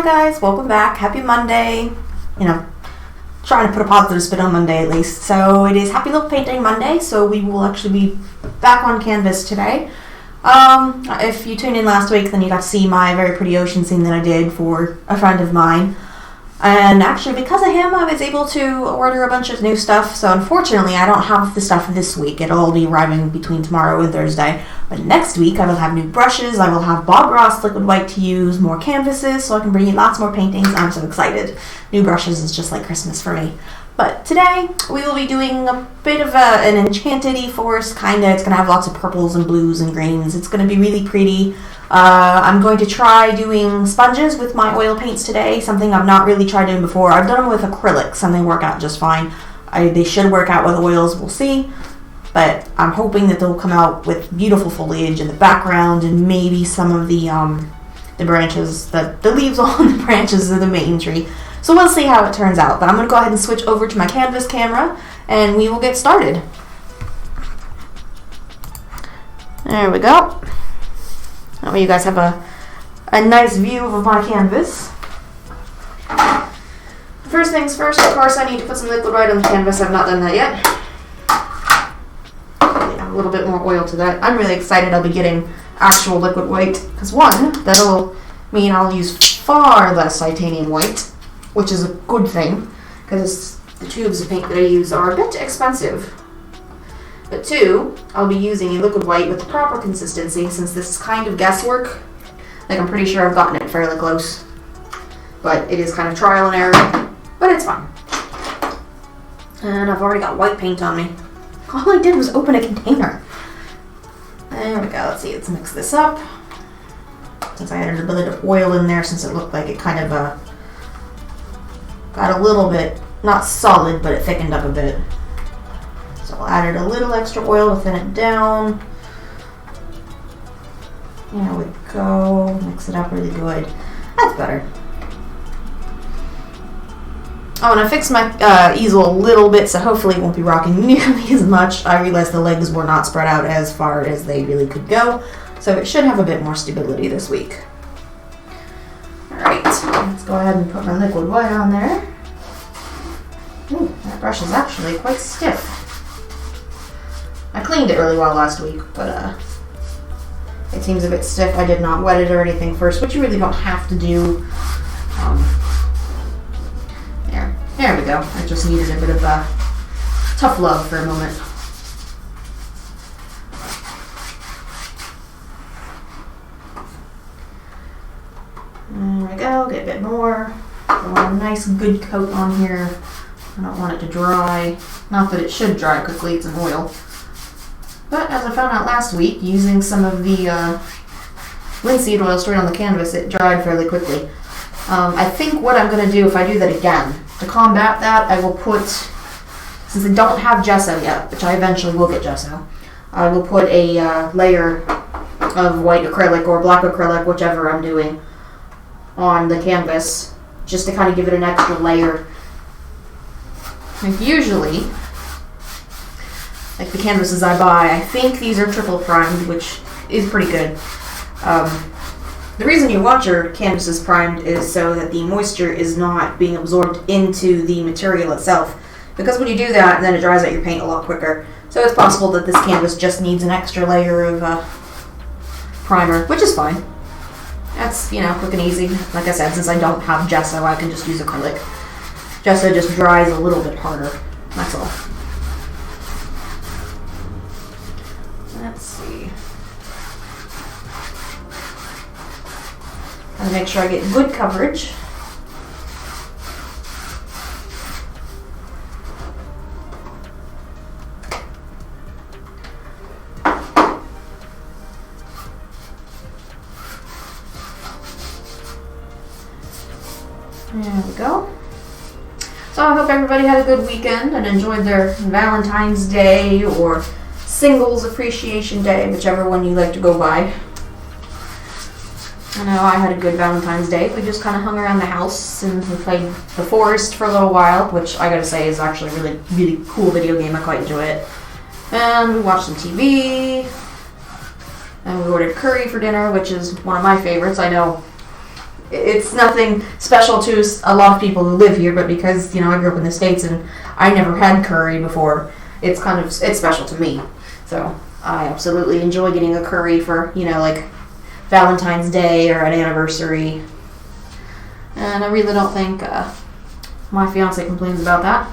guys, welcome back. Happy Monday. Trying to put a positive spin on Monday at least. So it is Happy Little Painting Monday, so we will actually be back on canvas today. If you tuned in last week, then you got to see my very pretty ocean scene that I did for a friend of mine. And actually, because of him, I was able to order a bunch of new stuff. So unfortunately, I don't have the stuff this week. It'll all be arriving between tomorrow and Thursday. But next week, I will have new brushes. I will have Bob Ross liquid white to use, more canvases, so I can bring you lots more paintings. I'm so excited. New brushes is just like Christmas for me. But today, we will be doing a bit of an enchanted-y forest, kinda. It's going to have lots of purples and blues and greens. It's going to be really pretty. I'm going to try doing sponges with my oil paints today, something I've not really tried doing before. I've done them with acrylics, and they work out just fine. They should work out with oils, we'll see. But I'm hoping that they'll come out with beautiful foliage in the background and maybe some of the branches, the leaves on the branches of the main tree. So we'll see how it turns out. But I'm going to go ahead and switch over to my canvas camera and we will get started. There we go. That way you guys have a nice view of my canvas. First things first, of course, I need to put some liquid white on the canvas. I've not done that yet. A little bit more oil to that. I'm really excited I'll be getting actual liquid white because one, that'll mean I'll use far less titanium white, which is a good thing because the tubes of paint that I use are a bit expensive. But two, I'll be using a liquid white with the proper consistency since this is kind of guesswork. Like, I'm pretty sure I've gotten it fairly close. But it is kind of trial and error, but it's fine. And I've already got white paint on me. All I did was open a container. There we go. Let's see. Let's mix this up. Since I added a bit of oil in there, since it looked like it kind of got a little bit, not solid, but it thickened up a bit. So I added a little extra oil to thin it down. There we go. Mix it up really good. That's better. Oh, and I fixed my easel a little bit, so hopefully it won't be rocking nearly as much. I realized the legs were not spread out as far as they really could go, so it should have a bit more stability this week. Alright, let's go ahead and put my liquid white on there. Ooh, that brush is actually quite stiff. I cleaned it really well last week, but it seems a bit stiff. I did not wet it or anything first, which you really don't have to do. There we go. I just needed a bit of tough love for a moment. There we go. Get a bit more. I want a nice good coat on here. I don't want it to dry. Not that it should dry quickly. It's an oil. But as I found out last week, using some of the linseed oil straight on the canvas, it dried fairly quickly. I think what I'm going to do if I do that again, to combat that, I will put, since I don't have gesso yet, which I eventually will get gesso, I will put a layer of white acrylic or black acrylic, whichever I'm doing, on the canvas, just to kind of give it an extra layer. Like usually, like the canvases I buy, I think these are triple primed, which is pretty good. The reason you want your canvases primed is so that the moisture is not being absorbed into the material itself. Because when you do that, then it dries out your paint a lot quicker. So it's possible that this canvas just needs an extra layer of primer, which is fine. That's, quick and easy. Like I said, since I don't have gesso, I can just use acrylic. Gesso just dries a little bit harder. That's all. Let's see. Gotta make sure I get good coverage. There we go. So I hope everybody had a good weekend and enjoyed their Valentine's Day or Singles Appreciation Day, whichever one you like to go by. I know I had a good Valentine's Day. We just kind of hung around the house and we played The Forest for a little while, which I gotta say is actually a really, really cool video game. I quite enjoy it. And we watched some TV. And we ordered curry for dinner, which is one of my favorites. I know It's nothing special to a lot of people who live here, but because, you know, I grew up in the States and I never had curry before, it's special to me. So I absolutely enjoy getting a curry for, you know, like Valentine's Day or an anniversary. And I really don't think my fiance complains about that.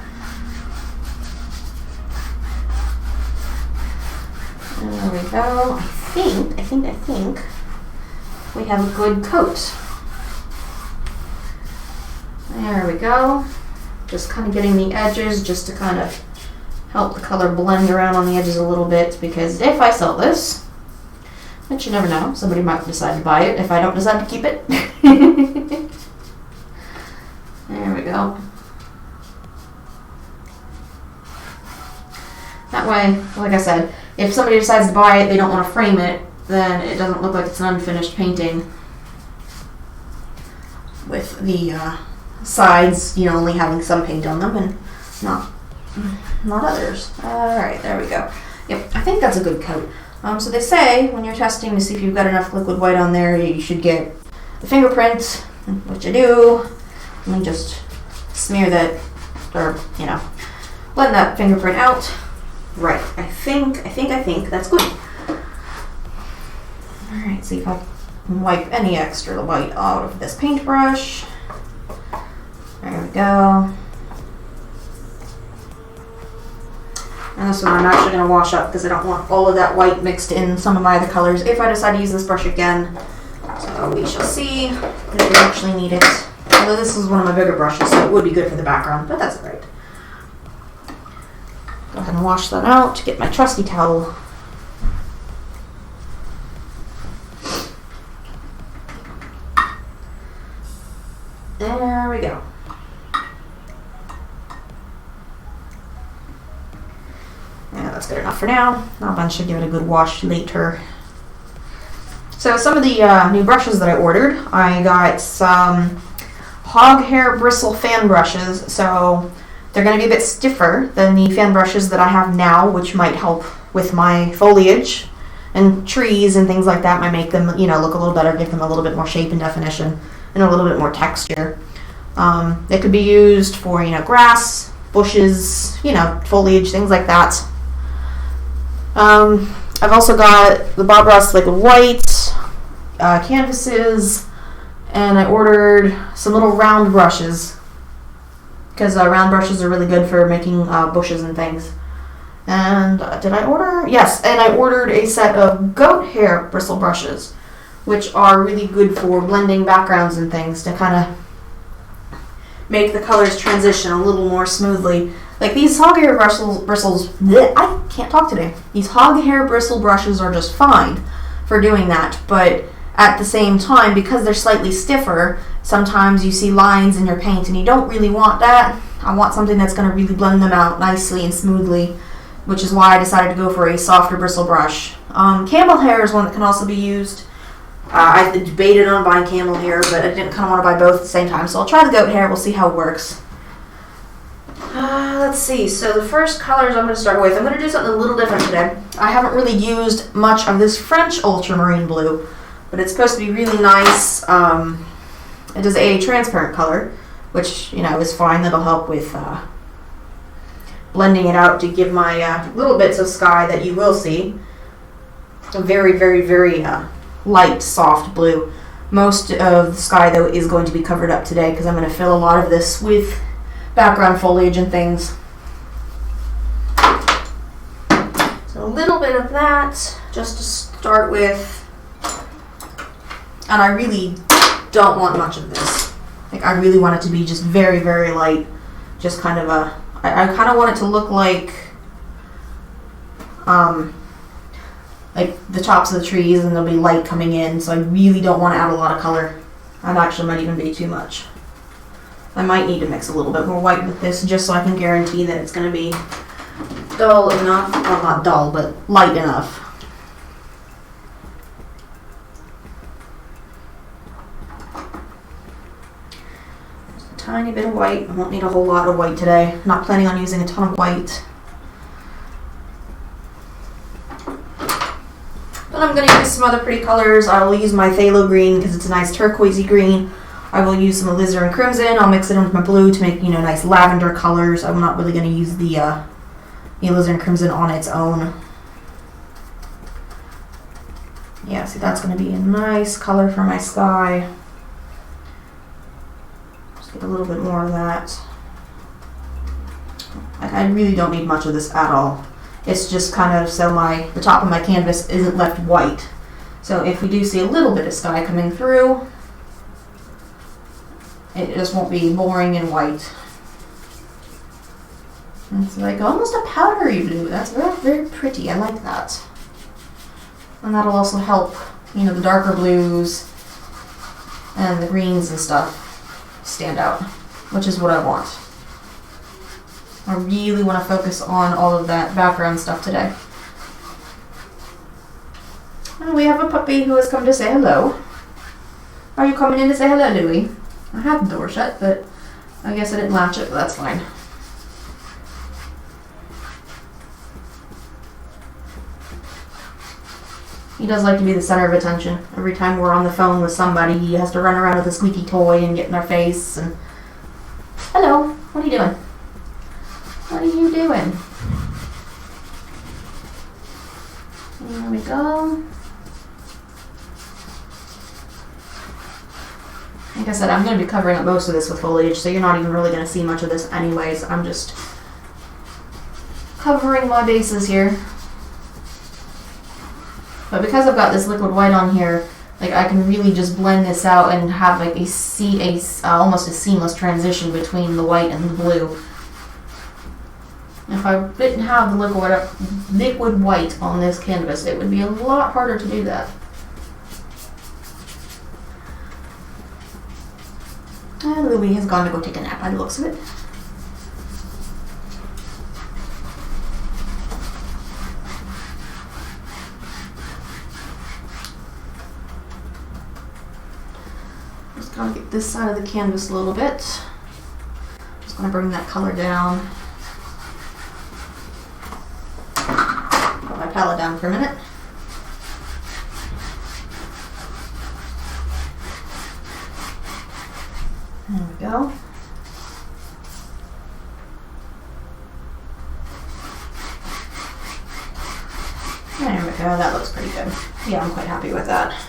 There we go. I think we have a good coat. There we go. Just kind of getting the edges just to kind of help the color blend around on the edges a little bit, because if I sell this, which you never know, somebody might decide to buy it if I don't decide to keep it. There we go. That way, like I said, if somebody decides to buy it, they don't want to frame it, then it doesn't look like it's an unfinished painting. With the sides, you know, only having some paint on them and not others. Alright, there we go. Yep, I think that's a good coat. So they say when you're testing to see if you've got enough liquid white on there, you should get the fingerprint, which I do, and then just smear that, or, you know, blend that fingerprint out. Right, I think that's good. Alright, see if I can wipe any extra white out of this paintbrush. There we go. And this one I'm actually going to wash up because I don't want all of that white mixed in some of my other colors if I decide to use this brush again. So we shall see if we actually need it. Although this is one of my bigger brushes, so it would be good for the background, but that's alright. Go ahead and wash that out. Get my trusty towel. There we go. Yeah, that's good enough for now. I should give it a good wash later. So some of the new brushes that I ordered, I got some hog hair bristle fan brushes. So they're going to be a bit stiffer than the fan brushes that I have now, which might help with my foliage and trees and things like that. Might make them, you know, look a little better, give them a little bit more shape and definition and a little bit more texture. They could be used for, you know, grass, bushes, you know, foliage, things like that. I've also got the Bob Ross Liquid White canvases, and I ordered some little round brushes because round brushes are really good for making bushes and things. And did I order? Yes, and I ordered a set of goat hair bristle brushes, which are really good for blending backgrounds and things to kind of make the colors transition a little more smoothly. Like these hog hair bristles, I can't talk today. These hog hair bristle brushes are just fine for doing that, but at the same time, because they're slightly stiffer, sometimes you see lines in your paint and you don't really want that. I want something that's going to really blend them out nicely and smoothly, which is why I decided to go for a softer bristle brush. Camel hair is one that can also be used. I debated on buying camel hair, but I didn't kind of want to buy both at the same time, so I'll try the goat hair. We'll see how it works. Let's see. So the first colors I'm going to start with, I'm going to do something a little different today. I haven't really used much of this French ultramarine blue, but it's supposed to be really nice. It is a transparent color, which, you know, is fine. That'll help with blending it out to give my little bits of sky that you will see a very, very, very light, soft blue. Most of the sky, though, is going to be covered up today because I'm going to fill a lot of this with background foliage and things. So a little bit of that just to start with. And I really don't want much of this. Like, I really want it to be just very, very light. Just kind of a... I kind of want it to look like the tops of the trees, and there'll be light coming in, so I really don't want to add a lot of color. That actually might even be too much. I might need to mix a little bit more white with this just so I can guarantee that it's going to be dull enough. Well, not dull, but light enough. Just a tiny bit of white. I won't need a whole lot of white today. I'm not planning on using a ton of white. But I'm going to use some other pretty colors. I will use my phthalo green because it's a nice turquoisey green. I will use some alizarin crimson. I'll mix it in with my blue to make, nice lavender colors. I'm not really going to use the alizarin crimson on its own. Yeah, see, that's going to be a nice color for my sky. Just get a little bit more of that. I really don't need much of this at all. It's just kind of so the top of my canvas isn't left white. So if we do see a little bit of sky coming through, it just won't be boring and white. It's like almost a powdery blue. That's very, very pretty. I like that. And that'll also help, the darker blues and the greens and stuff stand out, which is what I want. I really want to focus on all of that background stuff today. And we have a puppy who has come to say hello. Are you coming in to say hello, Louie? I had the door shut, but I guess I didn't latch it, but that's fine. He does like to be the center of attention. Every time we're on the phone with somebody, he has to run around with a squeaky toy and get in their face. And hello, what are you doing? What are you doing? There we go. Like I said, I'm going to be covering up most of this with foliage, so you're not even really going to see much of this anyways. I'm just covering my bases here. But because I've got this liquid white on here, I can really just blend this out and have almost a seamless transition between the white and the blue. If I didn't have the liquid white on this canvas, it would be a lot harder to do that. And Louie has gone to go take a nap by the looks of it. Just gonna get this side of the canvas a little bit. Just gonna bring that color down. Put my palette down for a minute. There we go. There we go, that looks pretty good. Yeah, I'm quite happy with that.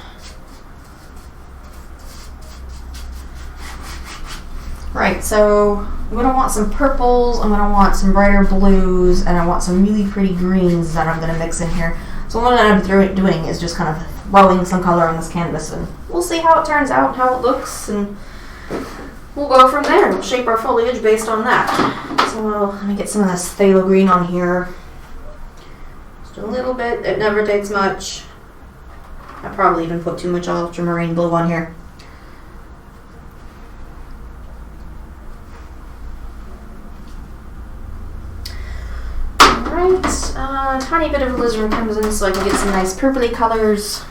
Right, so I'm going to want some purples, I'm going to want some brighter blues, and I want some really pretty greens that I'm going to mix in here. So what I'm doing is just kind of throwing some color on this canvas, and we'll see how it turns out, how it looks, and we'll go from there. We'll shape our foliage based on that. So let me get some of this phthalo green on here. Just a little bit, it never takes much. I probably even put too much ultramarine blue on here. A tiny bit of alizarin crimson so I can get some nice purpley colors.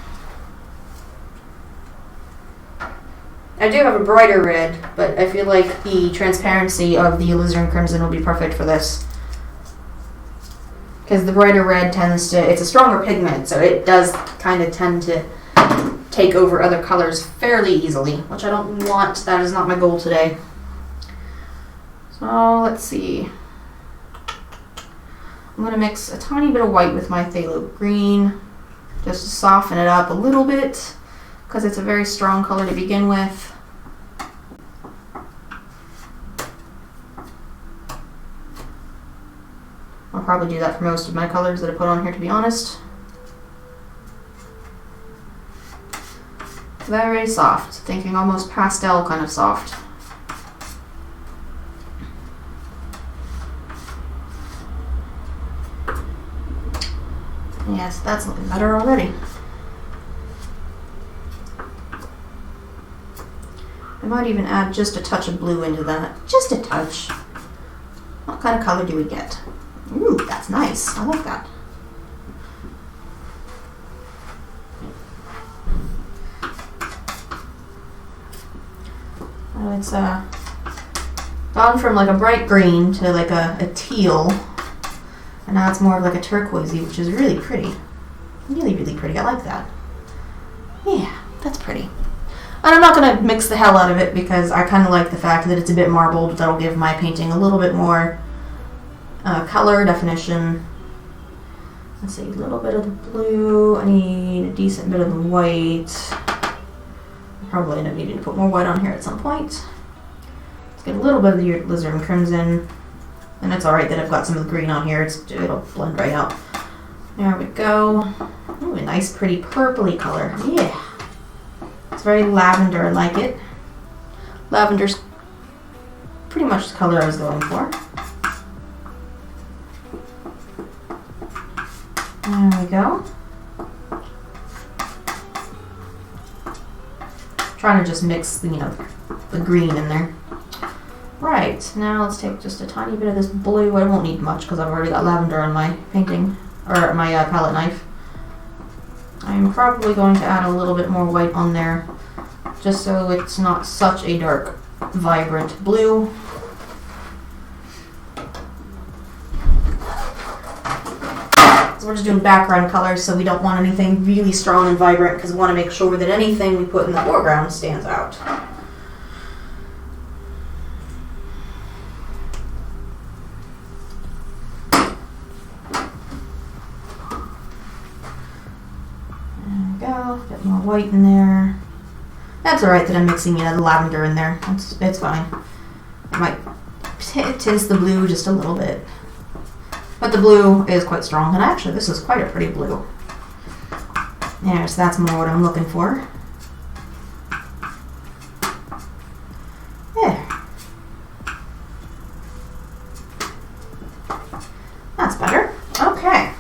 I do have a brighter red, but I feel like the transparency of the alizarin crimson will be perfect for this. Because the brighter red it's a stronger pigment, so it does kind of tend to take over other colors fairly easily, which I don't want. That is not my goal today. So let's see. I'm going to mix a tiny bit of white with my phthalo green, just to soften it up a little bit, because it's a very strong color to begin with. I'll probably do that for most of my colors that I put on here, to be honest. Very soft, thinking almost pastel kind of soft. Yes, that's looking better already. I might even add just a touch of blue into that. Just a touch. What kind of color do we get? Ooh, that's nice. I like that. Oh, it's gone from like a bright green to like a teal. And now it's more of like a turquoisey, which is really pretty. Really, really pretty. I like that. Yeah, that's pretty. And I'm not going to mix the hell out of it because I kind of like the fact that it's a bit marbled. That'll give my painting a little bit more color definition. Let's see, a little bit of the blue. I need a decent bit of the white. Probably end up needing to put more white on here at some point. Let's get a little bit of the alizarin crimson. And it's alright that I've got some of the green on here. It'll blend right out. There we go. Ooh, a nice pretty purpley color. Yeah. It's very lavender, I like it. Lavender's pretty much the color I was going for. There we go. Trying to just mix the, the green in there. Right, now let's take just a tiny bit of this blue. I won't need much because I've already got lavender on my painting, or my palette knife. I'm probably going to add a little bit more white on there, just so it's not such a dark, vibrant blue. So we're just doing background colors, so we don't want anything really strong and vibrant because we want to make sure that anything we put in the foreground stands out. Bit more white in there. That's alright that I'm mixing the lavender in there. It's fine. I might tinge the blue just a little bit. But the blue is quite strong. And actually, this is quite a pretty blue. Yeah, so that's more what I'm looking for. Yeah. That's better. Okay.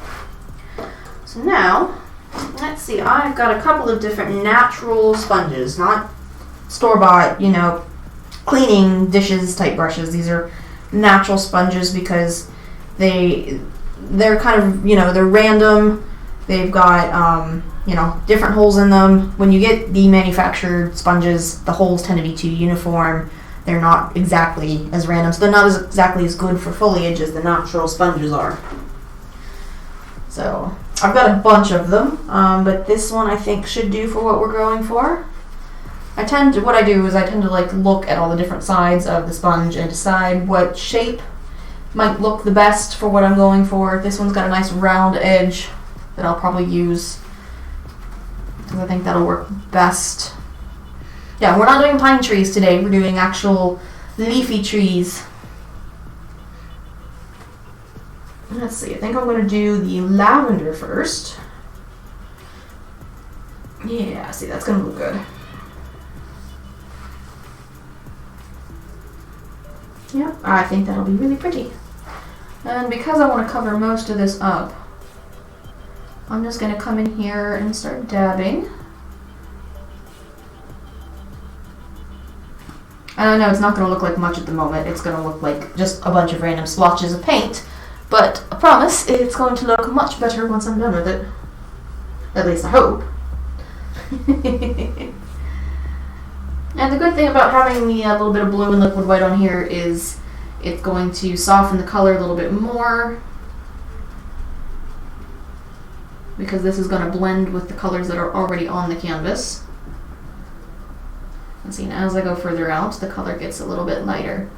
So now, let's see, I've got a couple of different natural sponges, not store-bought, cleaning dishes type brushes. These are natural sponges because they're kind of, they're random. They've got, different holes in them. When you get the manufactured sponges, the holes tend to be too uniform. They're not exactly as random, so they're not exactly as good for foliage as the natural sponges are. So I've got a bunch of them, but this one I think should do for what we're going for. What I do is I tend to look at all the different sides of the sponge and decide what shape might look the best for what I'm going for. This one's got a nice round edge that I'll probably use because I think that'll work best. Yeah, we're not doing pine trees today. We're doing actual leafy trees. Let's see, I think I'm going to do the lavender first. Yeah, see, that's going to look good. Yep, I think that'll be really pretty. And because I want to cover most of this up, I'm just going to come in here and start dabbing. And I know it's not going to look like much at the moment. It's going to look like just a bunch of random splotches of paint. But I promise it's going to look much better once I'm done with it. At least I hope. And the good thing about having the little bit of blue and liquid white on here is it's going to soften the color a little bit more, because this is going to blend with the colors that are already on the canvas. And see, now as I go further out, the color gets a little bit lighter.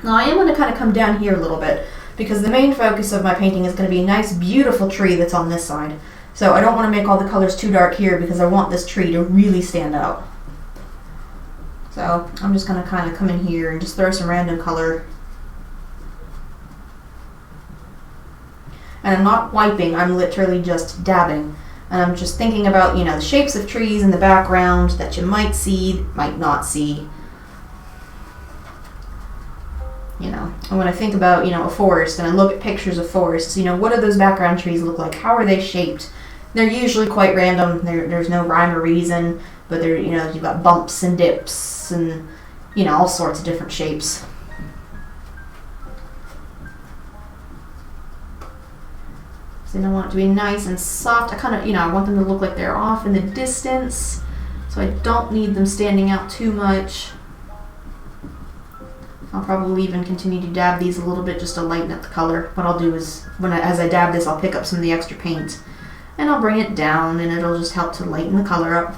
Now I am going to kind of come down here a little bit, because the main focus of my painting is going to be a nice, beautiful tree that's on this side. So I don't want to make all the colors too dark here, because I want this tree to really stand out. So I'm just going to kind of come in here and just throw some random color. And I'm not wiping, I'm literally just dabbing. And I'm just thinking about, the shapes of trees in the background that you might see, might not see. And when I think about, a forest, and I look at pictures of forests, what do those background trees look like? How are they shaped? They're usually quite random. There's no rhyme or reason, but they're, you've got bumps and dips and, all sorts of different shapes. So I want it to be nice and soft. I kind of, I want them to look like they're off in the distance, so I don't need them standing out too much. I'll probably even continue to dab these a little bit just to lighten up the color. What I'll do is, as I dab this, I'll pick up some of the extra paint and I'll bring it down, and it'll just help to lighten the color up.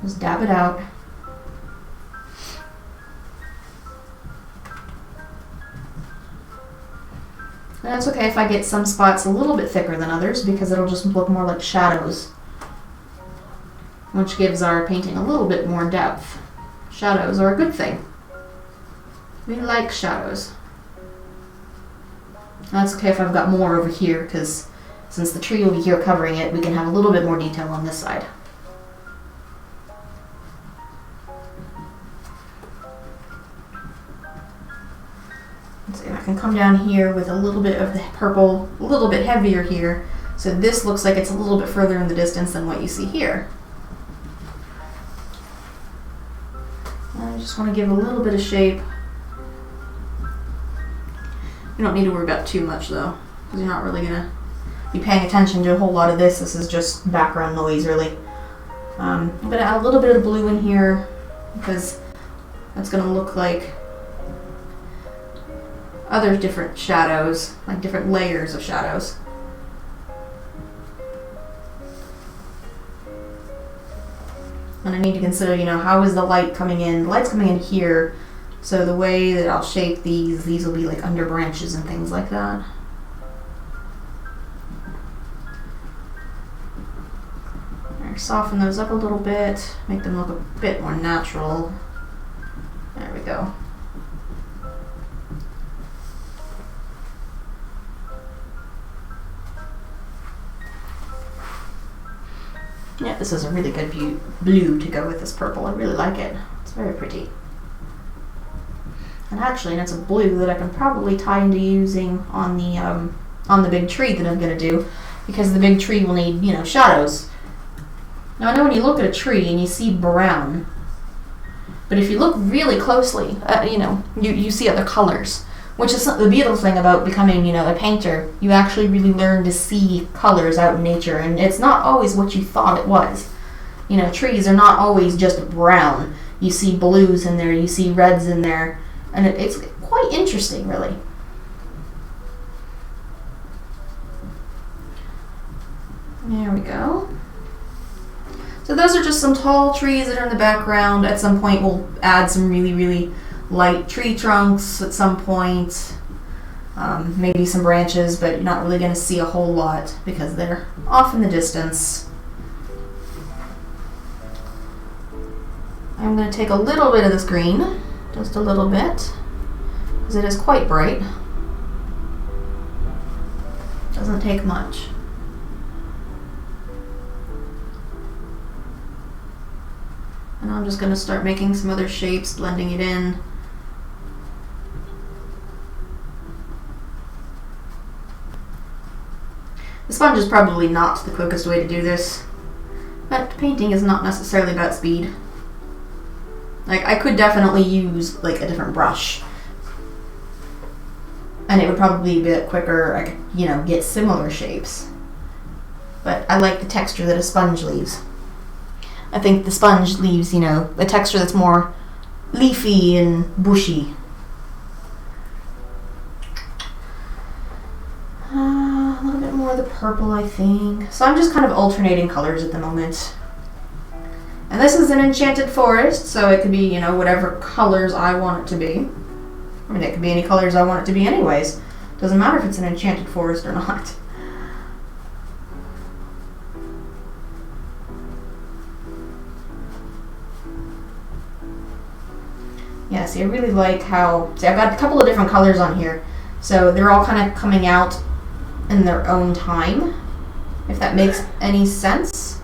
Just dab it out. And that's okay if I get some spots a little bit thicker than others because it'll just look more like shadows, which gives our painting a little bit more depth. Shadows are a good thing. We like shadows. That's okay if I've got more over here because since the tree will be here covering it, we can have a little bit more detail on this side. Let's see if I can come down here with a little bit of the purple, a little bit heavier here. So this looks like it's a little bit further in the distance than what you see here. I just want to give a little bit of shape. You don't need to worry about too much though, because you're not really going to be paying attention to a whole lot of this. This is just background noise really. I'm going to add a little bit of blue in here because that's going to look like other different shadows, like different layers of shadows. And I need to consider, you know, how is the light coming in? The light's coming in here, so the way that I'll shape these will be like under branches and things like that. Right, soften those up a little bit, make them look a bit more natural. There we go. Yeah, this is a really good blue to go with this purple. I really like it. It's very pretty. And actually, it's a blue that I can probably tie into using on the big tree that I'm going to do, because the big tree will need, you know, shadows. Now I know when you look at a tree and you see brown, but if you look really closely, you know, you see other colors. Which is the beautiful thing about becoming, you know, a painter. You actually really learn to see colors out in nature, and it's not always what you thought it was. You know, trees are not always just brown. You see blues in there, you see reds in there, and it's quite interesting, really. There we go. So those are just some tall trees that are in the background. At some point we'll add some really, really light tree trunks at some point, maybe some branches, but you're not really going to see a whole lot because they're off in the distance. I'm going to take a little bit of this green, just a little bit, because it is quite bright. Doesn't take much. And I'm just going to start making some other shapes, blending it in. The sponge is probably not the quickest way to do this, but painting is not necessarily about speed. Like, I could definitely use like a different brush, and it would probably be a bit quicker. I could, you know, get similar shapes, but I like the texture that a sponge leaves. I think the sponge leaves, you know, a texture that's more leafy and bushy. A little bit more of the purple, I think. So I'm just kind of alternating colors at the moment. And this is an enchanted forest, so it could be, you know, whatever colors I want it to be. I mean, it could be any colors I want it to be anyways. Doesn't matter if it's an enchanted forest or not. Yeah, see, I really like how... See, I've got a couple of different colors on here. So they're all kind of coming out in their own time, if that makes any sense.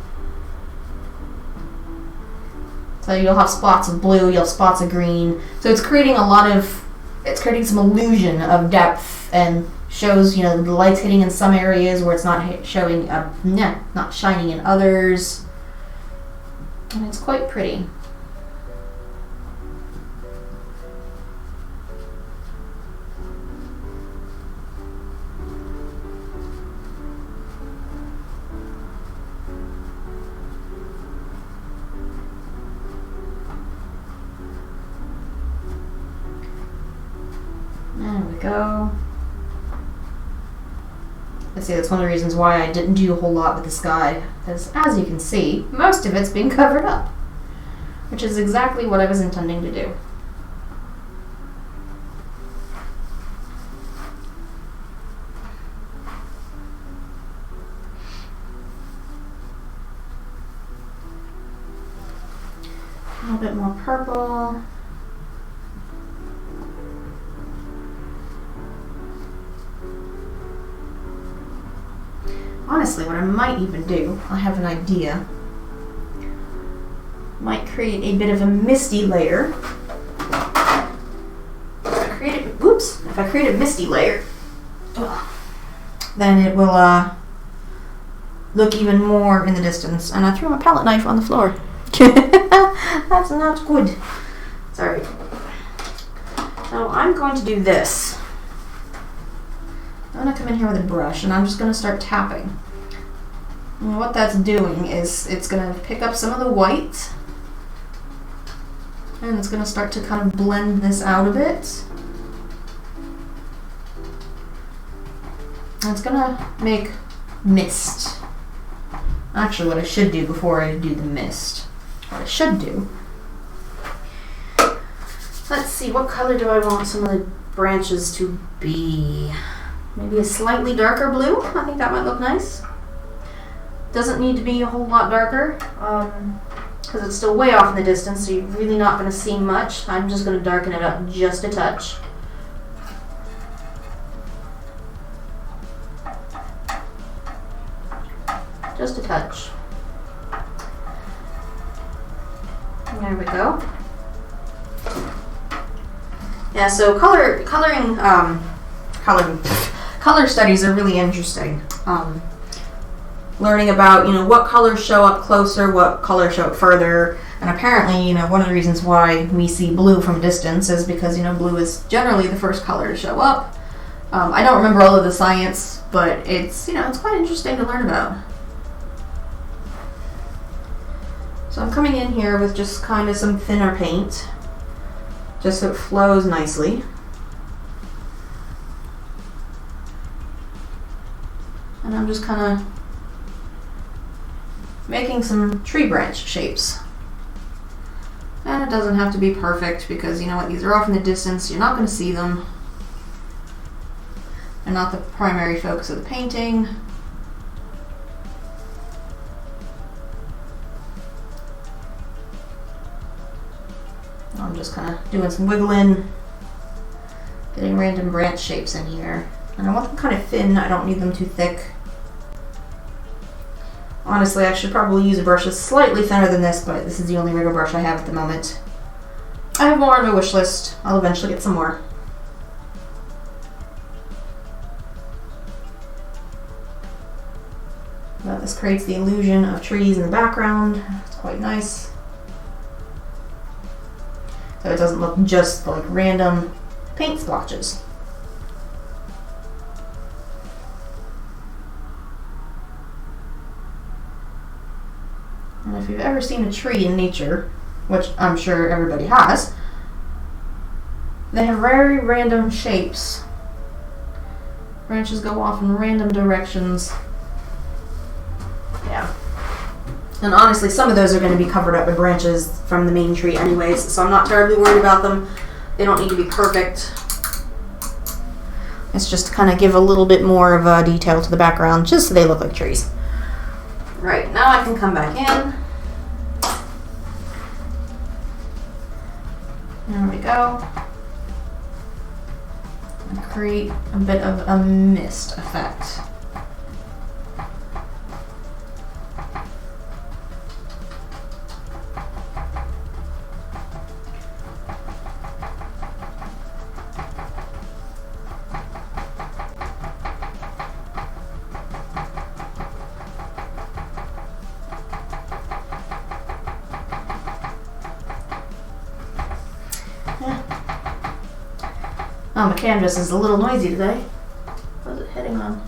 So you'll have spots of blue, you'll have spots of green. So it's creating it's creating some illusion of depth and shows, you know, the light's hitting in some areas where it's not showing, not shining in others. And it's quite pretty. There we go. Let's see, that's one of the reasons why I didn't do a whole lot with the sky, because as you can see, most of it's being covered up. which is exactly what I was intending to do. A little bit more purple. Honestly, what I might even do, I have an idea, might create a bit of a misty layer. If I create a misty layer, then it will look even more in the distance. And I threw my palette knife on the floor. That's not good. Sorry. So I'm going to do this. I'm going to come in here with a brush and I'm just going to start tapping. And what that's doing is it's going to pick up some of the white and it's going to start to kind of blend this out a bit. And it's going to make mist. Actually, what I should do before I do the mist, what I should do, let's see, what color do I want some of the branches to be? Maybe a slightly darker blue. I think that might look nice. Doesn't need to be a whole lot darker because it's still way off in the distance, so you're really not going to see much. I'm just going to darken it up just a touch. Just a touch. There we go. Yeah, so color studies are really interesting. Learning about, what colors show up closer, what colors show up further, and apparently, one of the reasons why we see blue from a distance is because, blue is generally the first color to show up. I don't remember all of the science, but it's, it's quite interesting to learn about. So I'm coming in here with just kind of some thinner paint, just so it flows nicely. And I'm just kind of making some tree branch shapes. And it doesn't have to be perfect because, these are off in the distance, you're not going to see them. They're not the primary focus of the painting. I'm just kind of doing some wiggling, getting random branch shapes in here. And I want them kind of thin, I don't need them too thick. Honestly, I should probably use a brush that's slightly thinner than this, but this is the only Rigo brush I have at the moment. I have more on my wish list. I'll eventually get some more. But this creates the illusion of trees in the background. It's quite nice. So it doesn't look just like random paint splotches. And if you've ever seen a tree in nature, which I'm sure everybody has, they have very random shapes. Branches go off in random directions. Yeah. And honestly, some of those are going to be covered up by branches from the main tree anyways, so I'm not terribly worried about them. They don't need to be perfect. It's just to kind of give a little bit more of a detail to the background, just so they look like trees. Right, now I can come back in. There we go. And create a bit of a mist effect. Oh, my canvas is a little noisy today. What is it hitting on?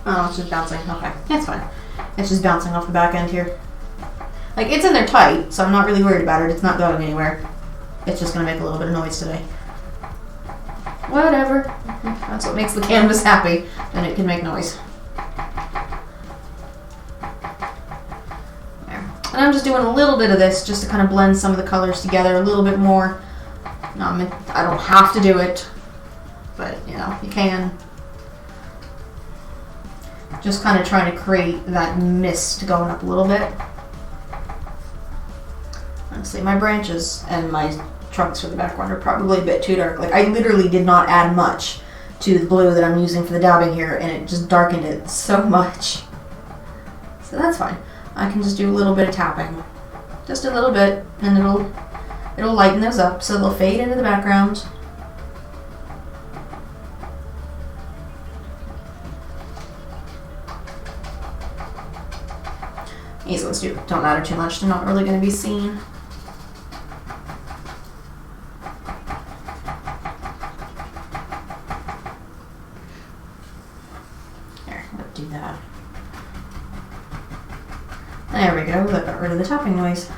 Oh, it's just bouncing. Okay, that's fine. It's just bouncing off the back end here. Like, it's in there tight, so I'm not really worried about it. It's not going anywhere. It's just going to make a little bit of noise today. Whatever. That's what makes the canvas happy, and it can make noise. There. And I'm just doing a little bit of this just to kind of blend some of the colors together a little bit more. I don't have to do it, but you know, you can. Just kind of trying to create that mist going up a little bit. Honestly, my branches and my trunks for the background are probably a bit too dark. Like, I literally did not add much to the blue that I'm using for the dabbing here, and it just darkened it so much. So that's fine. I can just do a little bit of tapping. Just a little bit, and it'll lighten those up so they'll fade into the background. These ones don't matter too much. They're not really going to be seen. Here, let's do that. There we go. That got rid of the tapping noise.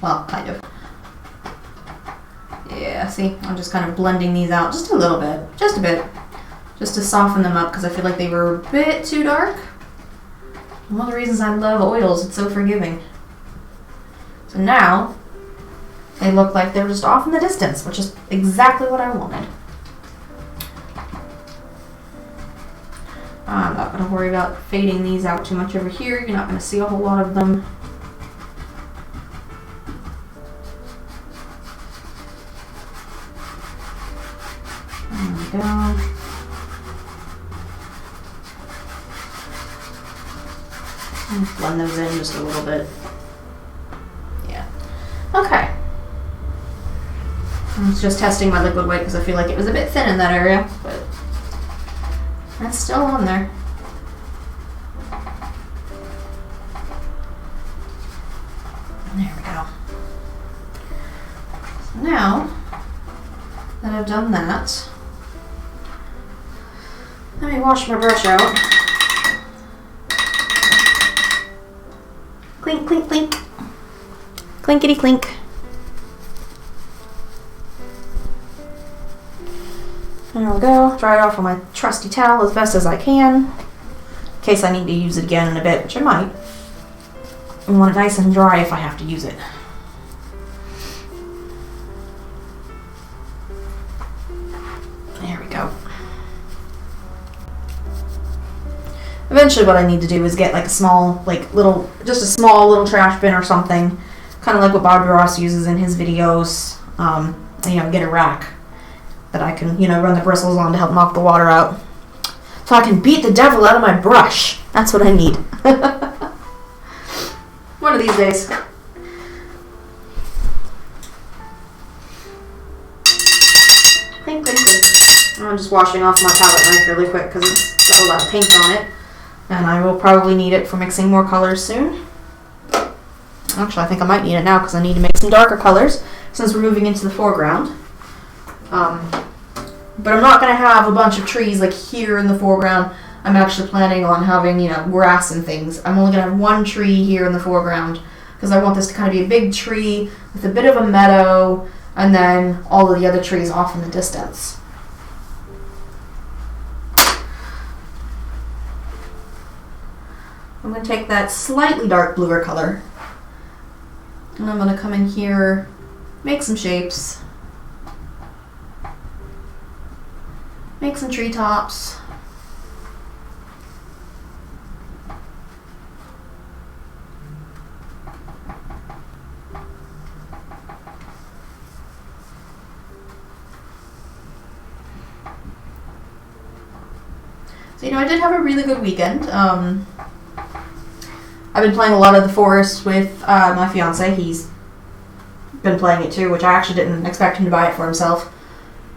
Well, kind of. Yeah, see? I'm just kind of blending these out just a little bit. Just a bit. Just to soften them up because I feel like they were a bit too dark. One of the reasons I love oils, it's so forgiving. So now, they look like they're just off in the distance, which is exactly what I wanted. I'm not going to worry about fading these out too much over here. You're not going to see a whole lot of them. There we go. Blend those in just a little bit. Yeah. Okay. I'm just testing my liquid white because I feel like it was a bit thin in that area, but that's still on there. There we go. So now that I've done that, let me wash my brush out. Clink, clink, clink. Clinkety clink. There we go. Dry it off with my trusty towel as best as I can. In case I need to use it again in a bit, which I might. I want it nice and dry if I have to use it. There we go. Eventually what I need to do is get like a small, just a small little trash bin or something, kind of like what Bob Ross uses in his videos, get a rack that I can, run the bristles on to help knock the water out. So I can beat the devil out of my brush. That's what I need. One of these days. Clink, clink, clink. I'm just washing off my palette knife really quick because it's got a lot of paint on it. And I will probably need it for mixing more colors soon. Actually, I think I might need it now because I need to make some darker colors since we're moving into the foreground. But I'm not going to have a bunch of trees like here in the foreground. I'm actually planning on having, grass and things. I'm only going to have one tree here in the foreground because I want this to kind of be a big tree with a bit of a meadow and then all of the other trees off in the distance. I'm going to take that slightly dark bluer color and I'm going to come in here, make some shapes, make some treetops. So, I did have a really good weekend. I've been playing a lot of The Forest with my fiance. He's been playing it too, which I actually didn't expect him to buy it for himself.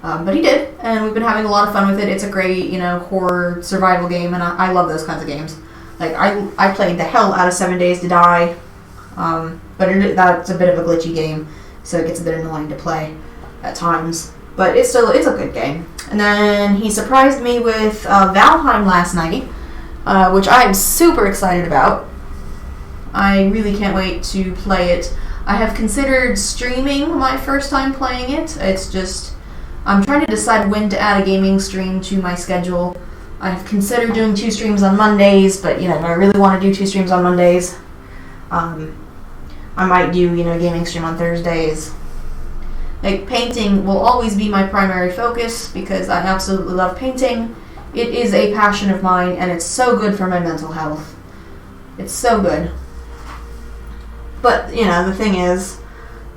But he did, and we've been having a lot of fun with it. It's a great, horror survival game, and I love those kinds of games. Like, I played the hell out of 7 Days to Die, but that's a bit of a glitchy game, so it gets a bit annoying to play at times. But it's a good game. And then he surprised me with Valheim last night, which I am super excited about. I really can't wait to play it. I have considered streaming my first time playing it. It's just, I'm trying to decide when to add a gaming stream to my schedule. I've considered doing 2 streams on Mondays, but, do I really want to do 2 streams on Mondays? I might do, gaming stream on Thursdays. Like, painting will always be my primary focus because I absolutely love painting. It is a passion of mine, and it's so good for my mental health. It's so good. But, the thing is,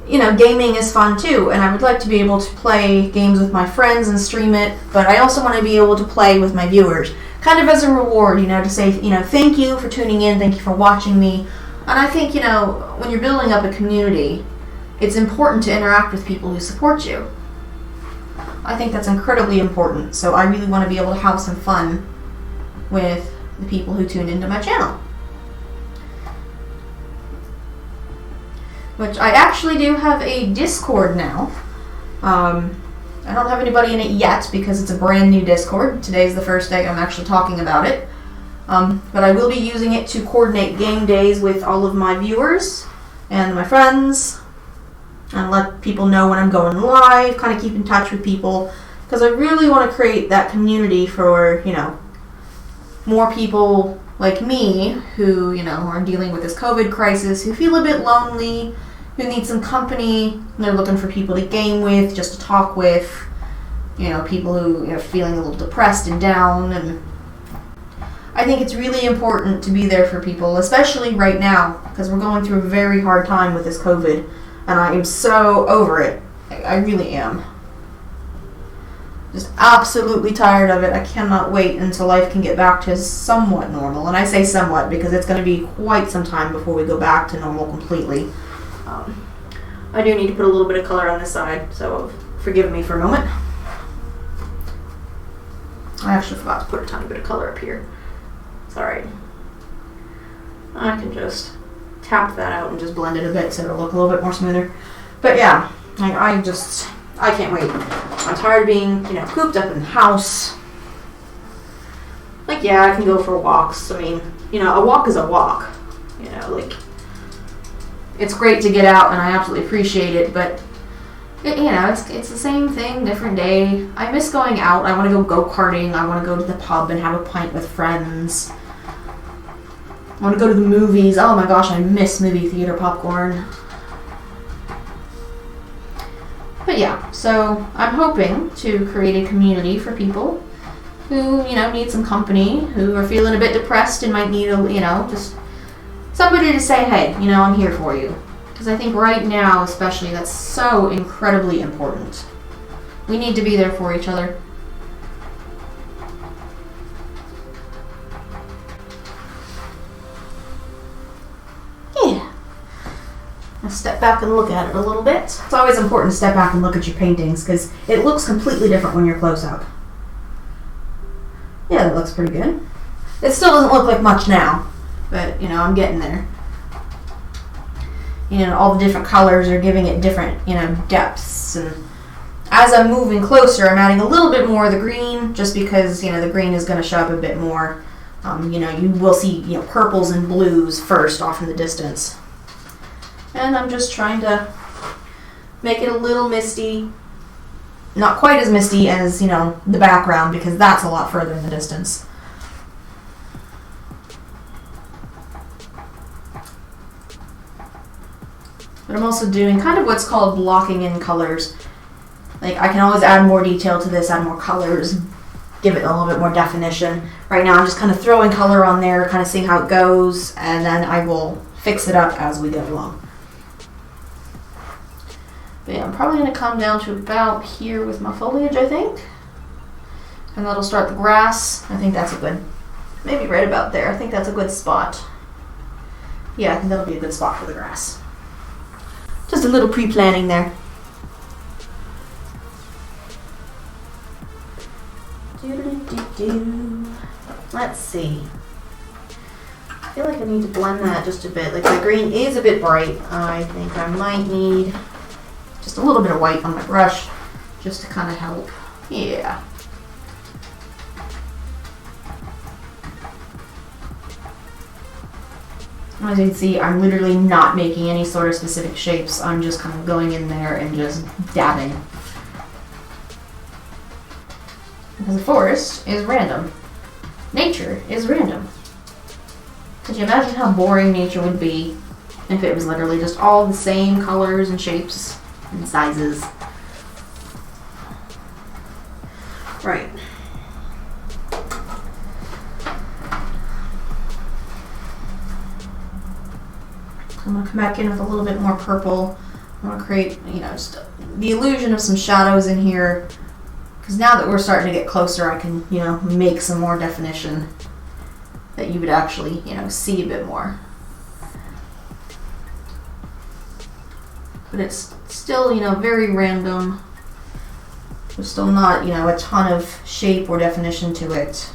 gaming is fun too, and I would like to be able to play games with my friends and stream it, but I also want to be able to play with my viewers, kind of as a reward, to say, thank you for tuning in, thank you for watching me. And I think, when you're building up a community, it's important to interact with people who support you. I think that's incredibly important, so I really want to be able to have some fun with the people who tune into my channel. Which I actually do have a Discord now. I don't have anybody in it yet because it's a brand new Discord. Today's the first day I'm actually talking about it. But I will be using it to coordinate game days with all of my viewers and my friends and let people know when I'm going live, kind of keep in touch with people, because I really want to create that community for, more people like me who, are dealing with this COVID crisis, who feel a bit lonely, who need some company, and they're looking for people to game with, just to talk with, people who are feeling a little depressed and down. And I think it's really important to be there for people, especially right now, because we're going through a very hard time with this COVID, and I am so over it. I really am. Just absolutely tired of it. I cannot wait until life can get back to somewhat normal. And I say somewhat because it's going to be quite some time before we go back to normal completely. I do need to put a little bit of color on this side, so forgive me for a moment. I actually forgot to put a tiny bit of color up here. It's alright. I can just tap that out and just blend it a bit so it'll look a little bit more smoother. But yeah, I can't wait. I'm tired of being, cooped up in the house. Like, yeah, I can go for walks. I mean, a walk is a walk. It's great to get out, and I absolutely appreciate it, but, it's the same thing, different day. I miss going out. I want to go go-karting. I want to go to the pub and have a pint with friends. I want to go to the movies. Oh my gosh, I miss movie theater popcorn. But yeah, so I'm hoping to create a community for people who, need some company, who are feeling a bit depressed and might need just somebody to say, hey, I'm here for you. Because I think right now, especially, that's so incredibly important. We need to be there for each other. Yeah. Now step back and look at it a little bit. It's always important to step back and look at your paintings because it looks completely different when you're close up. Yeah, that looks pretty good. It still doesn't look like much now, but, I'm getting there. All the different colors are giving it different, depths. And as I'm moving closer, I'm adding a little bit more of the green, just because, the green is going to show up a bit more. You will see, purples and blues first off in the distance. And I'm just trying to make it a little misty. Not quite as misty as, the background, because that's a lot further in the distance. But I'm also doing kind of what's called blocking in colors. Like, I can always add more detail to this, add more colors, give it a little bit more definition. Right now I'm just kind of throwing color on there, kind of seeing how it goes, and then I will fix it up as we go along. But yeah, I'm probably going to come down to about here with my foliage, I think. And that'll start the grass. I think that's a good, maybe right about there. I think that's a good spot. Yeah, I think that'll be a good spot for the grass. Just a little pre-planning there. Let's see. I feel like I need to blend that just a bit. Like, the green is a bit bright. I think I might need just a little bit of white on my brush just to kind of help. Yeah. As you can see, I'm literally not making any sort of specific shapes. I'm just kind of going in there and just dabbing. Because the forest is random. Nature is random. Could you imagine how boring nature would be if it was literally just all the same colors and shapes and sizes. Right. I'm going to come back in with a little bit more purple. I want to create, just the illusion of some shadows in here. Because now that we're starting to get closer, I can, make some more definition that you would actually, see a bit more. But it's still, very random. There's still not, a ton of shape or definition to it.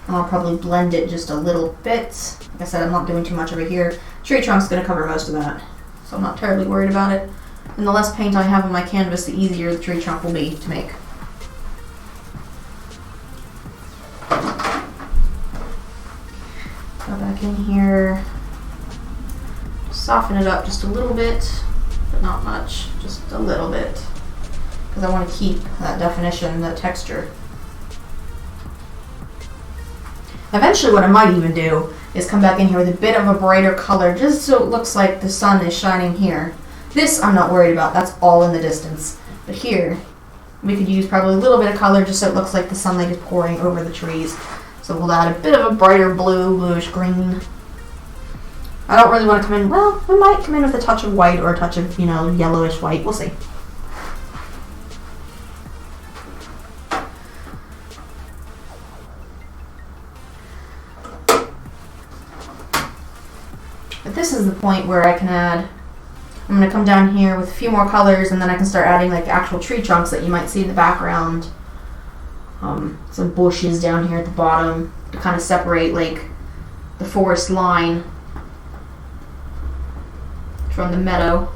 And I'll probably blend it just a little bit. Like I said, I'm not doing too much over here. Tree trunk's going to cover most of that, so I'm not terribly worried about it. And the less paint I have on my canvas, the easier the tree trunk will be to make. Go back in here, soften it up just a little bit, but not much, just a little bit, because I want to keep that definition, that texture. Eventually what I might even do is come back in here with a bit of a brighter color, just so it looks like the sun is shining here. This I'm not worried about, that's all in the distance. But here, we could use probably a little bit of color just so it looks like the sunlight is pouring over the trees. So we'll add a bit of a brighter blue, bluish green. I don't really want to come in, well, we might come in with a touch of white or a touch of, yellowish white, we'll see. But this is the point where I can add, I'm going to come down here with a few more colors, and then I can start adding like actual tree trunks that you might see in the background. Some bushes down here at the bottom to kind of separate like the forest line from the meadow.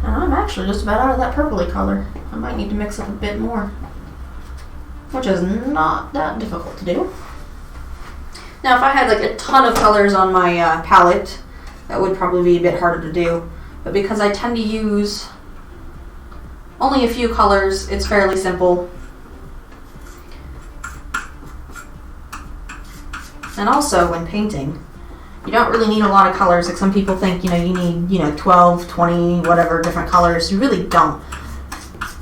And I'm actually just about out of that purpley color. I might need to mix up a bit more, which is not that difficult to do. Now, if I had like a ton of colors on my palette, that would probably be a bit harder to do. But because I tend to use only a few colors, it's fairly simple. And also, when painting, you don't really need a lot of colors. Like some people think, you need, 12, 20, whatever different colors. You really don't.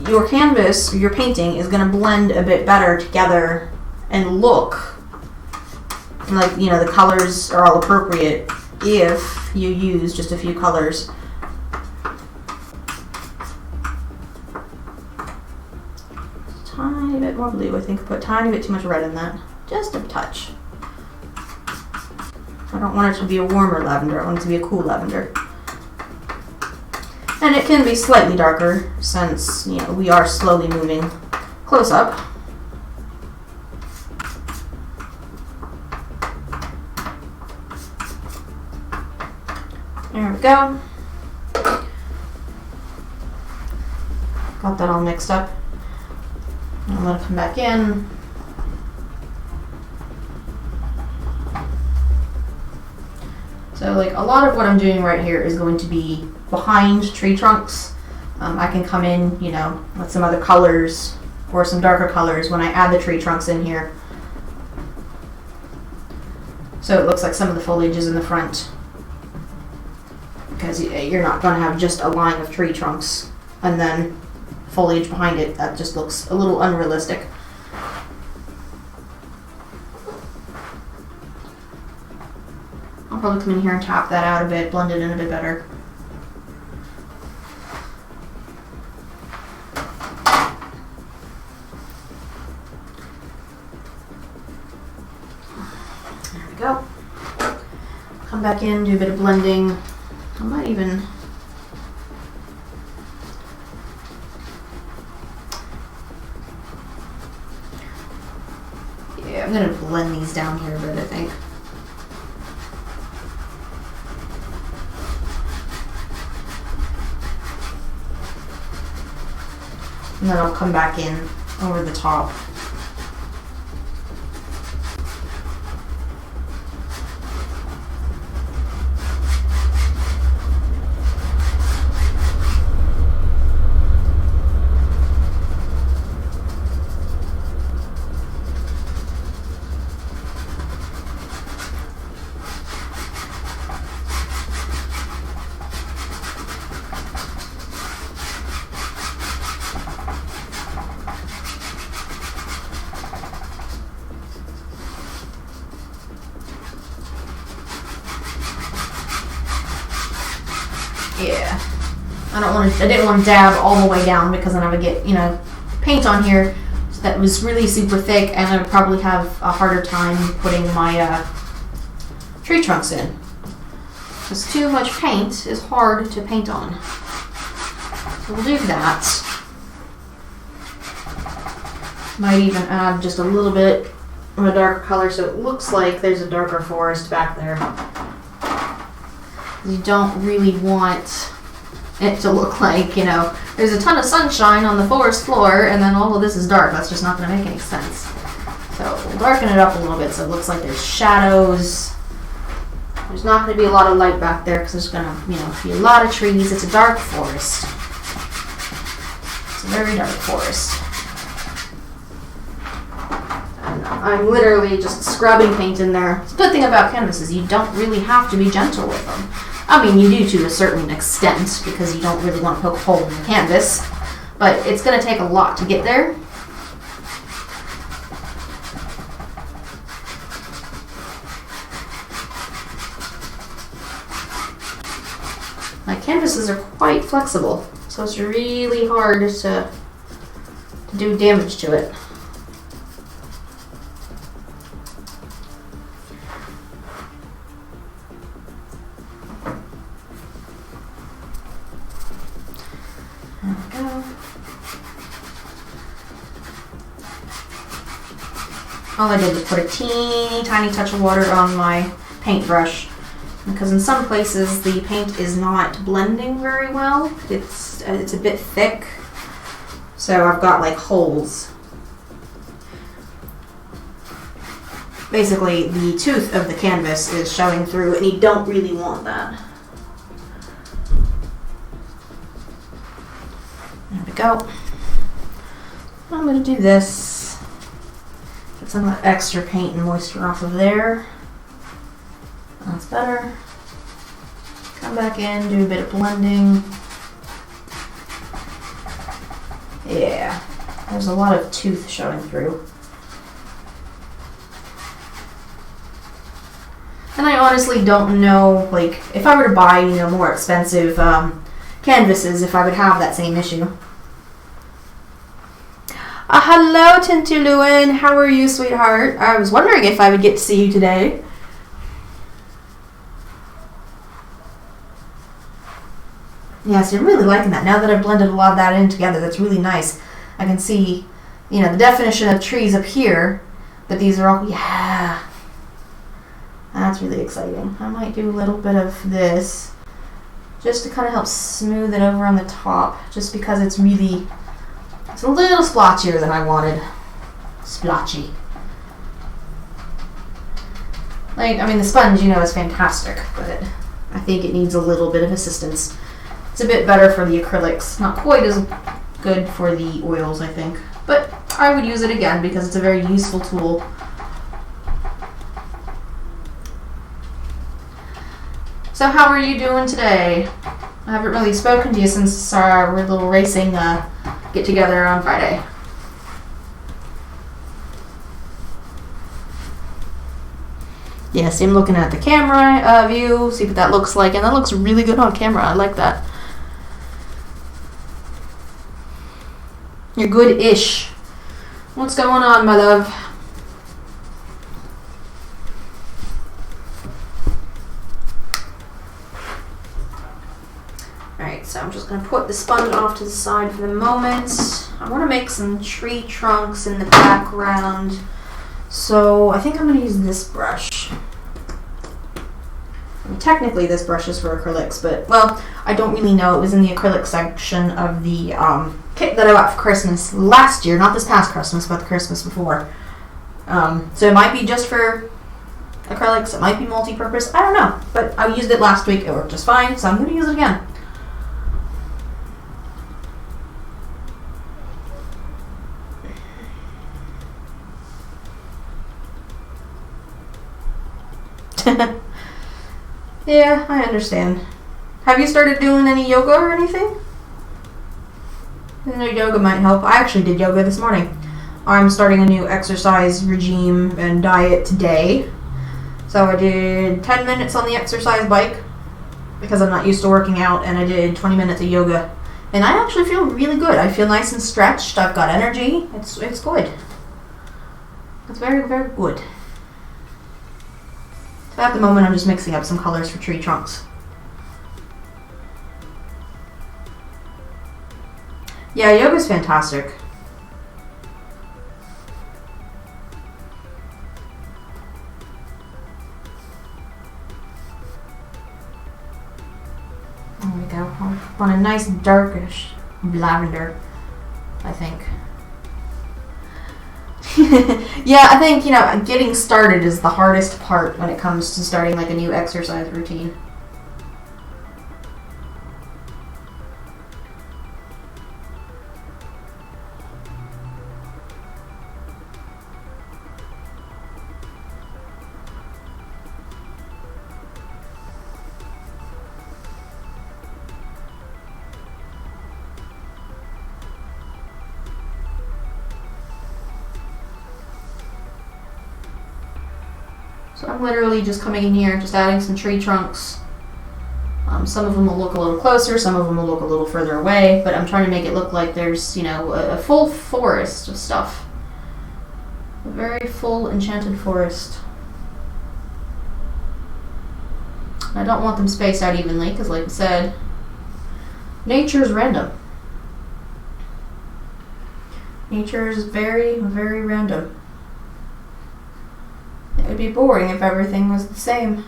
Your canvas, your painting, is going to blend a bit better together and look like, the colors are all appropriate if you use just a few colors. Tiny bit more blue, I think. I put a tiny bit too much red in that. Just a touch. I don't want it to be a warmer lavender, I want it to be a cool lavender. And it can be slightly darker since, we are slowly moving close up. There we go. Got that all mixed up. I'm going to come back in. So like a lot of what I'm doing right here is going to be behind tree trunks. I can come in, with some other colors or some darker colors when I add the tree trunks in here. So it looks like some of the foliage is in the front. Because you're not going to have just a line of tree trunks and then foliage behind it. That just looks a little unrealistic. I'll probably come in here and tap that out a bit, blend it in a bit better. There we go. Come back in, do a bit of blending. I might even I'm going to blend these down here a bit, I think. And then I'll come back in over the top. Yeah. I didn't want to dab all the way down because then I would get, paint on here that was really super thick, and I would probably have a harder time putting my tree trunks in. Because too much paint is hard to paint on. So we'll do that. Might even add just a little bit of a darker color so it looks like there's a darker forest back there. You don't really want it to look like, there's a ton of sunshine on the forest floor and then all of this is dark. That's just not going to make any sense. So we'll darken it up a little bit so it looks like there's shadows. There's not going to be a lot of light back there because there's going to, be a lot of trees. It's a dark forest. It's a very dark forest. And I'm literally just scrubbing paint in there. The good thing about canvas is you don't really have to be gentle with them. I mean, you do to a certain extent because you don't really want to poke a hole in the canvas, but it's going to take a lot to get there. My canvases are quite flexible, so it's really hard to do damage to it. There we go. All I did was put a teeny tiny touch of water on my paintbrush because in some places the paint is not blending very well. It's a bit thick, so I've got like holes. Basically, the tooth of the canvas is showing through, and you don't really want that. There we go. I'm going to do this. Get some of that extra paint and moisture off of there. That's better. Come back in, do a bit of blending. Yeah, there's a lot of tooth showing through. And I honestly don't know, like, if I were to buy, more expensive canvases, if I would have that same issue. Hello, Tintaluin. How are you, sweetheart? I was wondering if I would get to see you today. Yes, I'm really liking that. Now that I've blended a lot of that in together, that's really nice. I can see, the definition of trees up here, but these are all, yeah. That's really exciting. I might do a little bit of this just to kind of help smooth it over on the top, just because it's a little splotchier than I wanted. Splotchy. The sponge, is fantastic, but I think it needs a little bit of assistance. It's a bit better for the acrylics. Not quite as good for the oils, I think. But I would use it again because it's a very useful tool. So how are you doing today? I haven't really spoken to you since our little racing get-together on Friday. Yes, I'm looking at the camera view, see what that looks like, and that looks really good on camera. I like that. You're good-ish. What's going on, my love? Alright, so I'm just going to put the sponge off to the side for the moment. I want to make some tree trunks in the background. So I think I'm going to use this brush. Technically this brush is for acrylics, but, I don't really know. It was in the acrylic section of the kit that I got for Christmas last year. Not this past Christmas, but the Christmas before. So it might be just for acrylics. It might be multi-purpose. I don't know. But I used it last week. It worked just fine, so I'm going to use it again. Yeah, I understand. Have you started doing any yoga or anything? I know yoga might help. I actually did yoga this morning. I'm starting a new exercise regime and diet today. So I did 10 minutes on the exercise bike. because I'm not used to working out, and I did 20 minutes of yoga. And I actually feel really good. I feel nice and stretched. I've got energy. It's good. It's very, very good. So at the moment, I'm just mixing up some colors for tree trunks. Yeah, yoga's fantastic. There we go. I want a nice darkish lavender, I think. Yeah, I think, getting started is the hardest part when it comes to starting like a new exercise routine. So I'm literally just coming in here, just adding some tree trunks. Some of them will look a little closer, some of them will look a little further away, but I'm trying to make it look like there's, a full forest of stuff. A very full, enchanted forest. I don't want them spaced out evenly, because like I said, nature is random. Nature is very, very random. It would be boring if everything was the same.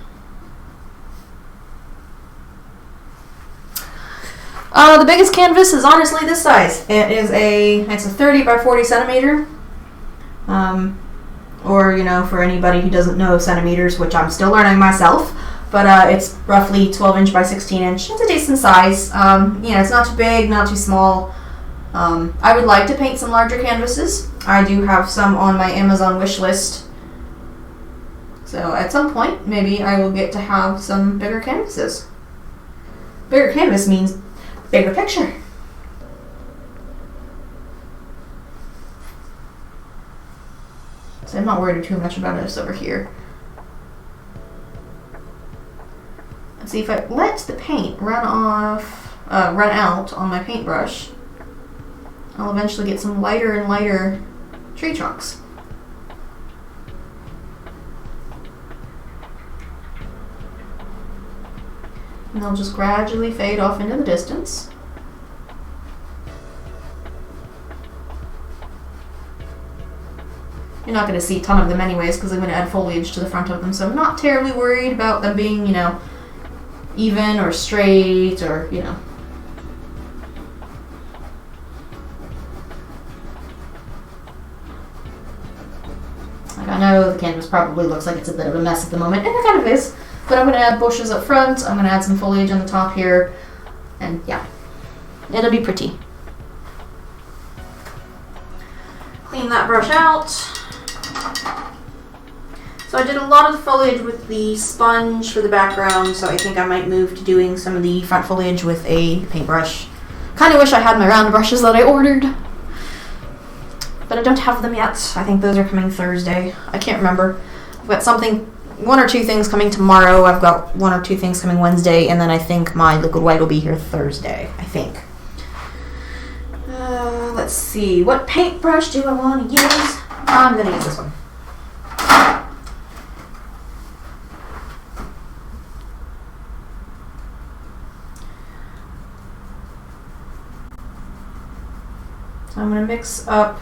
The biggest canvas is honestly this size. It's a 30 by 40 centimeter. Or, for anybody who doesn't know centimeters, which I'm still learning myself, but it's roughly 12 inch by 16 inch. It's a decent size. It's not too big, not too small. I would like to paint some larger canvases. I do have some on my Amazon wish list. So at some point, maybe I will get to have some bigger canvases. Bigger canvas means bigger picture. So I'm not worried too much about this over here. Let's see if I let the paint run out on my paintbrush, I'll eventually get some lighter and lighter tree trunks. And they'll just gradually fade off into the distance. You're not going to see a ton of them anyways because I'm going to add foliage to the front of them, so I'm not terribly worried about them being, even or straight or, Like, I know the canvas probably looks like it's a bit of a mess at the moment, and it kind of is. But I'm going to add bushes up front, I'm going to add some foliage on the top here, and yeah, it'll be pretty. Clean that brush out. So I did a lot of the foliage with the sponge for the background, so I think I might move to doing some of the front foliage with a paintbrush. Kind of wish I had my round brushes that I ordered, but I don't have them yet. I think those are coming Thursday. I can't remember. I've got one or two things coming tomorrow. I've got one or two things coming Wednesday, and then I think my liquid white will be here Thursday, I think. Let's see. What paintbrush do I want to use? I'm going to use this one. So I'm going to mix up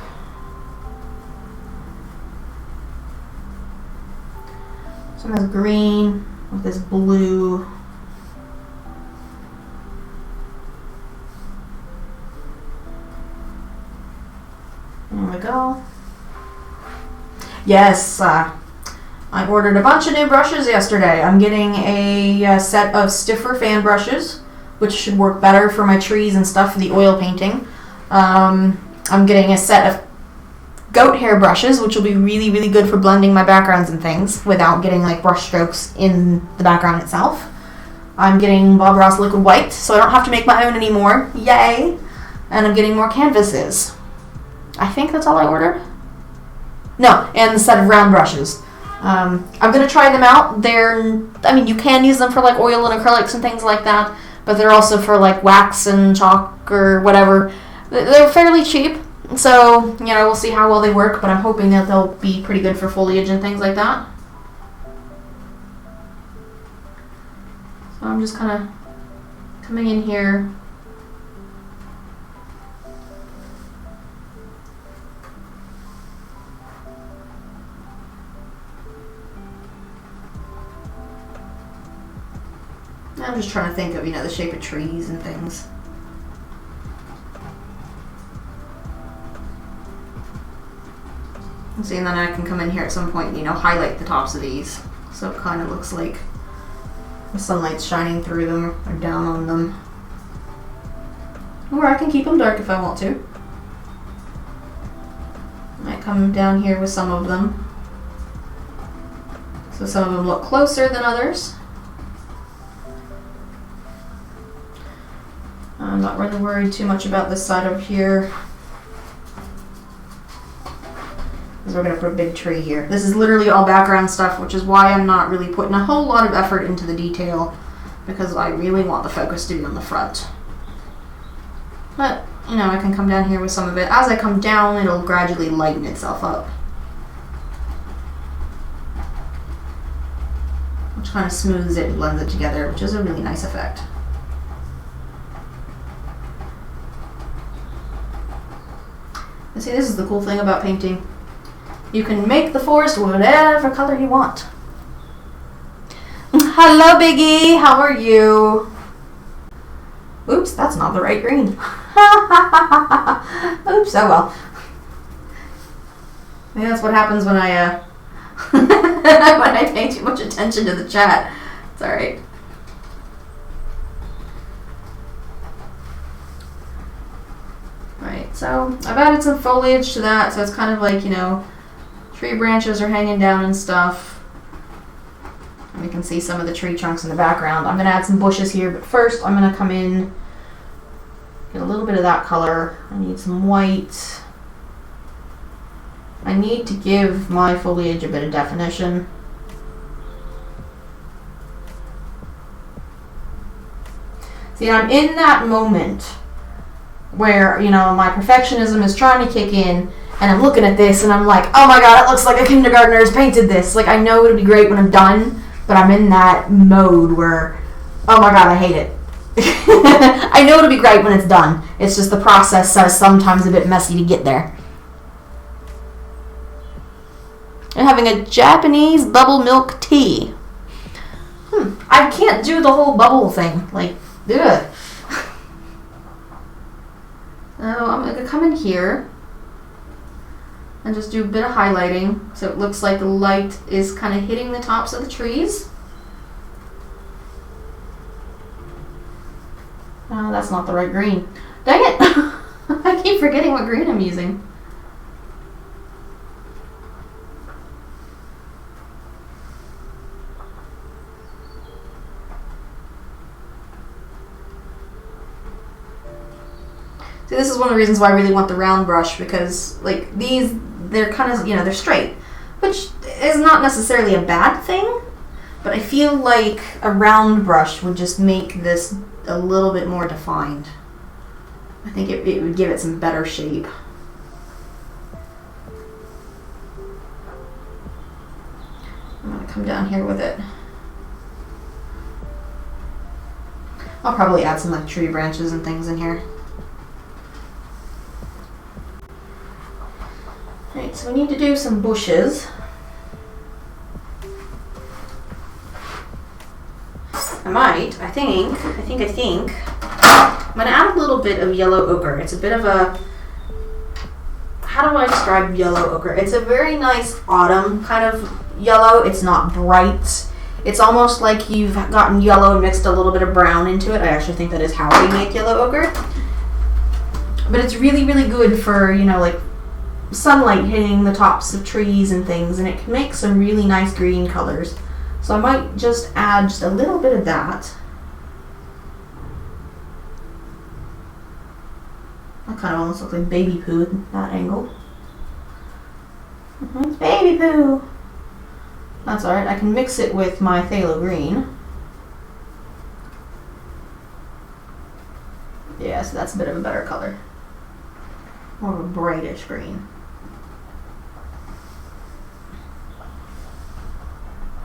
some of this green with this blue. There we go. Yes, I ordered a bunch of new brushes yesterday. I'm getting a set of stiffer fan brushes, which should work better for my trees and stuff for the oil painting. I'm getting a set of goat hair brushes, which will be really, really good for blending my backgrounds and things without getting like brush strokes in the background itself. I'm getting Bob Ross liquid white, so I don't have to make my own anymore. Yay! And I'm getting more canvases. I think that's all I ordered. No, and the set of round brushes. I'm going to try them out. You can use them for like oil and acrylics and things like that, but they're also for like wax and chalk or whatever. They're fairly cheap, so, we'll see how well they work, but I'm hoping that they'll be pretty good for foliage and things like that. So I'm just kind of coming in here. I'm just trying to think of, the shape of trees and things. See, and then I can come in here at some point and, highlight the tops of these. So it kind of looks like the sunlight's shining through them or down on them. Or I can keep them dark if I want to. Might come down here with some of them. So some of them look closer than others. I'm not really worried too much about this side over here, because we're going to put a big tree here. This is literally all background stuff, which is why I'm not really putting a whole lot of effort into the detail, because I really want the focus to be on the front. But, I can come down here with some of it. As I come down, it'll gradually lighten itself up, which kind of smooths it and blends it together, which is a really nice effect. And see, this is the cool thing about painting. You can make the forest whatever color you want. Hello, Biggie. How are you? Oops, that's not the right green. Oops, oh well. Yeah, that's what happens when I when I pay too much attention to the chat. It's alright. Right, so I've added some foliage to that, so it's kind of like, tree branches are hanging down and stuff. And we can see some of the tree trunks in the background. I'm going to add some bushes here, but first I'm going to come in, get a little bit of that color. I need some white. I need to give my foliage a bit of definition. See, I'm in that moment where, my perfectionism is trying to kick in, and I'm looking at this and I'm like, oh my god, it looks like a kindergartner has painted this. Like, I know it'll be great when I'm done, but I'm in that mode where, oh my god, I hate it. I know it'll be great when it's done. It's just the process is sometimes a bit messy to get there. I'm having a Japanese bubble milk tea. I can't do the whole bubble thing. Like, ugh. So I'm going to come in here and just do a bit of highlighting so it looks like the light is kind of hitting the tops of the trees. Oh, that's not the right green. Dang it! I keep forgetting what green I'm using. See, this is one of the reasons why I really want the round brush, because like these, they're kind of, they're straight, which is not necessarily a bad thing, but I feel like a round brush would just make this a little bit more defined. I think it would give it some better shape. I'm going to come down here with it. I'll probably add some like tree branches and things in here. Alright, so we need to do some bushes. I think. I'm going to add a little bit of yellow ochre. It's a bit of a, how do I describe yellow ochre? It's a very nice autumn kind of yellow. It's not bright. It's almost like you've gotten yellow and mixed a little bit of brown into it. I actually think that is how we make yellow ochre. But it's really, really good for, like sunlight hitting the tops of trees and things, and it can make some really nice green colors. So I might just add just a little bit of that. That kind of almost looks like baby poo at that angle. It's baby poo. That's alright, I can mix it with my phthalo green. Yeah, so that's a bit of a better color. More of a brightish green.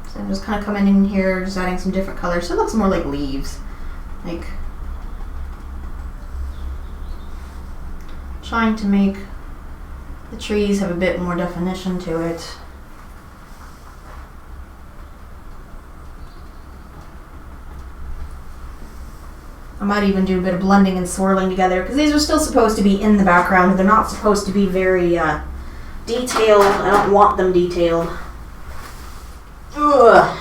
So I'm just kind of coming in here, just adding some different colors. So it looks more like leaves. Like, trying to make the trees have a bit more definition to it. I might even do a bit of blending and swirling together, because these are still supposed to be in the background. They're not supposed to be very detailed. I don't want them detailed. Ugh.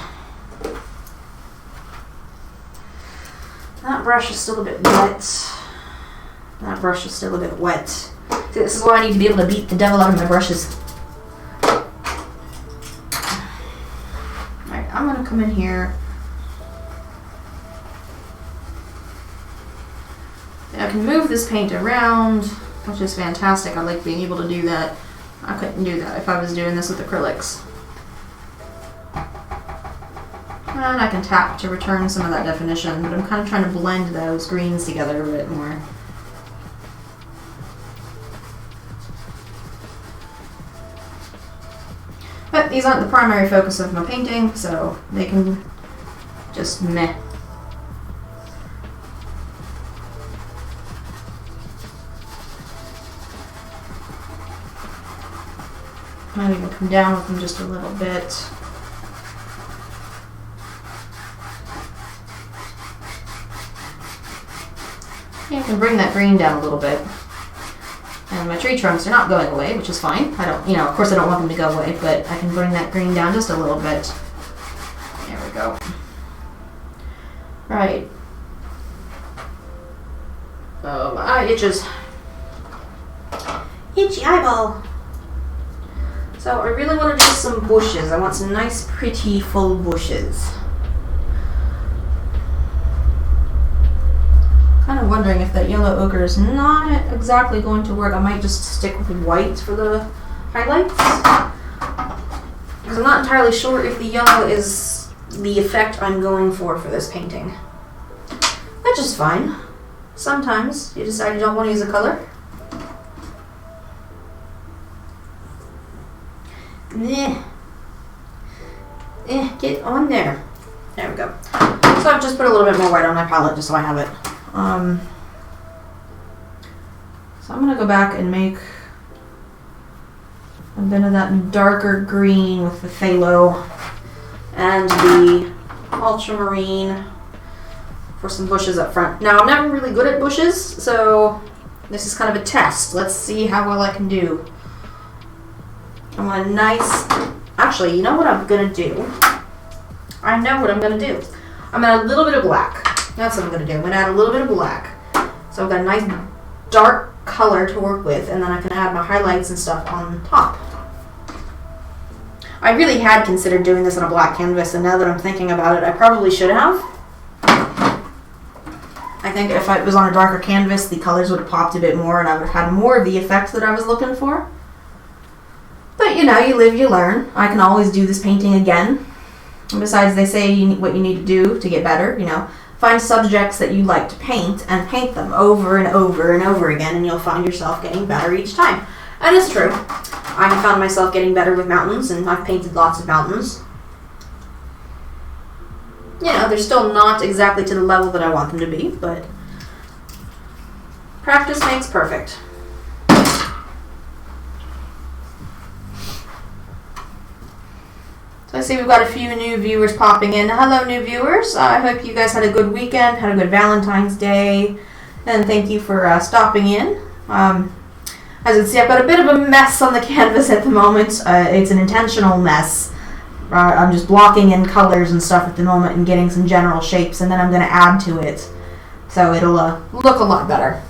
That brush is still a bit wet. That brush is still a bit wet. See, this is why I need to be able to beat the devil out of my brushes. Alright, I'm going to come in here. I can move this paint around, which is fantastic. I like being able to do that. I couldn't do that if I was doing this with acrylics. And I can tap to return some of that definition, but I'm kind of trying to blend those greens together a bit more. But these aren't the primary focus of my painting, so they can just meh. Might even come down with them just a little bit. You can bring that green down a little bit. And my tree trunks are not going away, which is fine. I don't, of course I don't want them to go away, but I can bring that green down just a little bit. There we go. Right. Oh, my eye itches. Itchy eyeball. So I really want to do some bushes. I want some nice, pretty, full bushes. Kind of wondering if that yellow ochre is not exactly going to work. I might just stick with white for the highlights. Because I'm not entirely sure if the yellow is the effect I'm going for this painting. Which is fine. Sometimes you decide you don't want to use a color. Get on there. There we go. So I've just put a little bit more white on my palette just so I have it. So I'm going to go back and make a bit of that darker green with the phthalo and the ultramarine for some bushes up front. Now, I'm never really good at bushes, so this is kind of a test. Let's see how well I can do. I want a nice... Actually, you know what I'm going to do? I know what I'm going to do. I'm going to add a little bit of black. That's what I'm going to do. I'm going to add a little bit of black. So I've got a nice dark color to work with, and then I can add my highlights and stuff on top. I really had considered doing this on a black canvas, and now that I'm thinking about it, I probably should have. I think if it was on a darker canvas, the colors would have popped a bit more, and I would have had more of the effect that I was looking for. But, you live, you learn. I can always do this painting again. And besides, they say what you need to do to get better, Find subjects that you like to paint and paint them over and over and over again, and you'll find yourself getting better each time. And it's true. I have found myself getting better with mountains, and I've painted lots of mountains. They're still not exactly to the level that I want them to be, but practice makes perfect. So I see we've got a few new viewers popping in. Hello, new viewers. I hope you guys had a good weekend, had a good Valentine's Day, and thank you for stopping in. As you can see, I've got a bit of a mess on the canvas at the moment. It's an intentional mess. I'm just blocking in colors and stuff at the moment and getting some general shapes, and then I'm going to add to it. So it'll look a lot better.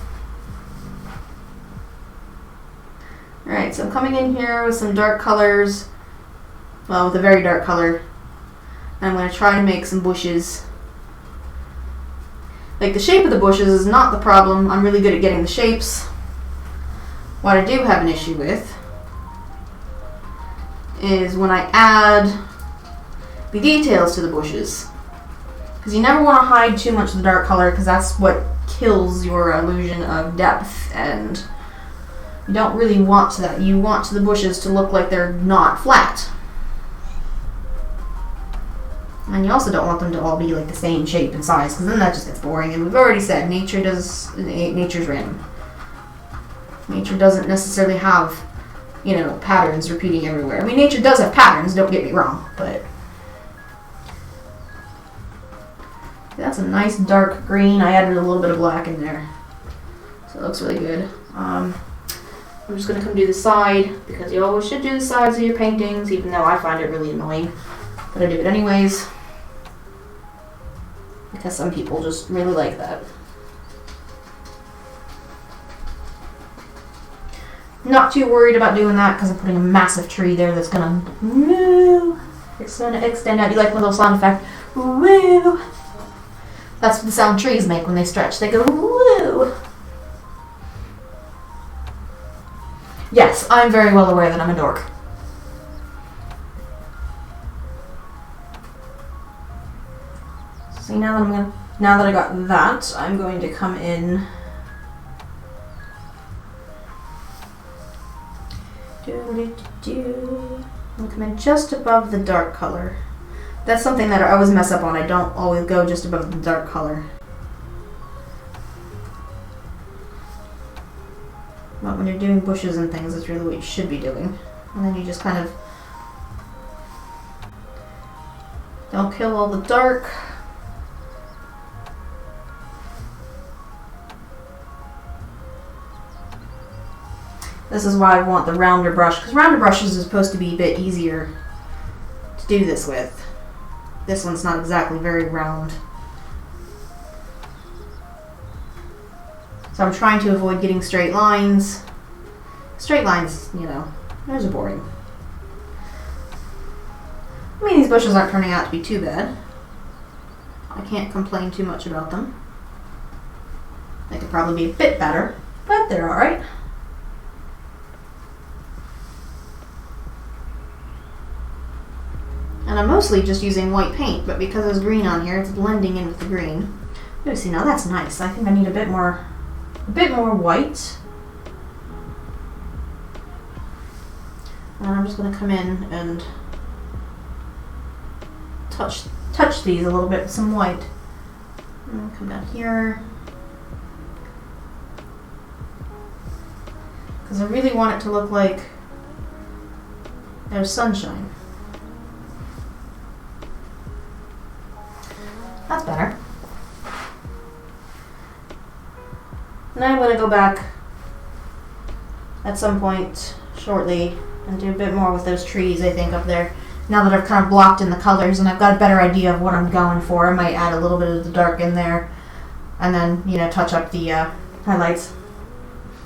Alright, so I'm coming in here with some dark colors. Well, with a very dark color. And I'm going to try to make some bushes. Like, the shape of the bushes is not the problem. I'm really good at getting the shapes. What I do have an issue with is when I add the details to the bushes. Because you never want to hide too much of the dark color, because that's what kills your illusion of depth, and you don't really want that. You want the bushes to look like they're not flat. And you also don't want them to all be like the same shape and size, because then that just gets boring. And we've already said nature's random. Nature doesn't necessarily have, patterns repeating everywhere. I mean, nature does have patterns, don't get me wrong, but that's a nice dark green. I added a little bit of black in there, so it looks really good. I'm just going to come do the side, because you always should do the sides of your paintings, even though I find it really annoying, but I do it anyways, because some people just really like that. Not too worried about doing that, because I'm putting a massive tree there that's going to woo. It's going to extend out. You like my little sound effect? Woo! That's what the sound trees make when they stretch. They go woo! Yes, I'm very well aware that I'm a dork. See, now that I got that, I'm going to come in. I'm going to come in just above the dark color. That's something that I always mess up on. I don't always go just above the dark color. But when you're doing bushes and things, that's really what you should be doing. And then you just kind of don't kill all the dark. This is why I want the rounder brush, because rounder brushes are supposed to be a bit easier to do this with. This one's not exactly very round. So I'm trying to avoid getting straight lines. Straight lines, those are boring. I mean, these bushes aren't turning out to be too bad. I can't complain too much about them. They could probably be a bit better, but they're alright. And I'm mostly just using white paint, but because there's green on here, it's blending in with the green. Oh, see, now that's nice. I think I need a bit more white. And I'm just going to come in and touch these a little bit with some white. And come down here. Because I really want it to look like there's sunshine. That's better. And I'm going to go back at some point shortly and do a bit more with those trees, I think, up there. Now that I've kind of blocked in the colors and I've got a better idea of what I'm going for, I might add a little bit of the dark in there and then, touch up the highlights.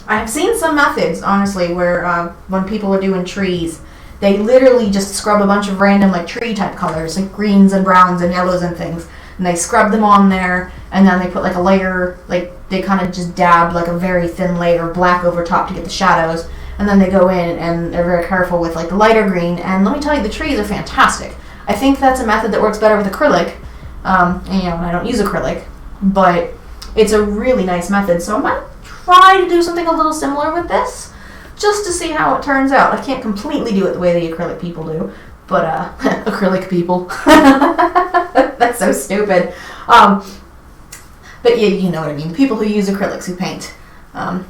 I have seen some methods, honestly, where when people are doing trees, they literally just scrub a bunch of random tree type colors, like greens and browns and yellows and things. And they scrub them on there, and then they put a layer, they kind of just dab a very thin layer of black over top to get the shadows. And then they go in and they're very careful with the lighter green. And let me tell you, the trees are fantastic. I think that's a method that works better with acrylic. And I don't use acrylic, but it's a really nice method. So I might try to do something a little similar with this, just to see how it turns out. I can't completely do it the way the acrylic people do. But, acrylic people. That's so stupid. But yeah, you know what I mean. The people who use acrylics who paint. Now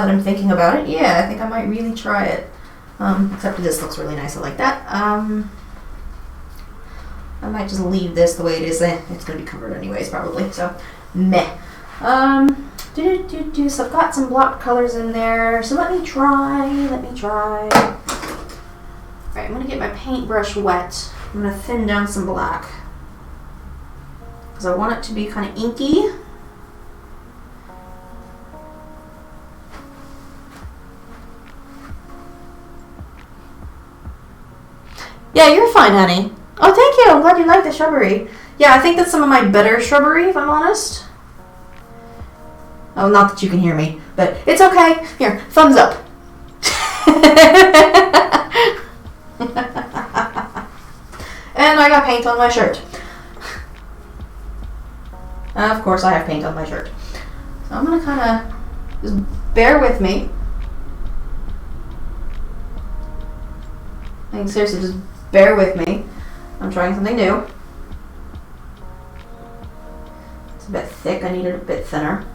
that I'm thinking about it, yeah, I think I might really try it. Except this looks really nice. I like that. I might just leave this the way it is. It's going to be covered anyways, probably. So, meh. So I've got some block colors in there. So let me try. Alright, I'm going to get my paintbrush wet. I'm going to thin down some black. Because I want it to be kind of inky. Yeah, you're fine, honey. Oh, thank you. I'm glad you like the shrubbery. Yeah, I think that's some of my better shrubbery, if I'm honest. Oh, not that you can hear me, but it's okay. Here, thumbs up. And I got paint on my shirt. Of course I have paint on my shirt. So I'm gonna kind of just bear with me. Like, seriously, just bear with me. I'm trying something new. It's a bit thick, I need it a bit thinner.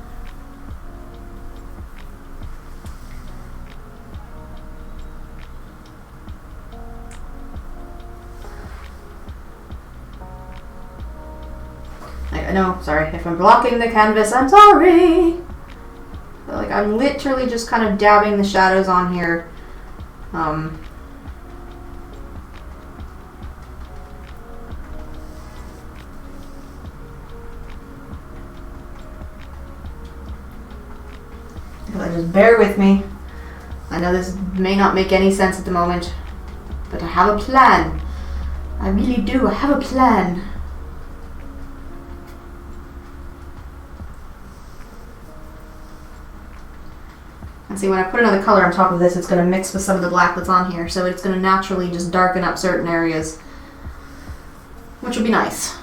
I know, sorry, if I'm blocking the canvas, I'm sorry. But, like, I'm literally just kind of dabbing the shadows on here. Just bear with me. I know this may not make any sense at the moment, but I have a plan. I really do. I have a plan. And see, when I put another color on top of this, it's going to mix with some of the black that's on here, so it's going to naturally just darken up certain areas, which would be nice.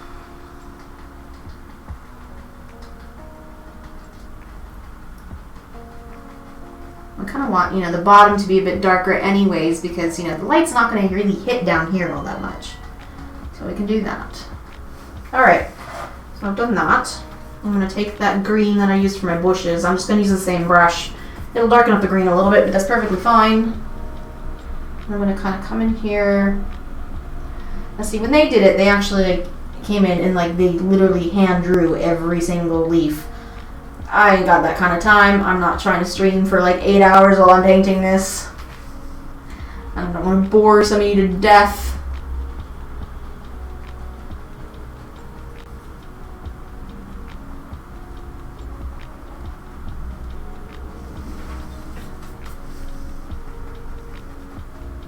I kind of want, the bottom to be a bit darker anyways, because, the light's not going to really hit down here all that much. So we can do that. Alright, so I've done that. I'm going to take that green that I used for my bushes. I'm just going to use the same brush. It'll darken up the green a little bit, but that's perfectly fine. I'm going to kind of come in here. Now see, when they did it, they actually came in and they literally hand drew every single leaf. I ain't got that kind of time. I'm not trying to stream for 8 hours while I'm painting this. I don't want to bore some of you to death.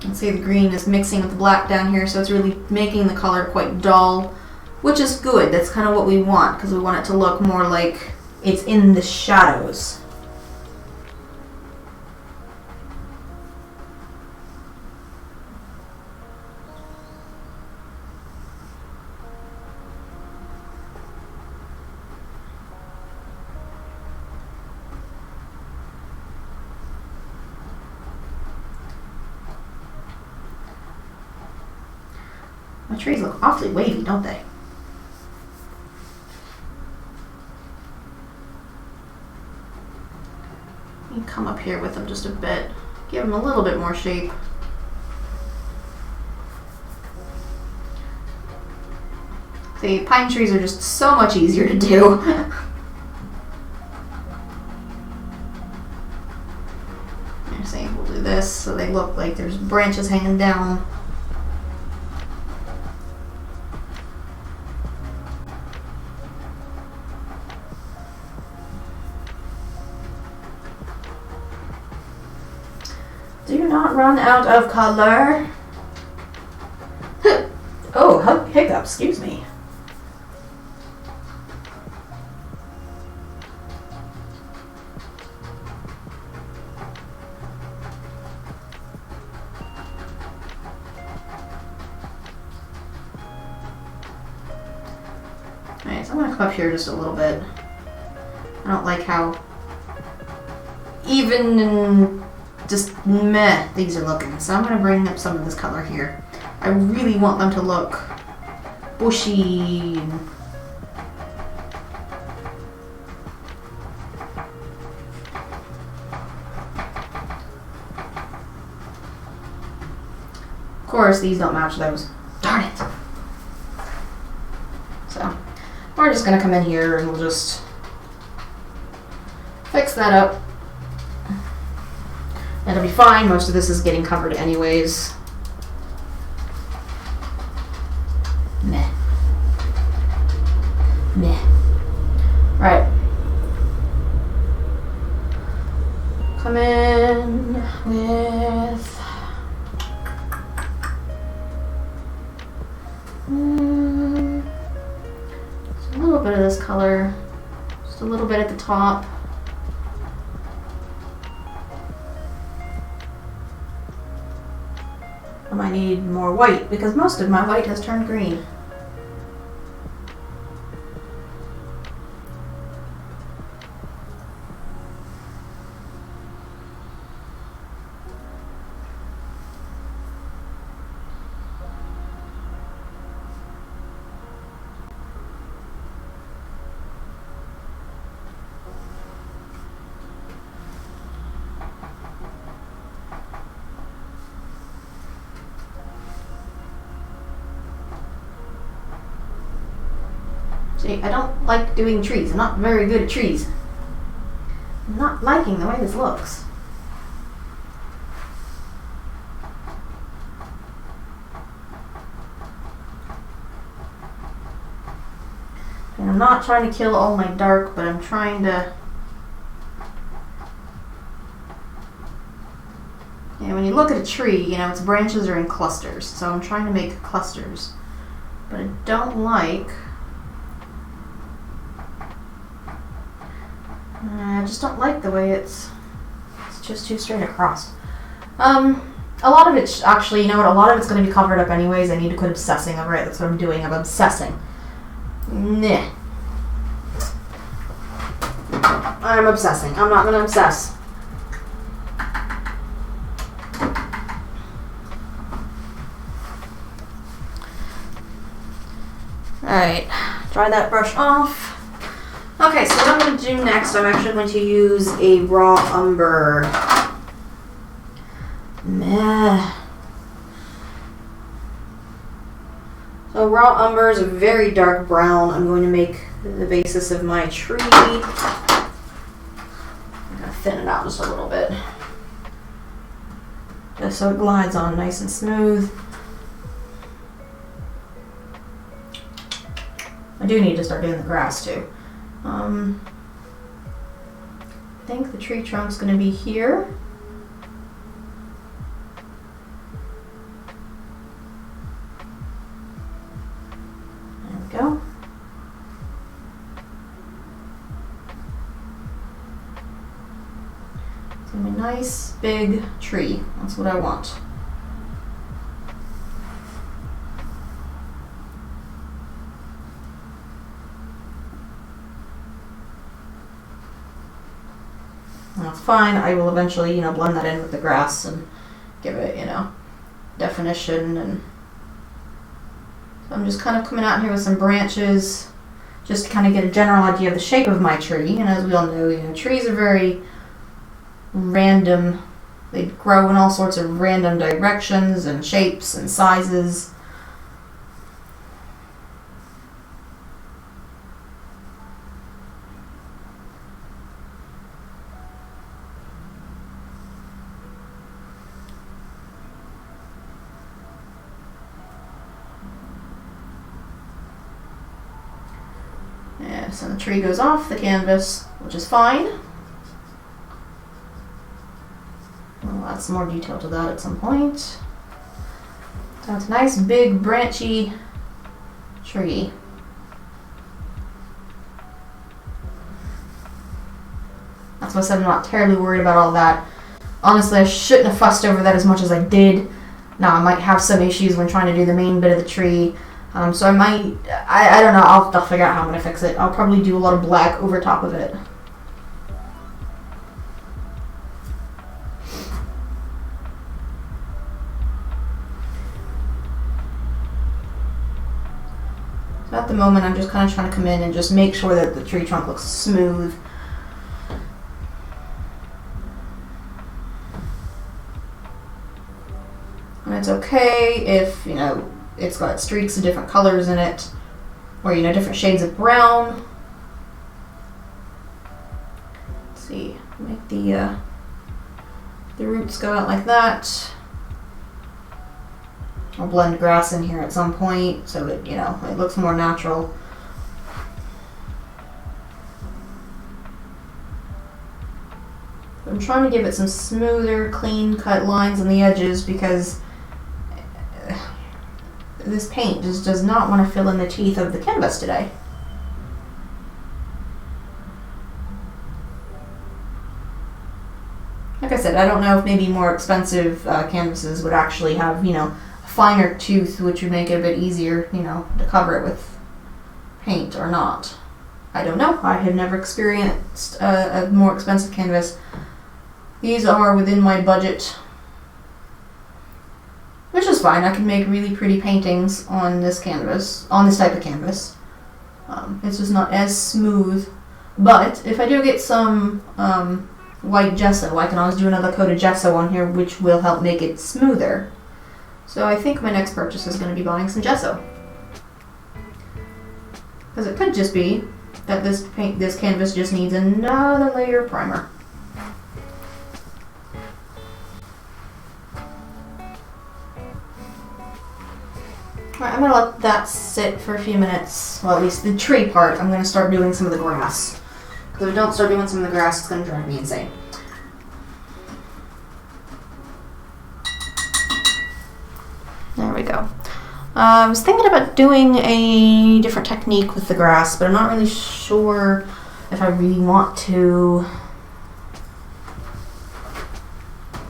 And see, the green is mixing with the black down here, so it's really making the color quite dull, which is good. That's kind of what we want, because we want it to look more like it's in the shadows. My trees look awfully wavy, don't they? You come up here with them just a bit. Give them a little bit more shape. See, pine trees are just so much easier to do. See, we'll do this so they look like there's branches hanging down. Do not run out of color. Oh, hiccup, excuse me. Alright, so I'm going to come up here just a little bit. I don't like how even and just meh these are looking. So I'm going to bring up some of this color here. I really want them to look bushy. Of course, these don't match those. Darn it. So we're just going to come in here and we'll just fix that up. It'll be fine. Most of this is getting covered anyways. Meh. Meh. Right. Come in with just a little bit of this color. Just a little bit at the top. I might need more white because most of my white has turned green. See, I don't like doing trees. I'm not very good at trees. I'm not liking the way this looks. And I'm not trying to kill all my dark, but I'm trying to... Yeah, when you look at a tree, you know, its branches are in clusters. So I'm trying to make clusters. But I don't like... I just don't like the way it's just too straight across. A lot of it's actually, you know what, a lot of it's going to be covered up anyways. I need to quit obsessing over it. That's what I'm doing. I'm obsessing. Nah. I'm obsessing. I'm not going to obsess. Alright, dry that brush off. Okay, so what I'm going to do next, I'm actually going to use a raw umber. Meh. So raw umber is a very dark brown. I'm going to make the basis of my tree. I'm going to thin it out just a little bit. Just so it glides on nice and smooth. I do need to start doing the grass too. I think the tree trunk's going to be here. There we go. It's going to be a nice big tree. That's what I want. That's fine. I will eventually, you know, blend that in with the grass and give it, you know, definition. And so I'm just kind of coming out here with some branches just to kind of get a general idea of the shape of my tree. And as we all know, you know, trees are very random. They grow in all sorts of random directions and shapes and sizes. Yeah, so the tree goes off the canvas, which is fine. We'll add some more detail to that at some point. So it's a nice big branchy tree. That's why I said I'm not terribly worried about all that. Honestly, I shouldn't have fussed over that as much as I did. Now, I might have some issues when trying to do the main bit of the tree. So I might, I don't know, I'll figure out how I'm going to fix it. I'll probably do a lot of black over top of it. So at the moment, I'm just kind of trying to come in and just make sure that the tree trunk looks smooth. And it's okay if, you know, it's got streaks of different colors in it, or, you know, different shades of brown. Let's see, make the roots go out like that. I'll blend grass in here at some point so that, you know, it looks more natural. I'm trying to give it some smoother, clean cut lines on the edges because this paint just does not want to fill in the teeth of the canvas today. Like I said, said, I don't know if maybe more expensive canvases would actually have, you know, a finer tooth, which would make it a bit easier, you know, to cover it with paint or not. I don't know. I have never experienced a more expensive canvas. These are within my budget, which is fine. I can make really pretty paintings on this canvas, on this type of canvas. It's just not as smooth. But if I do get some white gesso, I can always do another coat of gesso on here, which will help make it smoother. So I think my next purchase is going to be buying some gesso. Because it could just be that this canvas just needs another layer of primer. Alright, I'm going to let that sit for a few minutes. Well, at least the tree part. I'm going to start doing some of the grass. Because if I don't start doing some of the grass, it's going to drive me insane. There we go. I was thinking about doing a different technique with the grass, but I'm not really sure if I really want to.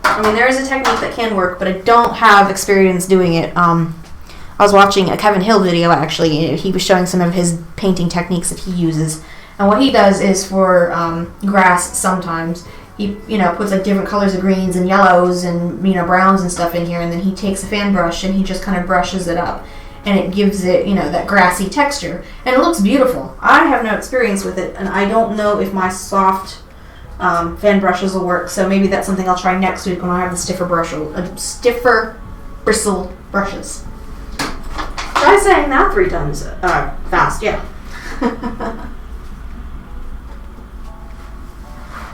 I mean, there is a technique that can work, but I don't have experience doing it. I was watching a Kevin Hill video, actually. He was showing some of his painting techniques that he uses. And what he does is for grass sometimes, he, you know, puts like different colors of greens and yellows and, you know, browns and stuff in here, and then he takes a fan brush and he just kind of brushes it up, and it gives it, you know, that grassy texture, and it looks beautiful. I have no experience with it, and I don't know if my soft fan brushes will work, so maybe that's something I'll try next week when I have the stiffer bristle brushes. Try saying that 3 times fast, yeah.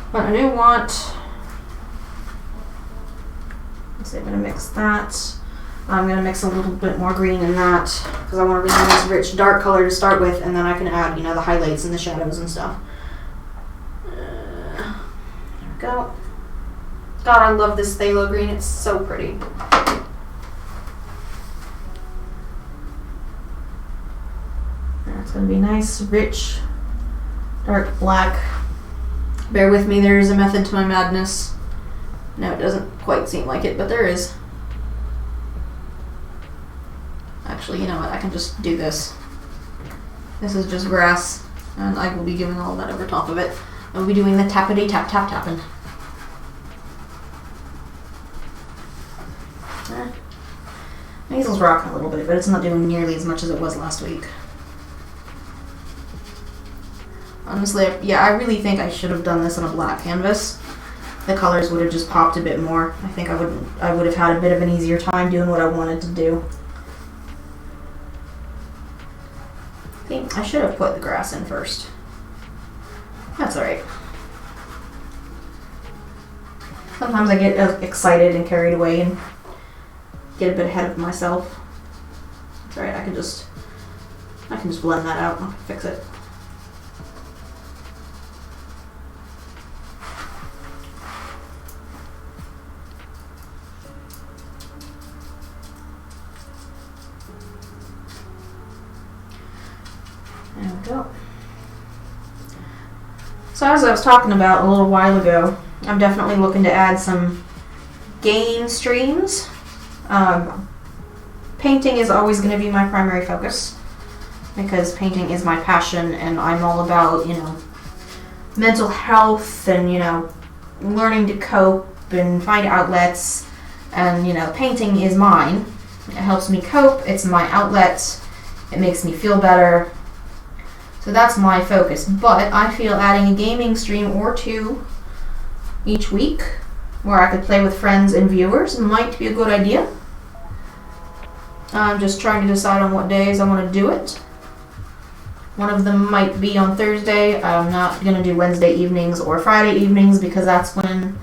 But I do want, let's see, I'm going to mix that. I'm going to mix a little bit more green in that because I want a really nice rich dark color to start with, and then I can add, you know, the highlights and the shadows and stuff. There we go. God, I love this phthalo green. It's so pretty. That's going to be nice, rich, dark black. Bear with me, there is a method to my madness. No, it doesn't quite seem like it, but there is. Actually, you know what? I can just do this. This is just grass, and I will be giving all that over top of it. I will be doing the tappity tap tap tapping. Hazel's rocking a little bit, but it's not doing nearly as much as it was last week. Honestly, yeah, I really think I should have done this on a black canvas. The colors would have just popped a bit more. I think I would have had a bit of an easier time doing what I wanted to do. I think I should have put the grass in first. That's alright. Sometimes I get excited and carried away and get a bit ahead of myself. That's alright, I can just blend that out and fix it. There we go. So as I was talking about a little while ago, I'm definitely looking to add some game streams. Painting is always going to be my primary focus because painting is my passion, and I'm all about, you know, mental health and, you know, learning to cope and find outlets, and, you know, painting is mine. It helps me cope, it's my outlet, it makes me feel better. So that's my focus, but I feel adding a gaming stream or 2 each week where I could play with friends and viewers might be a good idea. I'm just trying to decide on what days I want to do it. One of them might be on Thursday. I'm not going to do Wednesday evenings or Friday evenings because that's when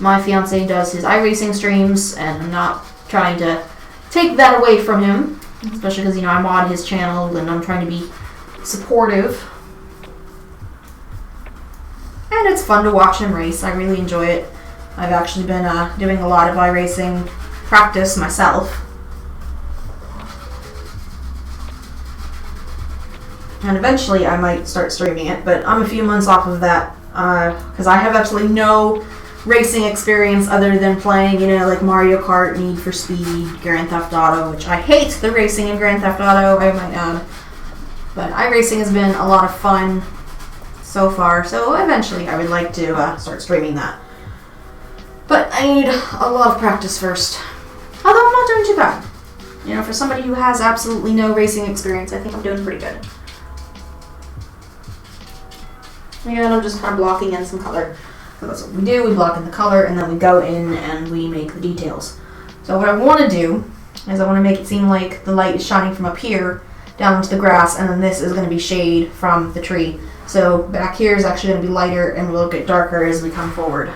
my fiance does his iRacing streams, and I'm not trying to take that away from him, especially because, you know, I'm on his channel and I'm trying to be supportive, and it's fun to watch him race. I really enjoy it. I've actually been doing a lot of iRacing practice myself, and eventually I might start streaming it, but I'm a few months off of that because I have absolutely no racing experience other than playing, like Mario Kart, Need for Speed, Grand Theft Auto, which I hate the racing in Grand Theft Auto, I might add. But iRacing has been a lot of fun so far, so eventually I would like to start streaming that. But I need a lot of practice first. Although I'm not doing too bad. For somebody who has absolutely no racing experience, I think I'm doing pretty good. And I'm just kind of blocking in some color. So that's what we do. We block in the color, and then we go in and we make the details. So what I want to do is I want to make it seem like the light is shining from up here down into the grass, and then this is going to be shade from the tree. So back here is actually going to be lighter, and will get darker as we come forward.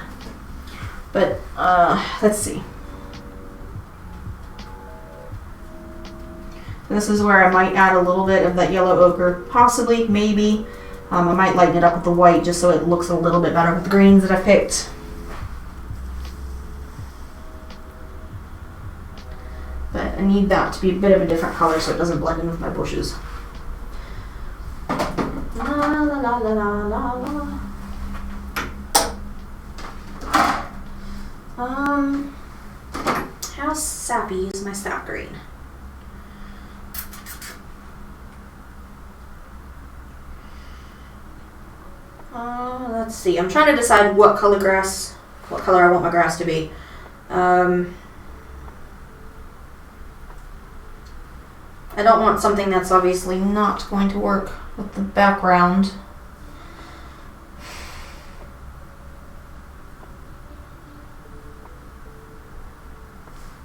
But let's see. This is where I might add a little bit of that yellow ochre, possibly, maybe. I might lighten it up with the white just so it looks a little bit better with the greens that I've picked. But I need that to be a bit of a different color so it doesn't blend in with my bushes. La la la la la la. How sappy is my sap green? Let's see. I'm trying to decide what color I want my grass to be. I don't want something that's obviously not going to work with the background.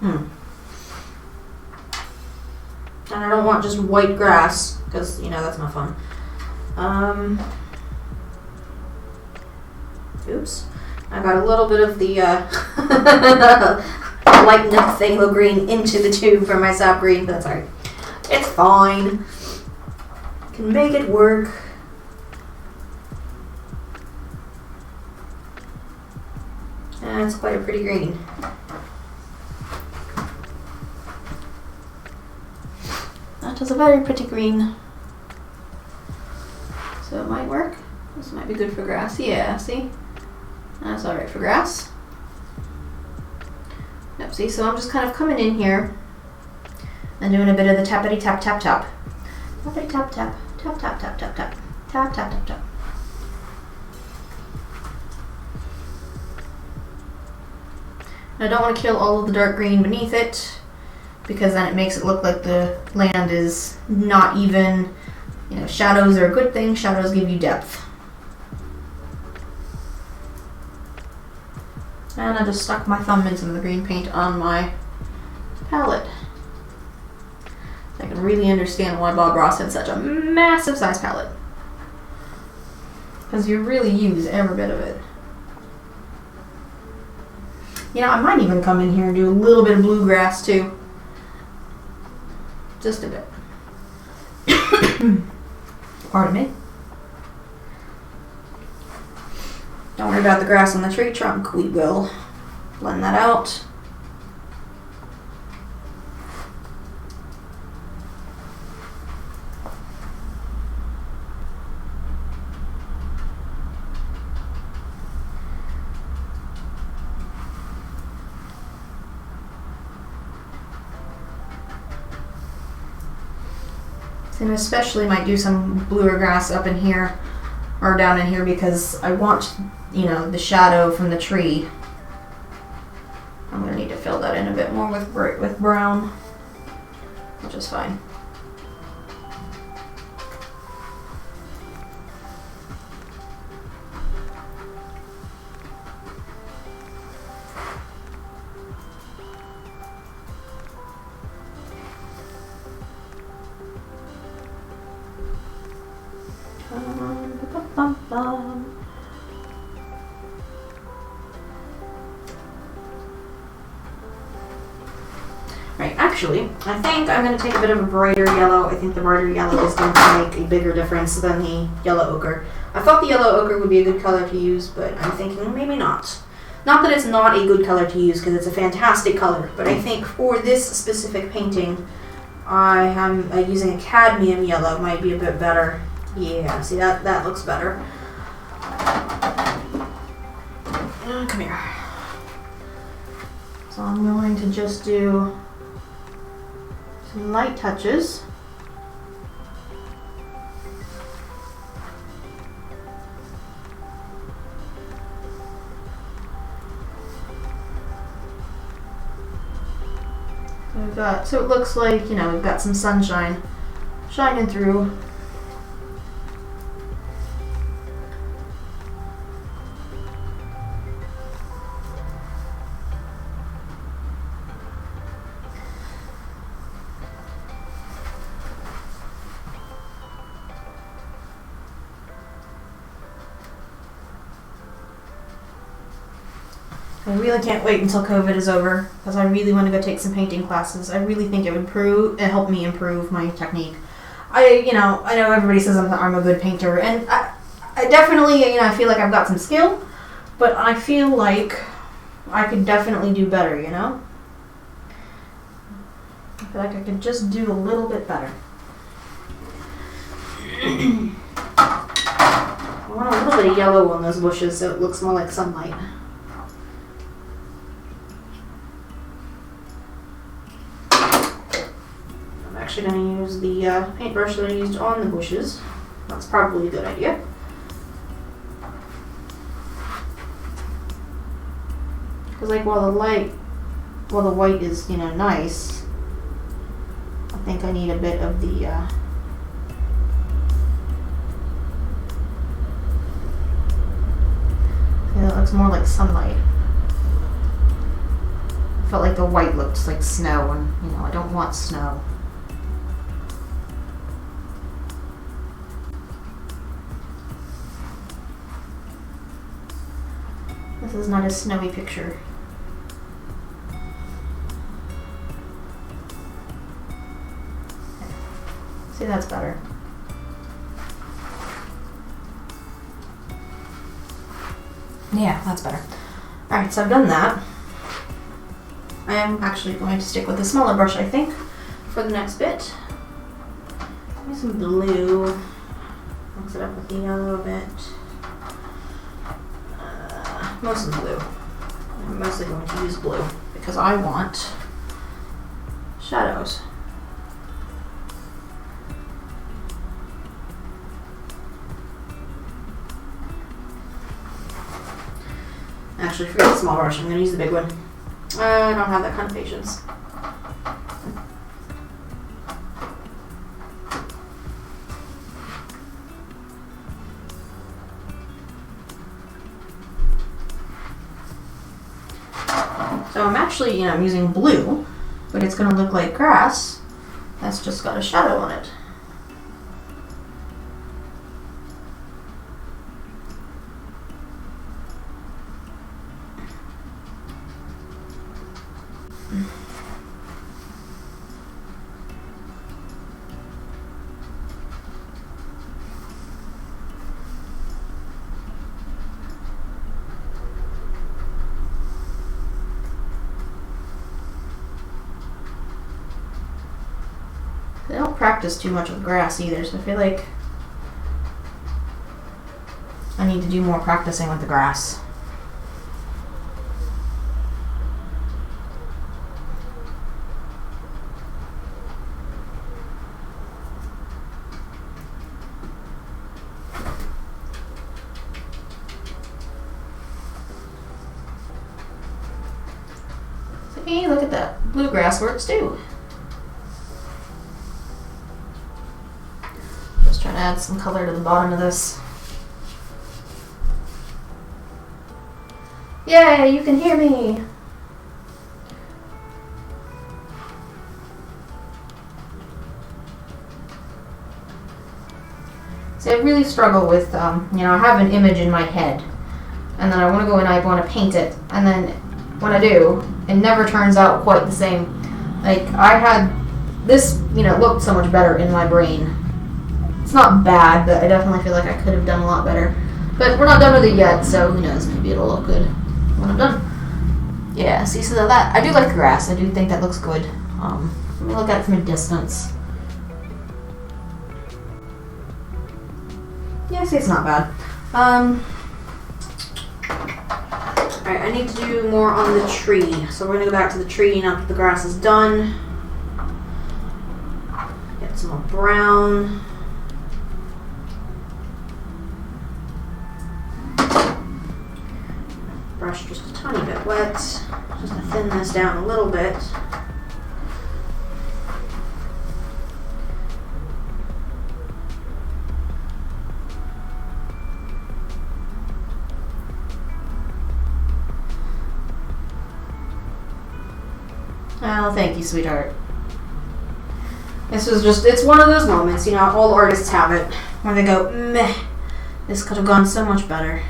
And I don't want just white grass, because, that's not fun. Oops. I got a little bit of the lighten up phthalo green into the tube for my sap green, but that's alright. It's fine. Can make it work. And it's quite a pretty green. That is a very pretty green. So it might work. This might be good for grass. Yeah, see? That's alright for grass. Yep, see, so I'm just kind of coming in here and doing a bit of the tappity tap tap tap. Tappity tap tap. Tap tap tap tap tap. Tap tap tap tap. I don't want to kill all of the dark green beneath it, because then it makes it look like the land is not even. Shadows are a good thing. Shadows give you depth. And I just stuck my thumb into the green paint on my palette. So I can really understand why Bob Ross had such a massive size palette. Because you really use every bit of it. I might even come in here and do a little bit of bluegrass too. Just a bit. Pardon me. Don't worry about the grass on the tree trunk. We will blend that out. And especially might do some bluer grass up in here or down in here because I want, the shadow from the tree. I'm going to need to fill that in a bit more with brown, which is fine. Right, actually, I think I'm going to take a bit of a brighter yellow. I think the brighter yellow is going to make a bigger difference than the yellow ochre. I thought the yellow ochre would be a good color to use, but I'm thinking maybe not. Not that it's not a good color to use, because it's a fantastic color, but I think for this specific painting, I am using a cadmium yellow might be a bit better. Yeah, see that looks better. Come here. So I'm going to just do some light touches. So it looks like, you know, we've got some sunshine shining through. I really can't wait until COVID is over because I really want to go take some painting classes. I really think it would help me improve my technique. I know everybody says I'm a good painter, and I definitely, I feel like I've got some skill, but I feel like I could definitely do better, I feel like I could just do a little bit better. I want a little bit of yellow on those bushes so it looks more like sunlight. I'm actually going to use the paintbrush that I used on the bushes. That's probably a good idea. Because like while the white is, nice, I think I need a bit of the it looks more like sunlight. I felt like the white looked like snow, and I don't want snow. This is not a snowy picture. See, that's better. Yeah, that's better. Alright, so I've done that. I am actually going to stick with a smaller brush, I think, for the next bit. Use some blue. Mix it up with the yellow a bit. Mostly blue. I'm mostly going to use blue because I want shadows. Actually, forget the small brush. I'm going to use the big one. I don't have that kind of patience. So I'm actually, I'm using blue, but it's going to look like grass. That's just got a shadow on it. I don't practice too much with grass either, so I feel like I need to do more practicing with the grass. So, hey, look at that. Bluegrass works too. Trying to add some color to the bottom of this. Yay, you can hear me! See, I really struggle with, I have an image in my head, and then I want to go and I want to paint it, and then when I do, it never turns out quite the same. Like, I had this, looked so much better in my brain. It's not bad, but I definitely feel like I could have done a lot better. But we're not done with it yet, so who knows, maybe it'll look good when I'm done. Yeah, see, so that, I do like the grass. I do think that looks good. Let me look at it from a distance. Yeah, see, it's not bad. Alright, I need to do more on the tree. So we're going to go back to the tree now that the grass is done. Get some more brown. Brush just a tiny bit wet. Just to thin this down a little bit. Oh, thank you, sweetheart. This was just, it's one of those moments, you know, all artists have it, where they go, meh, this could have gone so much better.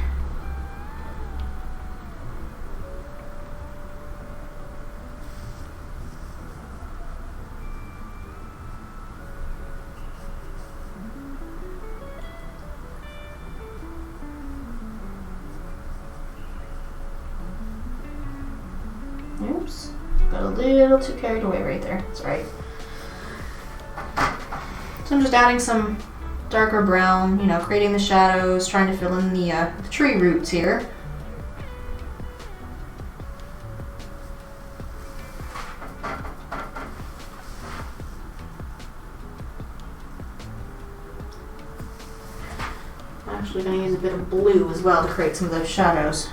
Oops. Got a little too carried away right there. That's right. So I'm just adding some darker brown, you know, creating the shadows, trying to fill in the tree roots here. I'm actually going to use a bit of blue as well to create some of those shadows.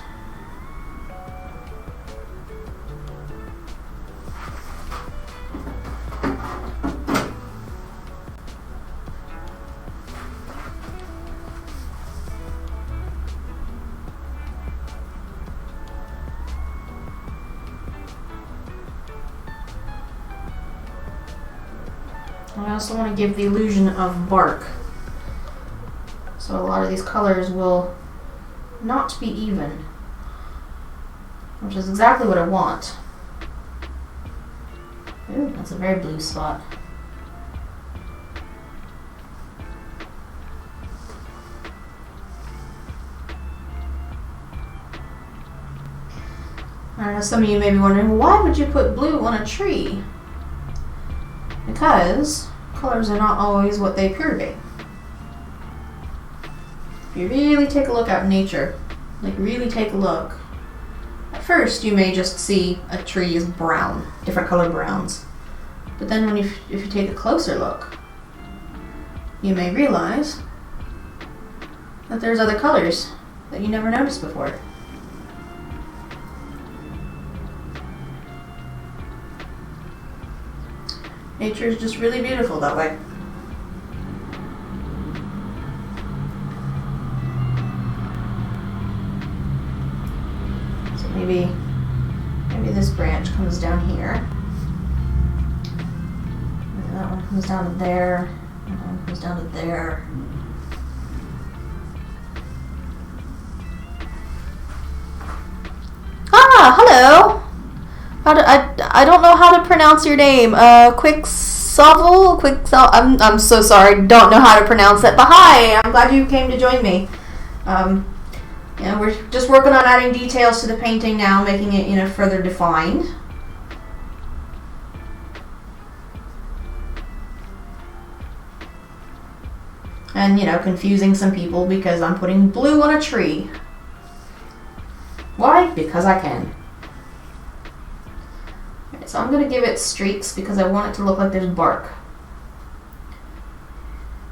I also want to give the illusion of bark. So a lot of these colors will not be even, which is exactly what I want. Ooh, that's a very blue spot. I know some of you may be wondering, well, why would you put blue on a tree? Because colors are not always what they appear to be. If you really take a look out in nature, like really take a look, at first you may just see a tree is brown, different color browns. But then when if you take a closer look, you may realize that there's other colors that you never noticed before. Nature is just really beautiful that way. So maybe this branch comes down here. And that one comes down to there. And that one comes down to there. Ah, hello. I don't know how to pronounce your name. Quicksovel? I'm so sorry. Don't know how to pronounce it. But hi, I'm glad you came to join me. Yeah, we're just working on adding details to the painting now, making it, you know, further defined. And, you know, confusing some people because I'm putting blue on a tree. Why? Because I can. So I'm going to give it streaks because I want it to look like there's bark.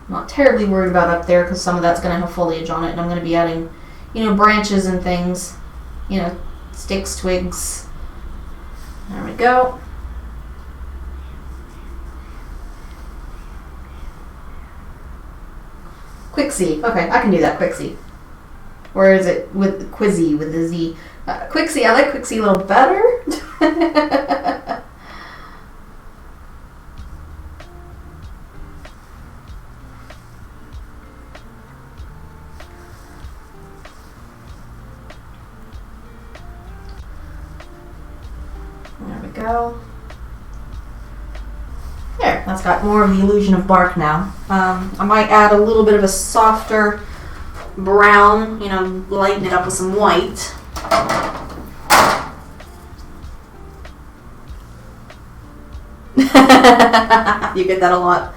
I'm not terribly worried about up there because some of that's going to have foliage on it, and I'm going to be adding, you know, branches and things, you know, sticks, twigs. There we go. Quixie. Okay, I can do that, Quixie. Or is it with Quizzy with the Z? Quixie, I like Quixie a little better. There we go. There, that's got more of the illusion of bark now. I might add a little bit of a softer brown, you know, lighten it up with some white. You get that a lot.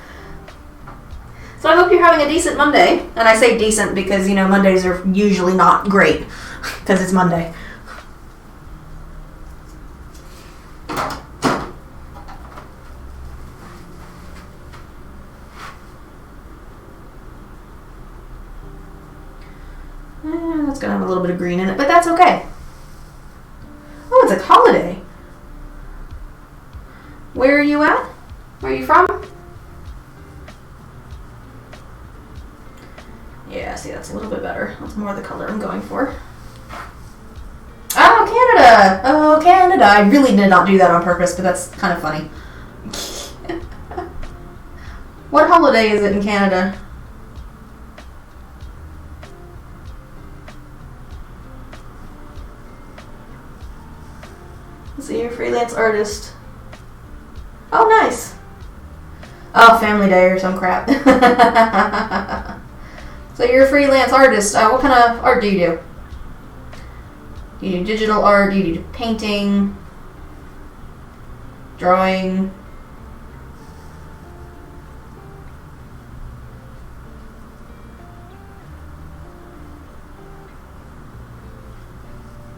So I hope you're having a decent Monday. And I say decent because, you know, Mondays are usually not great because it's Monday. That's gonna have a little bit of green in it, but that's okay. Oh, it's a holiday. Where are you at? Where are you from? Yeah, see, that's a little bit better. That's more the color I'm going for. Oh, Canada! Oh, Canada! I really did not do that on purpose, but that's kind of funny. What holiday is it in Canada? So you're a freelance artist. Oh, nice. Oh, Family Day or some crap. So you're a freelance artist. What kind of art do you do? Do you do digital art? Do you do painting? Drawing?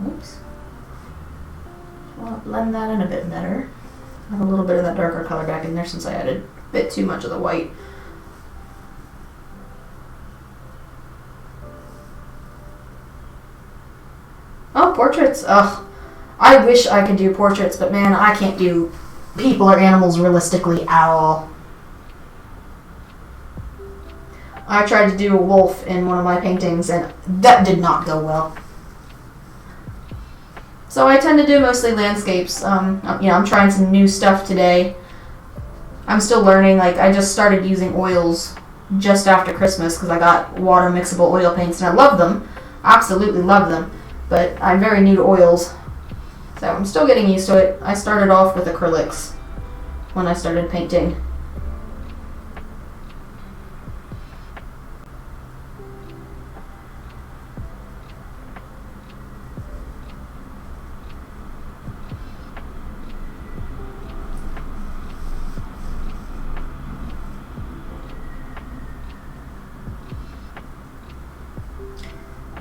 Oops. Well, blend that in a bit better. Have a little bit of that darker color back in there since I added a bit too much of the white. Oh, portraits. Ugh. I wish I could do portraits, but man, I can't do people or animals realistically at all. I tried to do a wolf in one of my paintings, and that did not go well. So I tend to do mostly landscapes. I'm trying some new stuff today. I'm still learning. Like, I just started using oils just after Christmas because I got water mixable oil paints, and I love them. Absolutely love them. But I'm very new to oils, so I'm still getting used to it. I started off with acrylics when I started painting.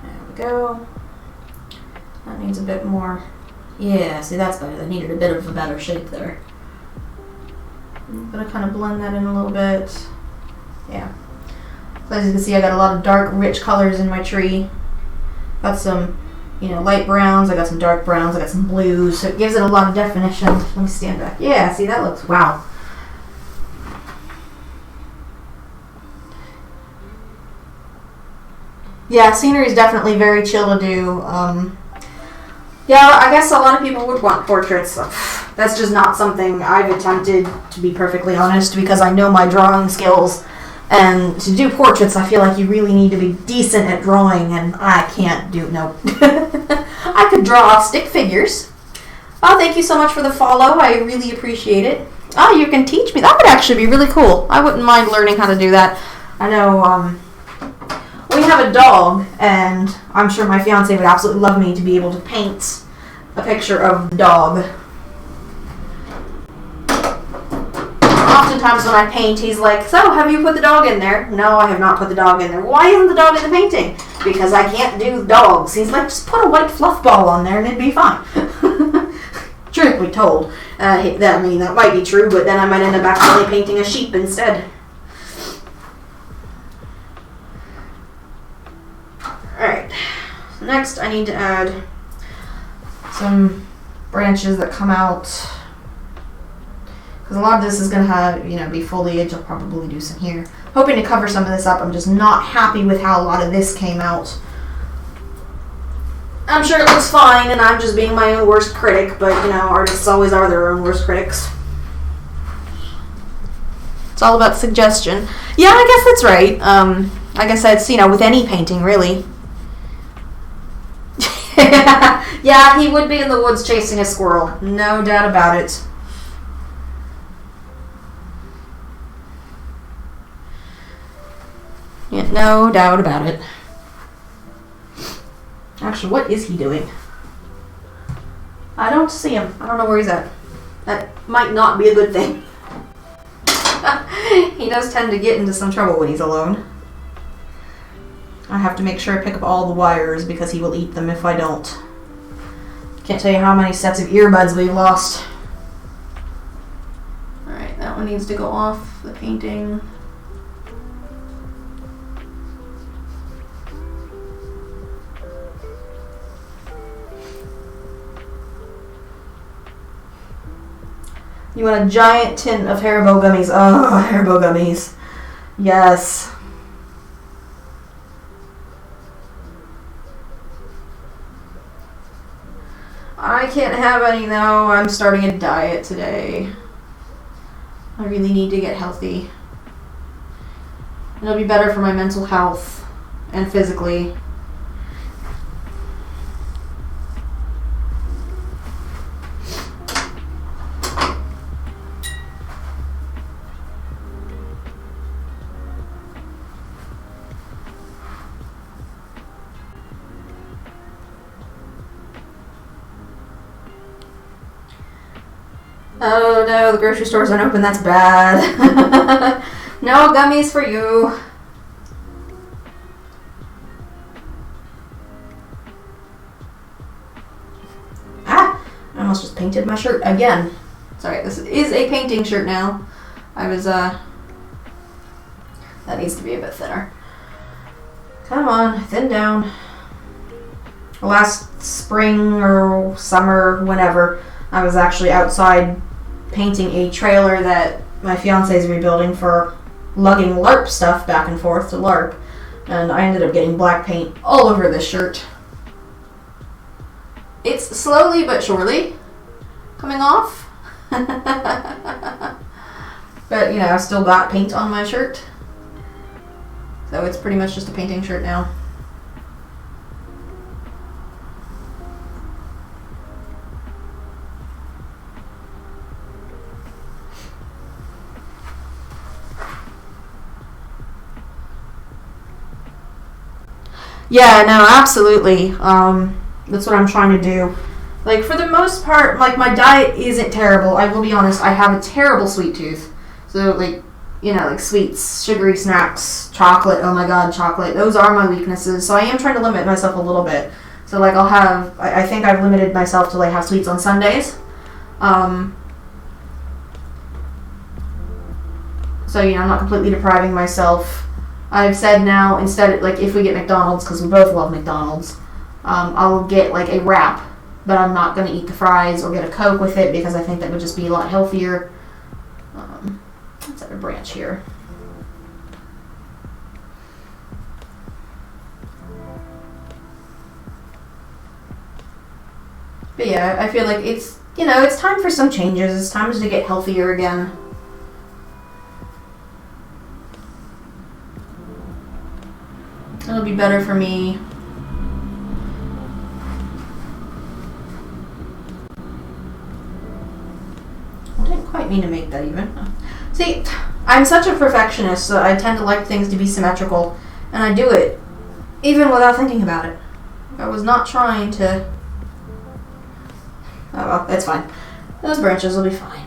There we go. That needs a bit more. Yeah, see, that's better. That needed a bit of a better shape there. I'm gonna kind of blend that in a little bit. Yeah. So as you can see, I got a lot of dark, rich colors in my tree. Got some, light browns. I got some dark browns. I got some blues. So it gives it a lot of definition. Let me stand back. Yeah, see, that looks, wow. Yeah, scenery is definitely very chill to do. Yeah, I guess a lot of people would want portraits. That's just not something I've attempted, to be perfectly honest, because I know my drawing skills. And to do portraits, I feel like you really need to be decent at drawing, and I can't do, no. I could draw stick figures. Oh, thank you so much for the follow. I really appreciate it. Oh, you can teach me. That would actually be really cool. I wouldn't mind learning how to do that. I know, we have a dog, and I'm sure my fiance would absolutely love me to be able to paint a picture of the dog. Oftentimes when I paint, he's like, so, have you put the dog in there? No, I have not put the dog in there. Why isn't the dog in the painting? Because I can't do dogs. He's like, just put a white fluff ball on there and it'd be fine. Truth be told. That might be true, but then I might end up accidentally painting a sheep instead. Alright, next I need to add some branches that come out, because a lot of this is going to have, be foliage. I'll probably do some here. Hoping to cover some of this up. I'm just not happy with how a lot of this came out. I'm sure it looks fine, and I'm just being my own worst critic, but, artists always are their own worst critics. It's all about suggestion. Yeah, I guess that's right. Like I said, it's, with any painting, really. Yeah, he would be in the woods chasing a squirrel. No doubt about it. Yeah, no doubt about it. Actually, what is he doing? I don't see him. I don't know where he's at. That might not be a good thing. He does tend to get into some trouble when he's alone. I have to make sure I pick up all the wires because he will eat them if I don't. Can't tell you how many sets of earbuds we've lost. Alright, that one needs to go off the painting. You want a giant tin of Haribo gummies. Oh, Haribo gummies. Yes. I can't have any though. I'm starting a diet today. I really need to get healthy. It'll be better for my mental health and physically. Oh no, the grocery stores aren't open, that's bad. No gummies for you. Ah, I almost just painted my shirt again. Sorry, this is a painting shirt now. That needs to be a bit thinner. Come on, thin down. Last spring or summer, whenever, I was actually outside painting a trailer that my fiance is rebuilding for lugging LARP stuff back and forth to LARP, and I ended up getting black paint all over this shirt. It's slowly but surely coming off. But, you know, I've still got paint on my shirt. So it's pretty much just a painting shirt now. Yeah, no, absolutely. That's what I'm trying to do. Like, for the most part, like, my diet isn't terrible. I will be honest, I have a terrible sweet tooth. So, like, you know, like sweets, sugary snacks, chocolate, oh my god, chocolate. Those are my weaknesses. So I am trying to limit myself a little bit. So, like, I think I've limited myself to, like, have sweets on Sundays. So, you know, I'm not completely depriving myself. I've said now, instead, like, if we get McDonald's, because we both love McDonald's, I'll get, like, a wrap, but I'm not going to eat the fries or get a Coke with it, because I think that would just be a lot healthier. Let's have a branch here. But yeah, I feel like it's, you know, it's time for some changes. It's time to get healthier again. It'll be better for me. I didn't quite mean to make that even. See, I'm such a perfectionist, so I tend to like things to be symmetrical, and I do it even without thinking about it. I was not trying to... Oh well, it's fine. Those branches will be fine.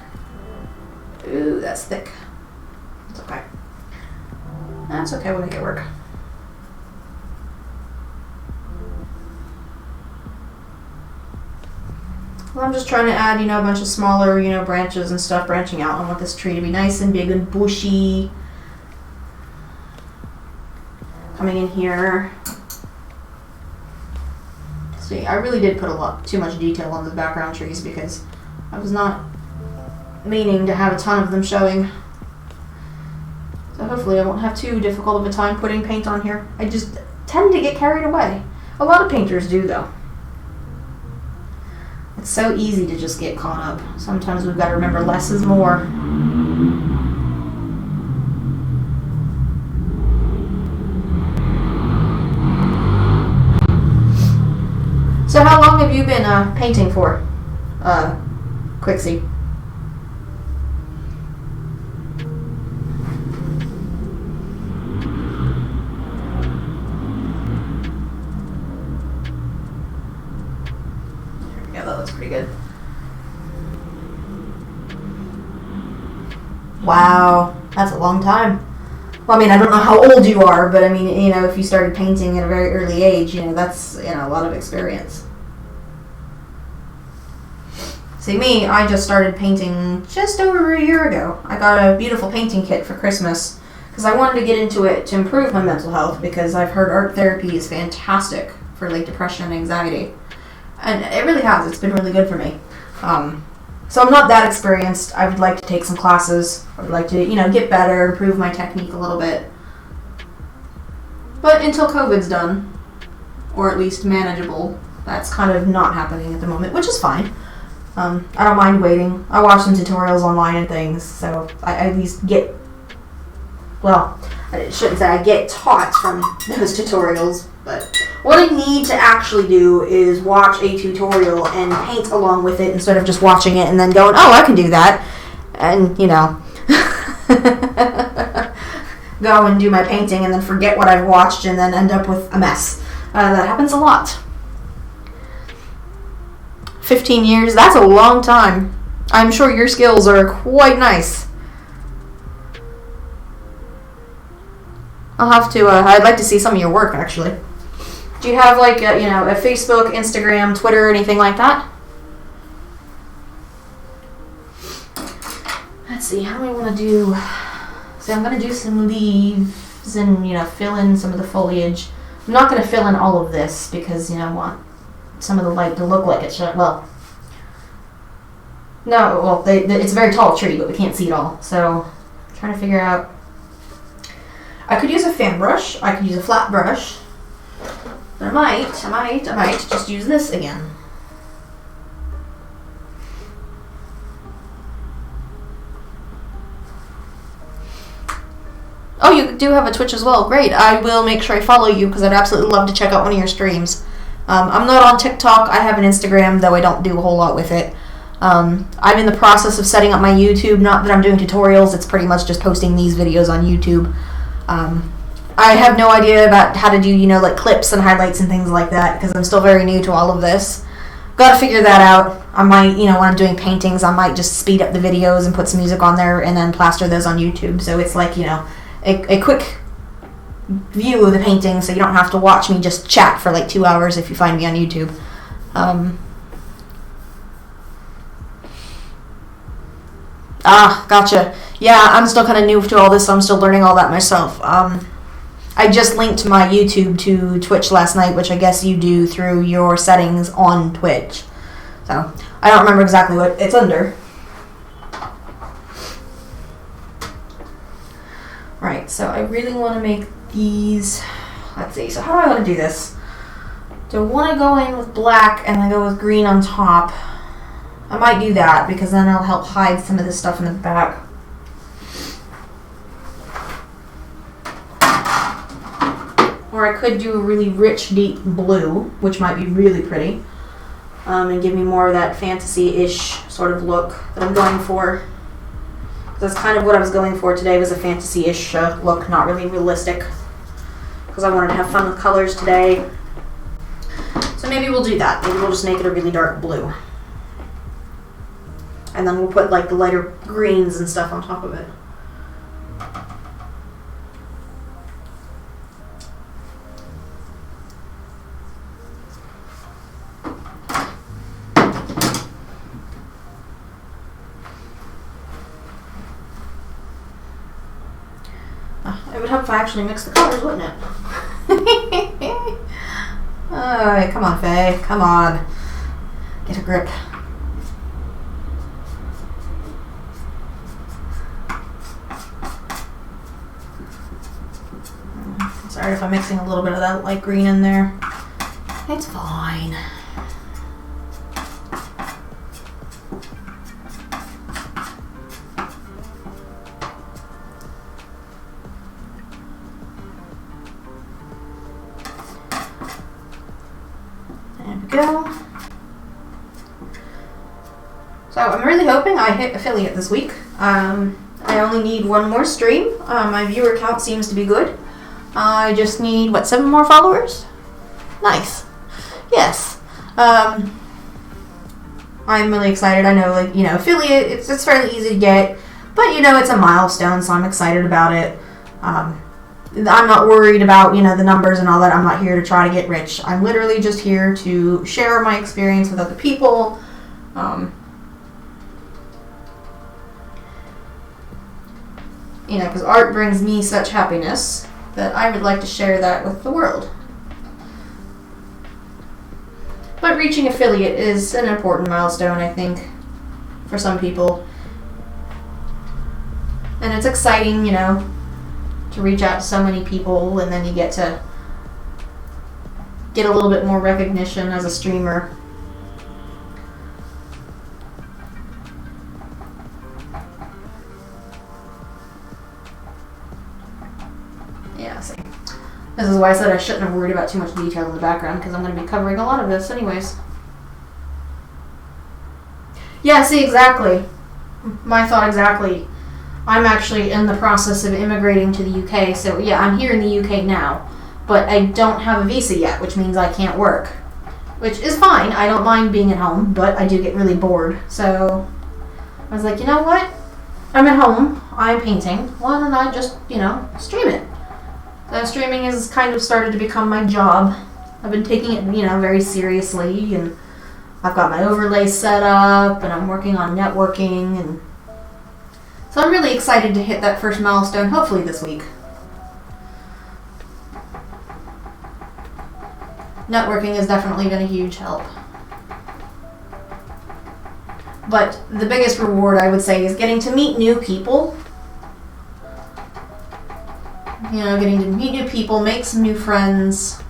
Ooh, that's thick. It's okay. That's okay, we'll make it work. Well, I'm just trying to add, you know, a bunch of smaller, you know, branches and stuff branching out. I want this tree to be nice and big and bushy. Coming in here. See, I really did put too much detail on the background trees because I was not meaning to have a ton of them showing. So hopefully I won't have too difficult of a time putting paint on here. I just tend to get carried away. A lot of painters do, though. It's so easy to just get caught up. Sometimes we've got to remember less is more. So how long have you been painting for, Quixie? Yeah, that looks pretty good. Wow, that's a long time. Well, I mean, I don't know how old you are, but I mean, you know, if you started painting at a very early age, you know, that's, you know, a lot of experience. See, me, I just started painting just over a year ago. I got a beautiful painting kit for Christmas because I wanted to get into it to improve my mental health because I've heard art therapy is fantastic for, like, depression and anxiety. And it really has. It's been really good for me. So I'm not that experienced. I would like to take some classes. I would like to, get better, improve my technique a little bit. But until COVID's done, or at least manageable, that's kind of not happening at the moment, which is fine. I don't mind waiting. I watch some tutorials online and things, so I at least get, well, I shouldn't say I get taught from those tutorials, but what I need to actually do is watch a tutorial and paint along with it instead of just watching it and then going, oh, I can do that, and, go and do my painting and then forget what I've watched and then end up with a mess. That happens a lot. 15 years, that's a long time. I'm sure your skills are quite nice. I'll have to, I'd like to see some of your work, actually. Do you have, like, a Facebook, Instagram, Twitter, anything like that? Let's see, how do I want to do... So I'm going to do some leaves and, fill in some of the foliage. I'm not going to fill in all of this because, I want some of the light to look like it should. Well, no, well, it's a very tall tree, but we can't see it all. So I'm trying to figure out. I could use a fan brush. I could use a flat brush. But I might just use this again. Oh, you do have a Twitch as well. Great. I will make sure I follow you because I'd absolutely love to check out one of your streams. I'm not on TikTok. I have an Instagram, though I don't do a whole lot with it. I'm in the process of setting up my YouTube. Not that I'm doing tutorials. It's pretty much just posting these videos on YouTube. I have no idea about how to do, like clips and highlights and things like that because I'm still very new to all of this. Got to figure that out. I might, when I'm doing paintings, I might just speed up the videos and put some music on there and then plaster those on YouTube. So it's like, a quick view of the painting so you don't have to watch me just chat for like 2 hours if you find me on YouTube. Gotcha. Yeah, I'm still kind of new to all this, so I'm still learning all that myself. I just linked my YouTube to Twitch last night, which I guess you do through your settings on Twitch. So, I don't remember exactly what it's under. Right, so I really want to make these, let's see, so how do I want to do this? Do I want to go in with black and then go with green on top? I might do that because then it'll help hide some of this stuff in the back. Or I could do a really rich, deep blue, which might be really pretty, and give me more of that fantasy-ish sort of look that I'm going for. That's kind of what I was going for today, was a fantasy-ish look, not really realistic, because I wanted to have fun with colors today. So maybe we'll do that. Maybe we'll just make it a really dark blue. And then we'll put like the lighter greens and stuff on top of it. It would help if I actually mixed the colors, wouldn't it? Alright, come on, Faye. Come on. Get a grip. Sorry if I'm mixing a little bit of that light green in there. It's fine. There we go. So I'm really hoping I hit affiliate this week. I only need one more stream. My viewer count seems to be good. I just need, 7 more followers? Nice. Yes. I'm really excited. I know, affiliate, it's fairly easy to get, but, it's a milestone, so I'm excited about it. I'm not worried about, the numbers and all that. I'm not here to try to get rich. I'm literally just here to share my experience with other people. Because art brings me such happiness that I would like to share that with the world. But reaching affiliate is an important milestone, I think. for some people. And it's exciting, you know, to reach out to so many people, and then you get to get a little bit more recognition as a streamer. Yeah, see. This is why I said I shouldn't have worried about too much detail in the background, because I'm going to be covering a lot of this anyways. Yeah, see, exactly. My thought exactly. I'm actually in the process of immigrating to the UK, so yeah, I'm here in the UK now, but I don't have a visa yet, which means I can't work. Which is fine, I don't mind being at home, but I do get really bored. So I was like, you know what? I'm at home, I'm painting, why don't I just, you know, stream it? So streaming has kind of started to become my job. I've been taking it, you know, very seriously, and I've got my overlays set up, and I'm working on networking, and so I'm really excited to hit that first milestone, hopefully this week. Networking has definitely been a huge help. But the biggest reward, I would say, is getting to meet new people. You know, getting to meet new people, make some new friends.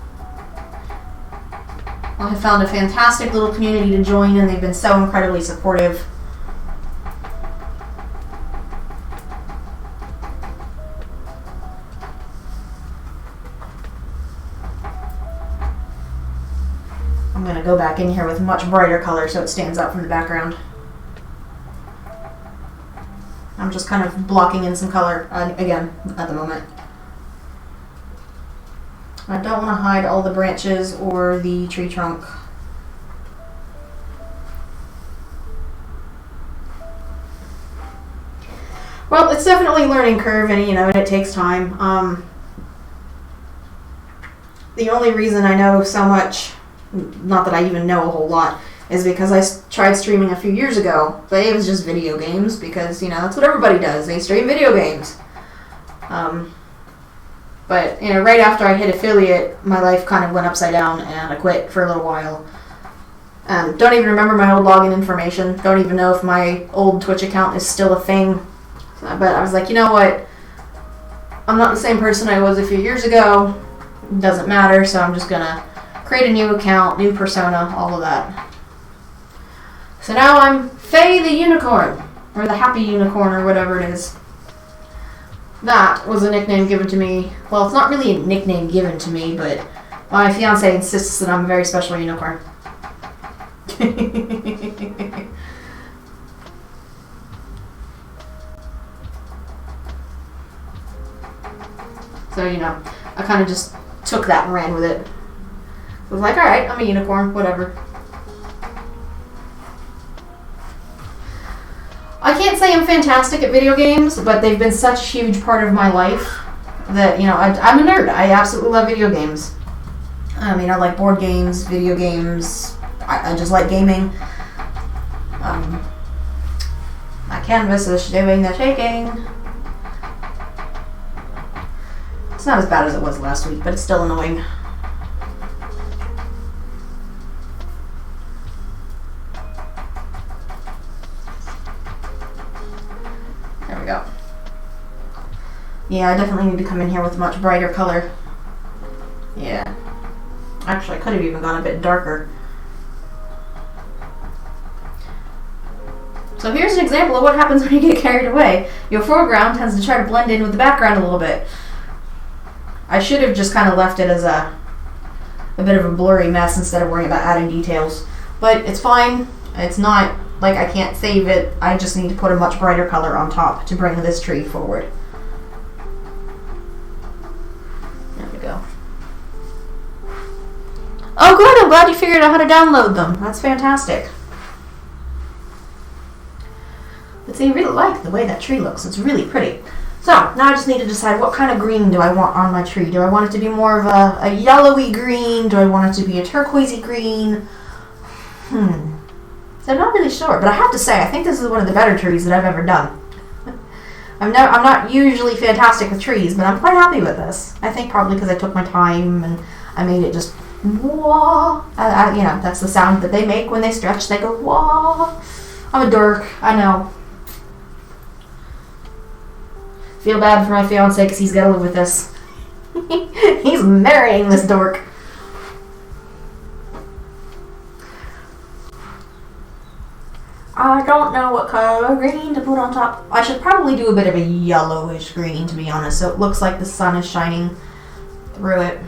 I have found a fantastic little community to join, and they've been so incredibly supportive. I'm going to go back in here with much brighter color so it stands out from the background. I'm just kind of blocking in some color again at the moment. I don't want to hide all the branches or the tree trunk. Well, it's definitely a learning curve, and you know, it takes time. The only reason I know so much, not that I even know a whole lot, is because I tried streaming a few years ago, but it was just video games, because, you know, that's what everybody does. They stream video games. But, you know, right after I hit affiliate, my life kind of went upside down, and I quit for a little while. Don't even remember my old login information. Don't even know if my old Twitch account is still a thing. But I was like, you know what? I'm not the same person I was a few years ago. It doesn't matter, so I'm just going to create a new account, new persona, all of that. So now I'm Faye the Unicorn, or the Happy Unicorn, or whatever it is. That was a nickname given to me. Well, it's not really a nickname given to me, but my fiance insists that I'm a very special unicorn. So, you know, I kind of just took that and ran with it. I was like, alright, I'm a unicorn, whatever. I can't say I'm fantastic at video games, but they've been such a huge part of my life that, you know, I'm a nerd. I absolutely love video games. I mean, I like board games, video games. I just like gaming. My canvas is doing the shaking. It's not as bad as it was last week, but it's still annoying. There we go. Yeah, I definitely need to come in here with a much brighter color. Yeah. Actually, I could have even gone a bit darker. So here's an example of what happens when you get carried away. Your foreground tends to try to blend in with the background a little bit. I should have just kind of left it as a bit of a blurry mess instead of worrying about adding details. But it's fine. It's not like I can't save it. I just need to put a much brighter color on top to bring this tree forward. There we go. Oh good, I'm glad you figured out how to download them. That's fantastic. But see, I really like the way that tree looks. It's really pretty. So, now I just need to decide what kind of green do I want on my tree. Do I want it to be more of a yellowy green? Do I want it to be a turquoisey green? So I'm not really sure, but I have to say, I think this is one of the better trees that I've ever done. I'm not usually fantastic with trees, but I'm quite happy with this. I think probably because I took my time and I made it just wah. You know, that's the sound that they make when they stretch. They go wah. I'm a dork, I know. Feel bad for my fiance because he's got to live with this. He's marrying this dork. I don't know what color green to put on top. I should probably do a bit of a yellowish green, to be honest, so it looks like the sun is shining through it.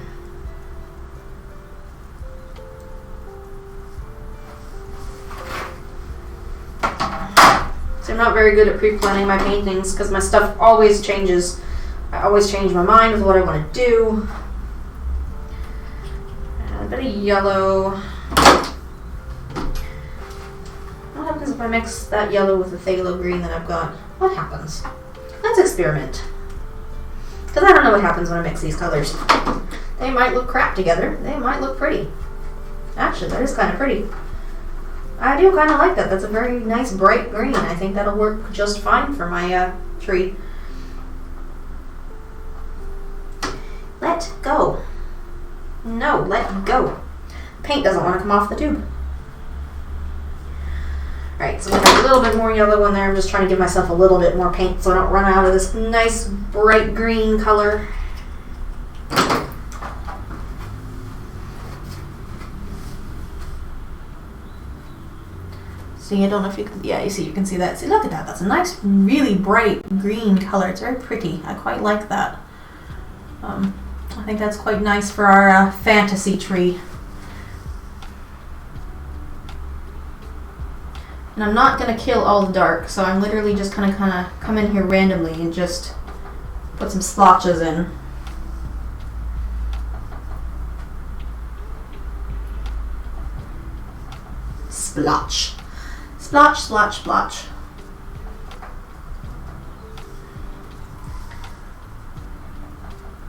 So I'm not very good at pre-planning my paintings because my stuff always changes. I always change my mind with what I want to do. And a bit of yellow. What happens if I mix that yellow with the phthalo green that I've got? What happens? Let's experiment. Because I don't know what happens when I mix these colors. They might look crap together. They might look pretty. Actually, that is kind of pretty. I do kind of like that. That's a very nice bright green. I think that'll work just fine for my tree. Let go. No, let go. Paint doesn't want to come off the tube. Alright, so we have a little bit more yellow in there. I'm just trying to give myself a little bit more paint so I don't run out of this nice bright green color. See, I don't know if you can, yeah, you see, you can see that. See, look at that. That's a nice, really bright green color. It's very pretty. I quite like that. I think that's quite nice for our fantasy tree. And I'm not going to kill all the dark, so I'm literally just going to kind of come in here randomly and just put some splotches in. Splotch. Splotch, splotch, splotch.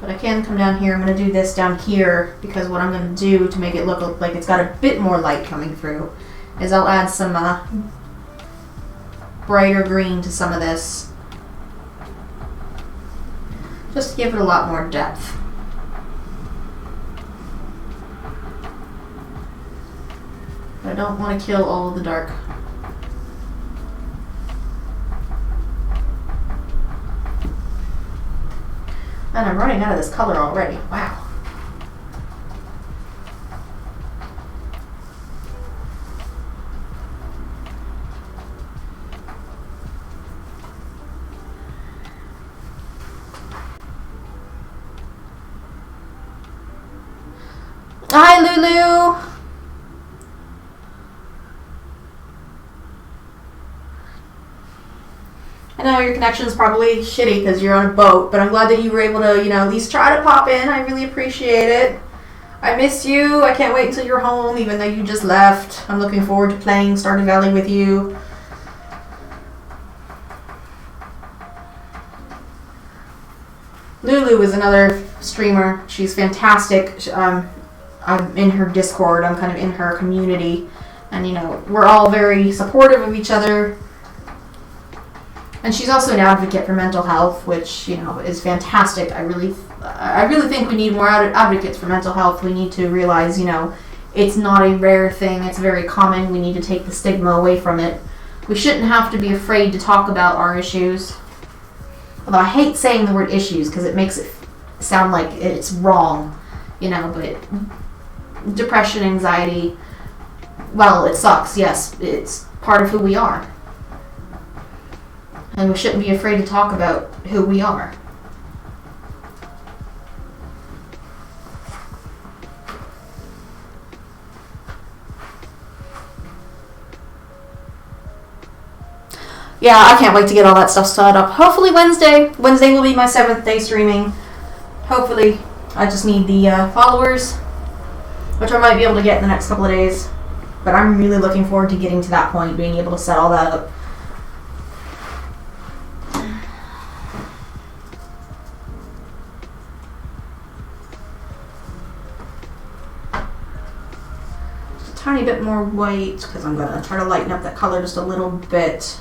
But I can come down here. I'm going to do this down here because what I'm going to do to make it look like it's got a bit more light coming through is I'll add some brighter green to some of this. Just to give it a lot more depth. But I don't want to kill all of the dark. And I'm running out of this color already. Wow. Hi, Lulu. I know your connection's probably shitty because you're on a boat, but I'm glad that you were able to, at least try to pop in. I really appreciate it. I miss you. I can't wait until you're home, even though you just left. I'm looking forward to playing Stardew Valley with you. Lulu is another streamer. She's fantastic. I'm in her Discord. I'm kind of in her community. And, we're all very supportive of each other. And she's also an advocate for mental health, which, is fantastic. I really think we need more advocates for mental health. We need to realize, it's not a rare thing. It's very common. We need to take the stigma away from it. We shouldn't have to be afraid to talk about our issues. Although I hate saying the word issues because it makes it sound like it's wrong, but depression, anxiety, well, it sucks, yes. It's part of who we are. And we shouldn't be afraid to talk about who we are. Yeah, I can't wait to get all that stuff set up. Hopefully Wednesday. Wednesday will be my 7th day streaming. Hopefully. I just need the followers, which I might be able to get in the next couple of days. But I'm really looking forward to getting to that point, being able to set all that up. Tiny bit more white because I'm going to try to lighten up that color just a little bit.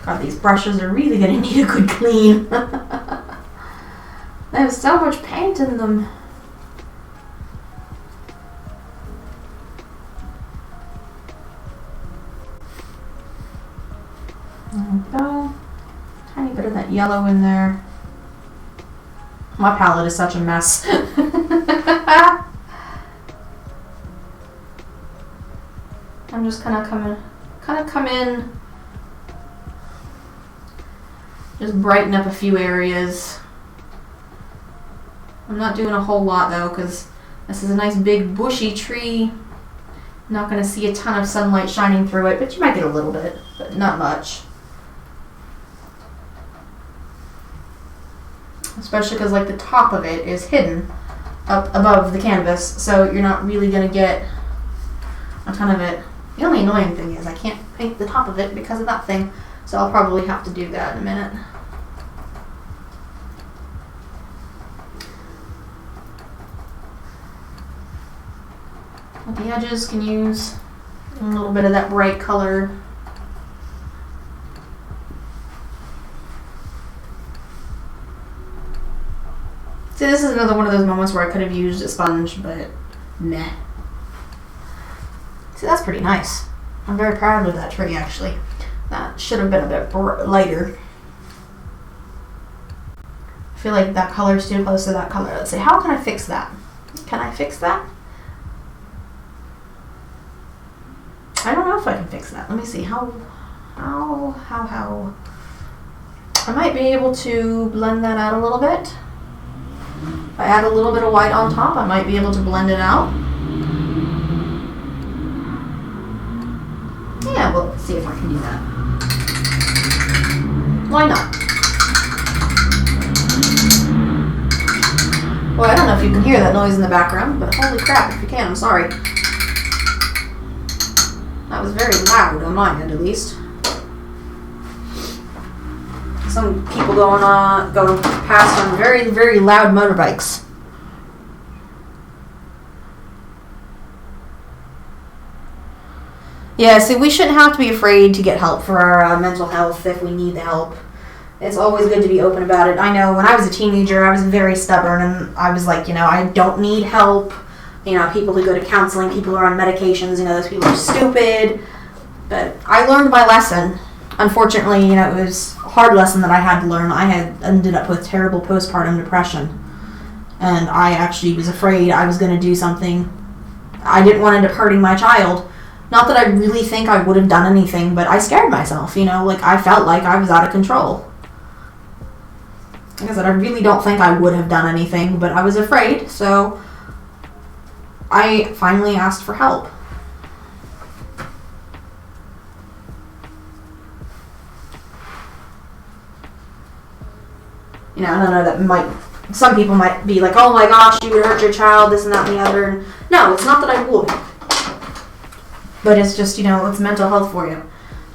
God, these brushes are really going to need a good clean. They have so much paint in them. There we go. Tiny bit of that yellow in there. My palette is such a mess. I'm just kind of come in, just brighten up a few areas. I'm not doing a whole lot though, because this is a nice big bushy tree. Not going to see a ton of sunlight shining through it, but you might get a little bit, but not much. Especially because like the top of it is hidden up above the canvas, so you're not really going to get a ton of it. The only annoying thing is I can't paint the top of it because of that thing, so I'll probably have to do that in a minute. At the edges, can use a little bit of that bright color. See, this is another one of those moments where I could have used a sponge, but meh. See, that's pretty nice. I'm very proud of that tree, actually. That should have been a bit lighter. I feel like that color is too close to that color. Let's see, how can I fix that? Can I fix that? I don't know if I can fix that. Let me see. How? I might be able to blend that out a little bit. If I add a little bit of white on top, I might be able to blend it out. Yeah, we'll see if I can do that. Why not? Well, I don't know if you can hear that noise in the background, but holy crap, if you can, I'm sorry. That was very loud on my end, at least. Some people going past on very, very loud motorbikes. Yeah, see, we shouldn't have to be afraid to get help for our mental health if we need the help. It's always good to be open about it. I know when I was a teenager, I was very stubborn, and I was like, I don't need help. People who go to counseling, people who are on medications, those people are stupid. But I learned my lesson. Unfortunately, it was a hard lesson that I had to learn. I had ended up with terrible postpartum depression. And I actually was afraid I was going to do something. I didn't want to end up hurting my child. Not that I really think I would have done anything, but I scared myself, I felt like I was out of control. Like I said, I really don't think I would have done anything, but I was afraid, so I finally asked for help. And I know that some people might be like, oh my gosh, you would hurt your child, this and that and the other. And no, it's not that I would. But it's just, it's mental health for you.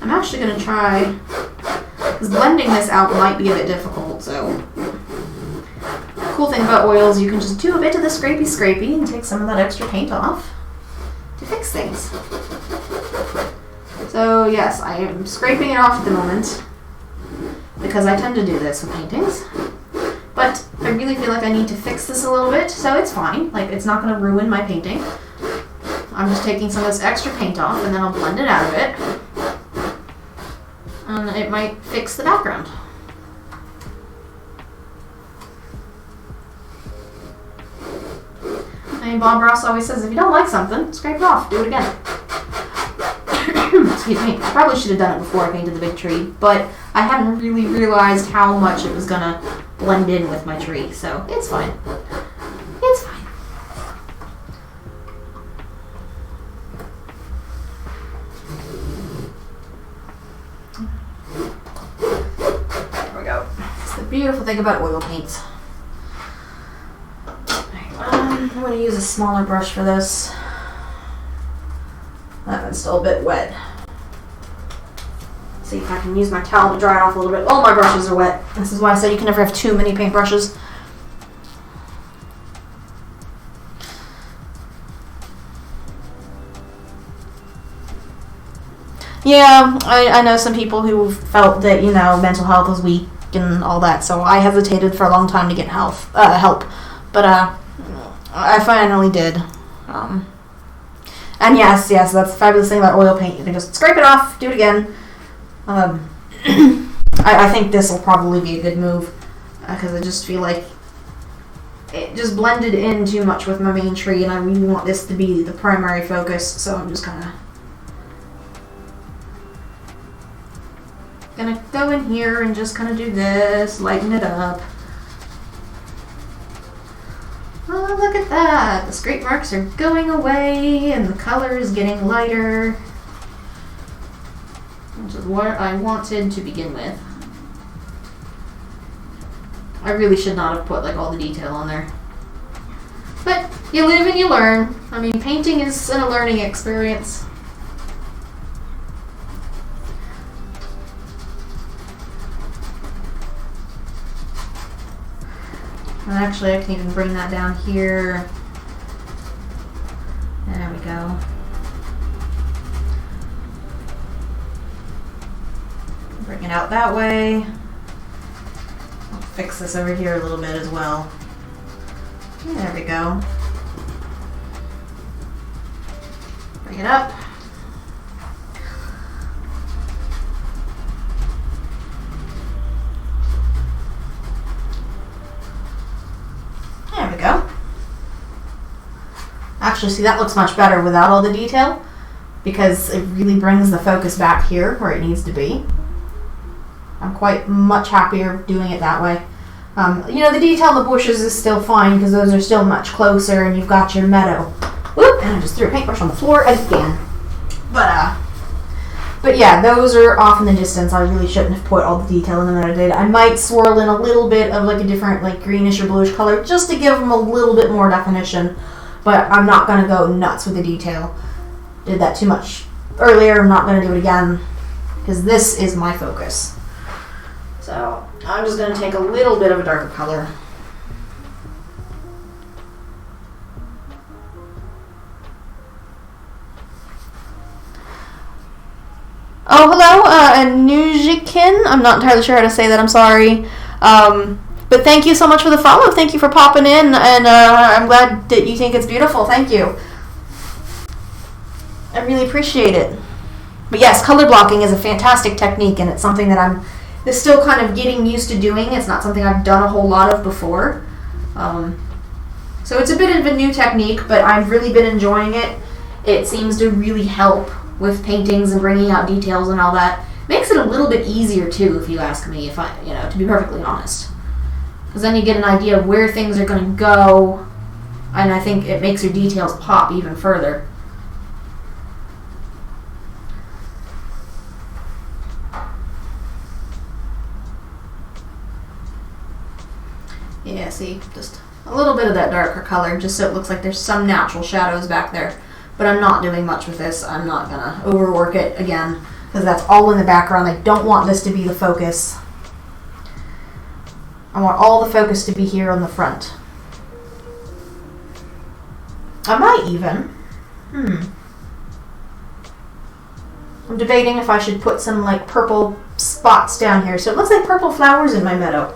I'm actually going to try, because blending this out might be a bit difficult, so. The cool thing about oils, you can just do a bit of the scrapey and take some of that extra paint off to fix things. So yes, I am scraping it off at the moment, because I tend to do this with paintings. But I really feel like I need to fix this a little bit, so it's fine. It's not going to ruin my painting. I'm just taking some of this extra paint off, and then I'll blend it out of it. And it might fix the background. And Bob Ross always says, if you don't like something, scrape it off, do it again. Excuse me. I probably should have done it before I painted the big tree, but I hadn't really realized how much it was going to blend in with my tree, so it's fine. It's fine. There we go. It's the beautiful thing about oil paints. I'm going to use a smaller brush for this. That one's still a bit wet. See if I can use my towel to dry it off a little bit. All my brushes are wet. This is why I said you can never have too many paintbrushes. Yeah, I know some people who felt that, mental health was weak and all that, so I hesitated for a long time to get help. But I finally did. And yes, that's the fabulous thing about oil paint. You can just scrape it off, do it again. I think this will probably be a good move because I just feel like it just blended in too much with my main tree, and I really want this to be the primary focus, so I'm just gonna go in here and just kind of do this, lighten it up. Oh, look at that! The scrape marks are going away and the color is getting lighter, which is what I wanted to begin with. I really should not have put like all the detail on there. But you live and you learn. I mean, painting is a learning experience. And actually, I can even bring that down here. There we go. Bring it out that way. I'll fix this over here a little bit as well. There we go. Bring it up. There we go. Actually, see, that looks much better without all the detail because it really brings the focus back here where it needs to be. I'm quite much happier doing it that way. You know, the detail in the bushes is still fine because those are still much closer and you've got your meadow. Whoop! And I just threw a paintbrush on the floor again. But yeah, those are off in the distance. I really shouldn't have put all the detail in the metadata. I might swirl in a little bit of like a different like greenish or bluish color just to give them a little bit more definition. But I'm not going to go nuts with the detail. Did that too much earlier. I'm not going to do it again because this is my focus. So I'm just going to take a little bit of a darker color. Oh, hello, Nujikin. I'm not entirely sure how to say that. I'm sorry. But thank you so much for the follow. Thank you for popping in, and I'm glad that you think it's beautiful. Thank you. I really appreciate it. But yes, color blocking is a fantastic technique, and it's something that I'm still kind of getting used to doing. It's not something I've done a whole lot of before. So it's a bit of a new technique, but I've really been enjoying it. It seems to really help with paintings and bringing out details and all that. Makes it a little bit easier too, if you ask me, if I, to be perfectly honest. Because then you get an idea of where things are going to go, and I think it makes your details pop even further. Yeah, see, just a little bit of that darker color, just so it looks like there's some natural shadows back there. But I'm not doing much with this. I'm not going to overwork it again, because that's all in the background. I don't want this to be the focus. I want all the focus to be here on the front. I might even. I'm debating if I should put some like purple spots down here. So it looks like purple flowers in my meadow.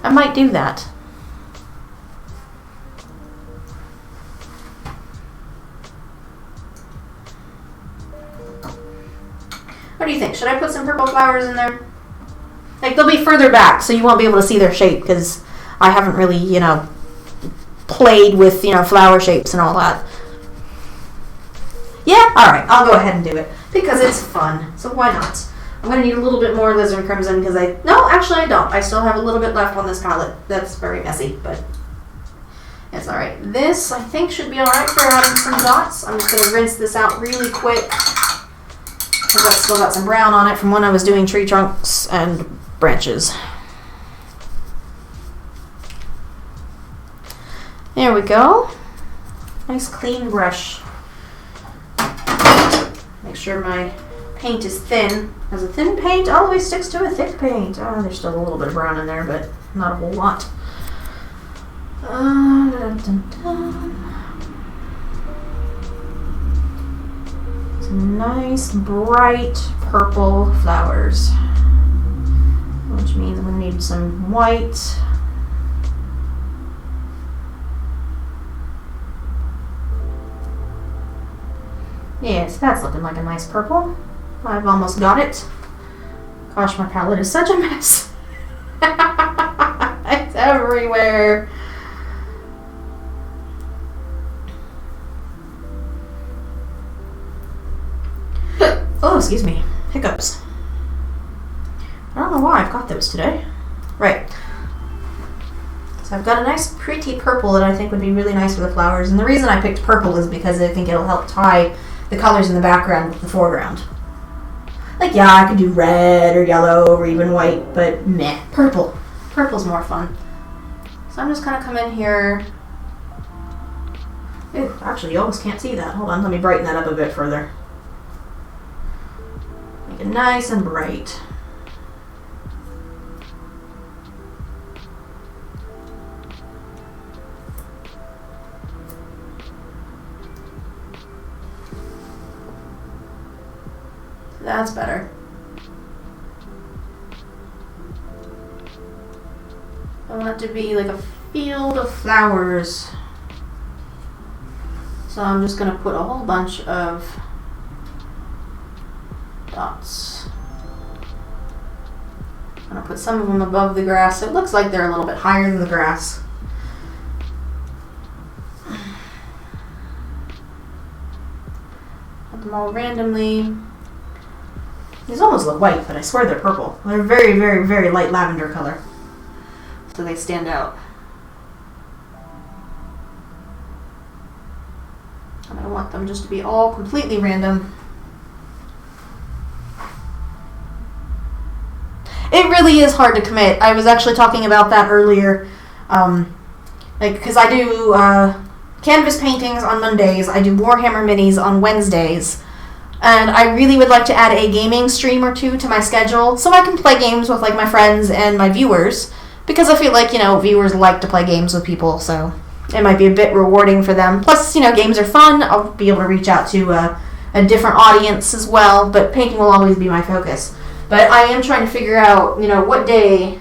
I might do that. What do you think? Should I put some purple flowers in there? Like, they'll be further back, so you won't be able to see their shape, because I haven't really, played with, flower shapes and all that. Yeah? Alright, I'll go ahead and do it, because it's fun, so why not? I'm going to need a little bit more alizarin crimson, because no, actually I don't. I still have a little bit left on this palette. That's very messy, but it's alright. This, I think, should be alright for adding some dots. I'm just going to rinse this out really quick, because I've still got some brown on it from when I was doing tree trunks and branches. There we go. Nice clean brush. Make sure my paint is thin. As a thin paint always sticks to a thick paint. Oh, there's still a little bit of brown in there, but not a whole lot. Dun, dun, dun. Some nice bright purple flowers, which means I'm going to need some white. Yes, that's looking like a nice purple. I've almost got it. Gosh, my palette is such a mess. It's everywhere. Oh, excuse me. Hiccups. I don't know why I've got those today. Right. So I've got a nice pretty purple that I think would be really nice for the flowers. And the reason I picked purple is because I think it'll help tie the colors in the background with the foreground. Like, yeah, I could do red or yellow or even white, but meh, purple. Purple's more fun. So I'm just going to come in here. Ew, actually, you almost can't see that. Hold on, let me brighten that up a bit further. Make it nice and bright. That's better. I want it to be like a field of flowers. So I'm just going to put a whole bunch of dots. I'm going to put some of them above the grass. So it looks like they're a little bit higher than the grass. Put them all randomly. These almost look white, but I swear they're purple. They're very, very, very light lavender color. So they stand out. And I want them just to be all completely random. It really is hard to commit. I was actually talking about that earlier. Because I do canvas paintings on Mondays. I do Warhammer minis on Wednesdays. And I really would like to add a gaming stream or two to my schedule so I can play games with like my friends and my viewers, because I feel like, viewers like to play games with people, so it might be a bit rewarding for them. Plus, games are fun. I'll be able to reach out to a different audience as well, but painting will always be my focus. But I am trying to figure out, what day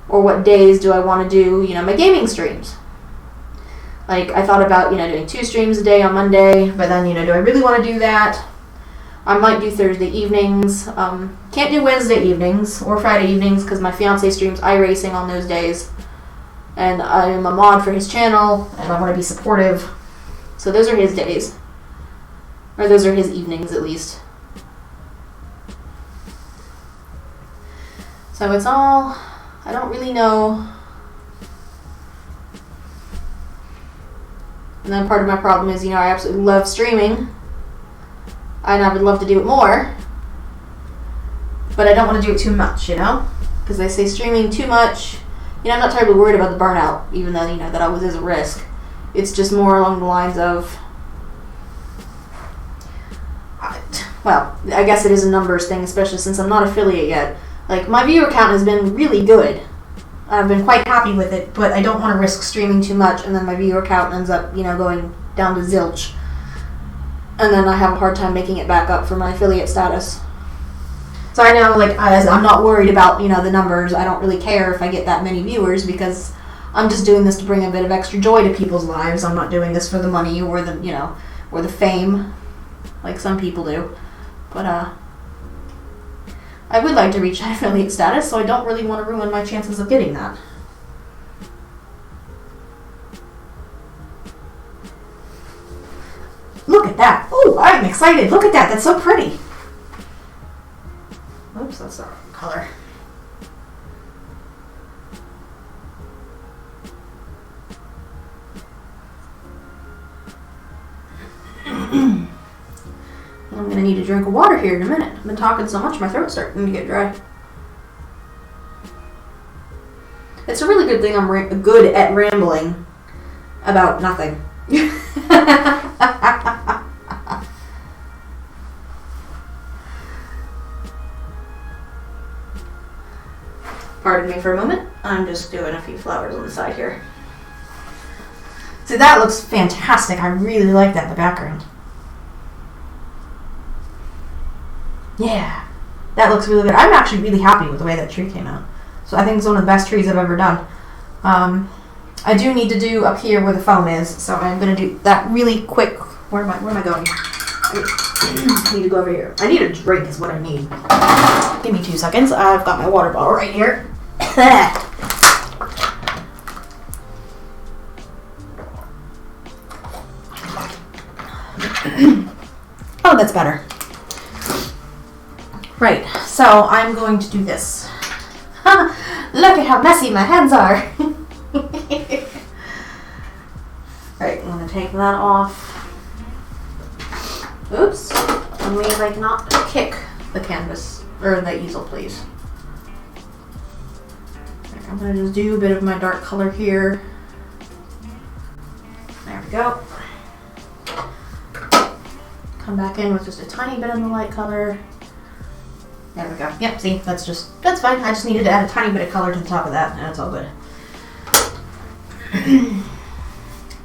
or what days do I want to do, my gaming streams. Like, I thought about, doing 2 streams a day on Monday, but then, do I really want to do that? I might do Thursday evenings. Can't do Wednesday evenings or Friday evenings because my fiance streams iRacing on those days. And I am a mod for his channel, and I want to be supportive. So those are his days. Or those are his evenings, at least. So it's all... I don't really know. And then part of my problem is, I absolutely love streaming. And I would love to do it more, but I don't want to do it too much, because they say streaming too much. I'm not terribly worried about the burnout, even though, that always is a risk. It's just more along the lines of, well, I guess it is a numbers thing, especially since I'm not affiliate yet. Like, my viewer count has been really good. I've been quite happy with it, but I don't want to risk streaming too much, and then my viewer count ends up, going down to zilch. And then I have a hard time making it back up for my affiliate status. So I know, I'm not worried about, the numbers. I don't really care if I get that many viewers because I'm just doing this to bring a bit of extra joy to people's lives. I'm not doing this for the money or the, or the fame like some people do. But, I would like to reach that affiliate status, so I don't really want to ruin my chances of getting that. Look at that. Oh, I'm excited. Look at that. That's so pretty. Oops, that's the wrong color. I'm going to need a drink of water here in a minute. I've been talking so much, my throat's starting to get dry. It's a really good thing I'm good at rambling about nothing. Pardon me for a moment. I'm just doing a few flowers on the side here. See, that looks fantastic. I really like that in the background. Yeah, that looks really good. I'm actually really happy with the way that tree came out. So I think it's one of the best trees I've ever done. I do need to do up here where the foam is, so I'm going to do that really quick. Where am I going? I need to go over here. I need a drink is what I need. Give me 2 seconds. I've got my water bottle right here. Oh, that's better. Right, so I'm going to do this. Look at how messy my hands are. Right, I'm going to take that off. Oops. Let me like not kick the canvas, or the easel, please. Right, I'm going to just do a bit of my dark color here. There we go. Come back in with just a tiny bit of the light color. There we go. Yep, see, that's fine. I just needed to add a tiny bit of color to the top of that, and it's all good.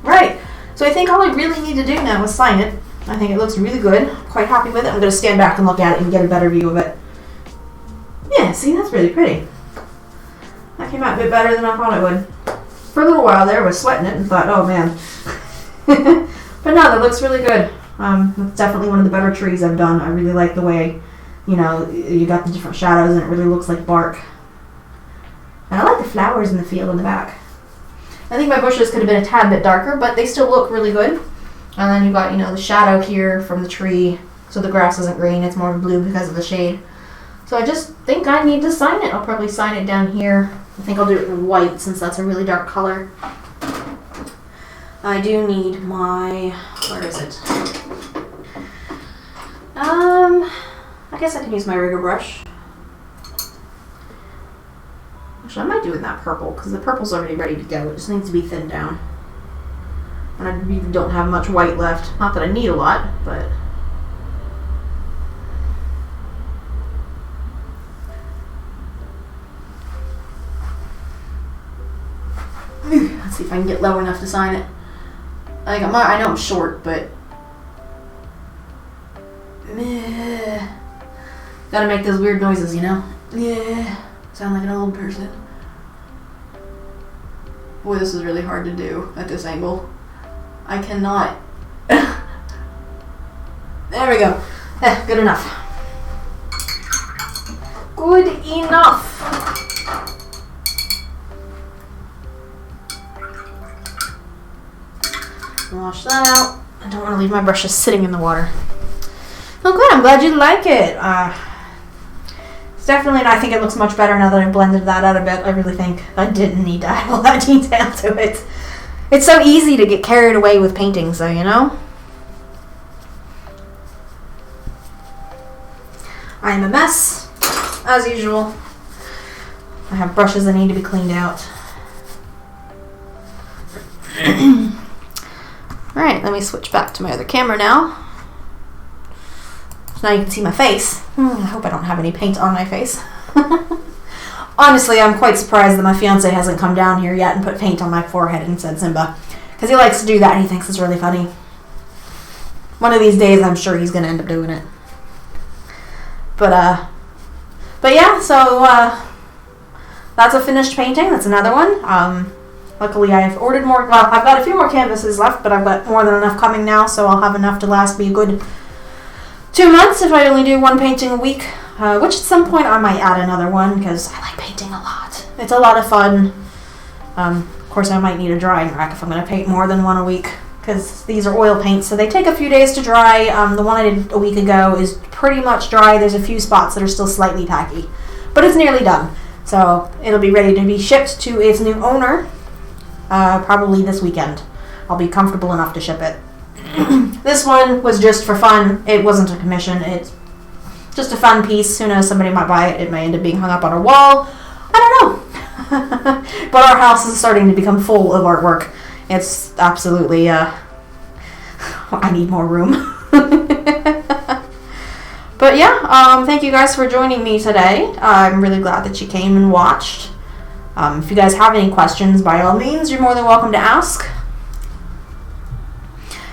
Right, so I think all I really need to do now is sign it. I think it looks really good. I'm quite happy with it. I'm going to stand back and look at it and get a better view of it. Yeah, see, that's really pretty. That came out a bit better than I thought it would. For a little while there, I was sweating it and thought, oh man. But no, that looks really good. It's definitely one of the better trees I've done. I really like the way, you know, you got the different shadows and it really looks like bark. And I like the flowers in the field in the back. I think my bushes could have been a tad bit darker, but they still look really good. And then you've got, you know, the shadow here from the tree. So the grass isn't green, it's more blue because of the shade. So I just think I need to sign it. I'll probably sign it down here. I think I'll do it in white since that's a really dark color. I do need my, where is it? I guess I can use my rigger brush. Actually, I might do it in that purple because the purple's already ready to go. It just needs to be thinned down. And I really don't have much white left. Not that I need a lot, but... Let's see if I can get low enough to sign it. I know I'm short, but... Gotta make those weird noises, you know? Yeah. Sound like an old person. Boy, this is really hard to do at this angle. I cannot. There we go. Good enough. Good enough. Wash that out. I don't want to leave my brushes sitting in the water. Oh good, I'm glad you like it. It's definitely, I think it looks much better now that I blended that out a bit. I really think I didn't need to add all that detail to it. It's so easy to get carried away with paintings though, you know? I am a mess, as usual. I have brushes that need to be cleaned out. Alright, let me switch back to my other camera now. So now you can see my face. I hope I don't have any paint on my face. Honestly, I'm quite surprised that my fiance hasn't come down here yet and put paint on my forehead and said Simba. Because he likes to do that and he thinks it's really funny. One of these days, I'm sure he's going to end up doing it. But yeah, so that's a finished painting. That's another one. Luckily, I've ordered more. Well, I've got a few more canvases left, but I've got more than enough coming now, so I'll have enough to last me a good 2 months if I only do one painting a week. Which at some point I might add another one because I like painting a lot. It's a lot of fun. Of course, I might need a drying rack if I'm going to paint more than one a week because these are oil paints, so they take a few days to dry. The one I did a week ago is pretty much dry. There's a few spots that are still slightly tacky, but it's nearly done. So it'll be ready to be shipped to its new owner probably this weekend. I'll be comfortable enough to ship it. This one was just for fun. It wasn't a commission. It's just a fun piece. Who knows, somebody might buy it. It may end up being hung up on a wall. I don't know. But our house is starting to become full of artwork. It's absolutely, I need more room. But yeah, thank you guys for joining me today. I'm really glad that you came and watched. If you guys have any questions, by all means, you're more than welcome to ask.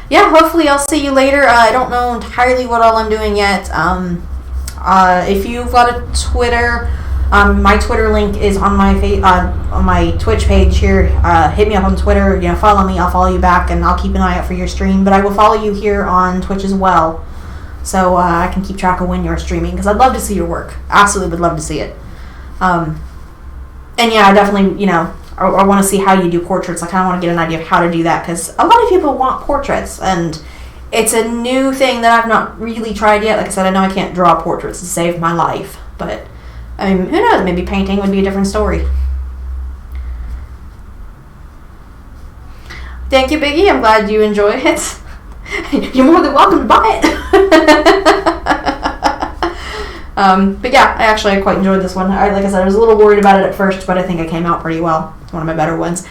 Yeah, hopefully I'll see you later. I don't know entirely what all I'm doing yet. If you've got a Twitter, my Twitter link is on my Twitch page here. Hit me up on Twitter. Follow me. I'll follow you back, and I'll keep an eye out for your stream. But I will follow you here on Twitch as well. so I can keep track of when you're streaming, because I'd love to see your work. Absolutely would love to see it. And yeah, I definitely, I want to see how you do portraits. I kind of want to get an idea of how to do that, because a lot of people want portraits, and it's a new thing that I've not really tried yet. Like I said, I know I can't draw portraits to save my life, but I mean, who knows? Maybe painting would be a different story. Thank you, Biggie. I'm glad you enjoy it. You're more than welcome to buy it. But yeah, I quite enjoyed this one. Like I said, I was a little worried about it at first, but I think it came out pretty well. It's one of my better ones.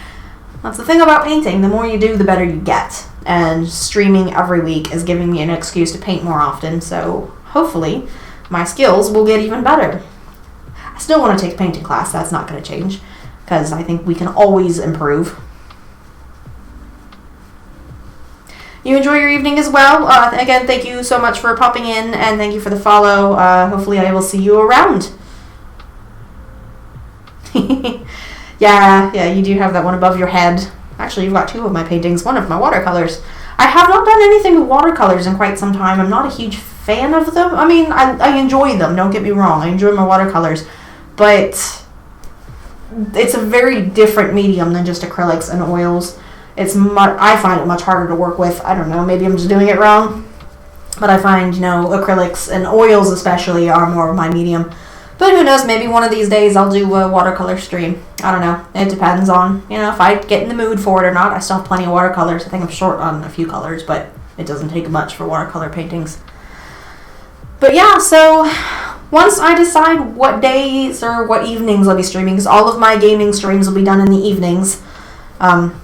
That's the thing about painting. The more you do, the better you get. And streaming every week is giving me an excuse to paint more often, so hopefully my skills will get even better. I still want to take a painting class. That's not going to change, because I think we can always improve. You enjoy your evening as well. Again, thank you so much for popping in, and thank you for the follow. Hopefully I will see you around. Yeah, you do have that one above your head. Actually, you've got two of my paintings, one of my watercolors. I have not done anything with watercolors in quite some time. I'm not a huge fan of them. I mean, I enjoy them, don't get me wrong. I enjoy my watercolors, but it's a very different medium than just acrylics and oils. I find it much harder to work with. I don't know, maybe I'm just doing it wrong. But I find, acrylics and oils especially are more of my medium. But who knows, maybe one of these days I'll do a watercolor stream. I don't know. It depends on, if I get in the mood for it or not. I still have plenty of watercolors. I think I'm short on a few colors, but it doesn't take much for watercolor paintings. But yeah, so once I decide what days or what evenings I'll be streaming, because all of my gaming streams will be done in the evenings.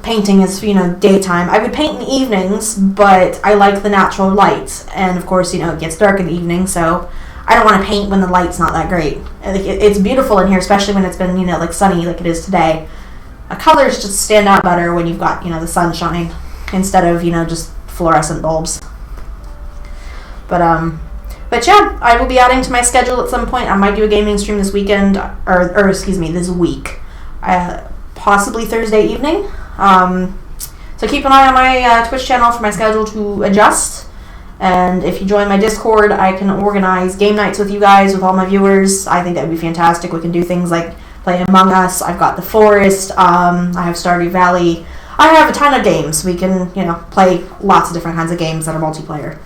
Painting is, daytime. I would paint in the evenings, but I like the natural light. And of course, it gets dark in the evening, so I don't want to paint when the light's not that great. It's beautiful in here, especially when it's been, sunny like it is today. Colors just stand out better when you've got, the sunshine instead of, just fluorescent bulbs. But yeah, I will be adding to my schedule at some point. I might do a gaming stream this weekend, this week. Possibly Thursday evening. So keep an eye on my Twitch channel for my schedule to adjust. And if you join my Discord, I can organize game nights with you guys, with all my viewers. I think that would be fantastic. We can do things like play Among Us. I've got The Forest. I have Stardew Valley. I have a ton of games. We can, play lots of different kinds of games that are multiplayer.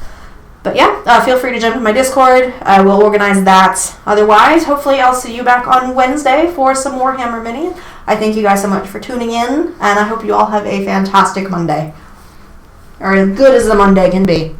But yeah, feel free to jump in my Discord. I will organize that. Otherwise, hopefully I'll see you back on Wednesday for some more Warhammer Mini. I thank you guys so much for tuning in, and I hope you all have a fantastic Monday. Or as good as the Monday can be.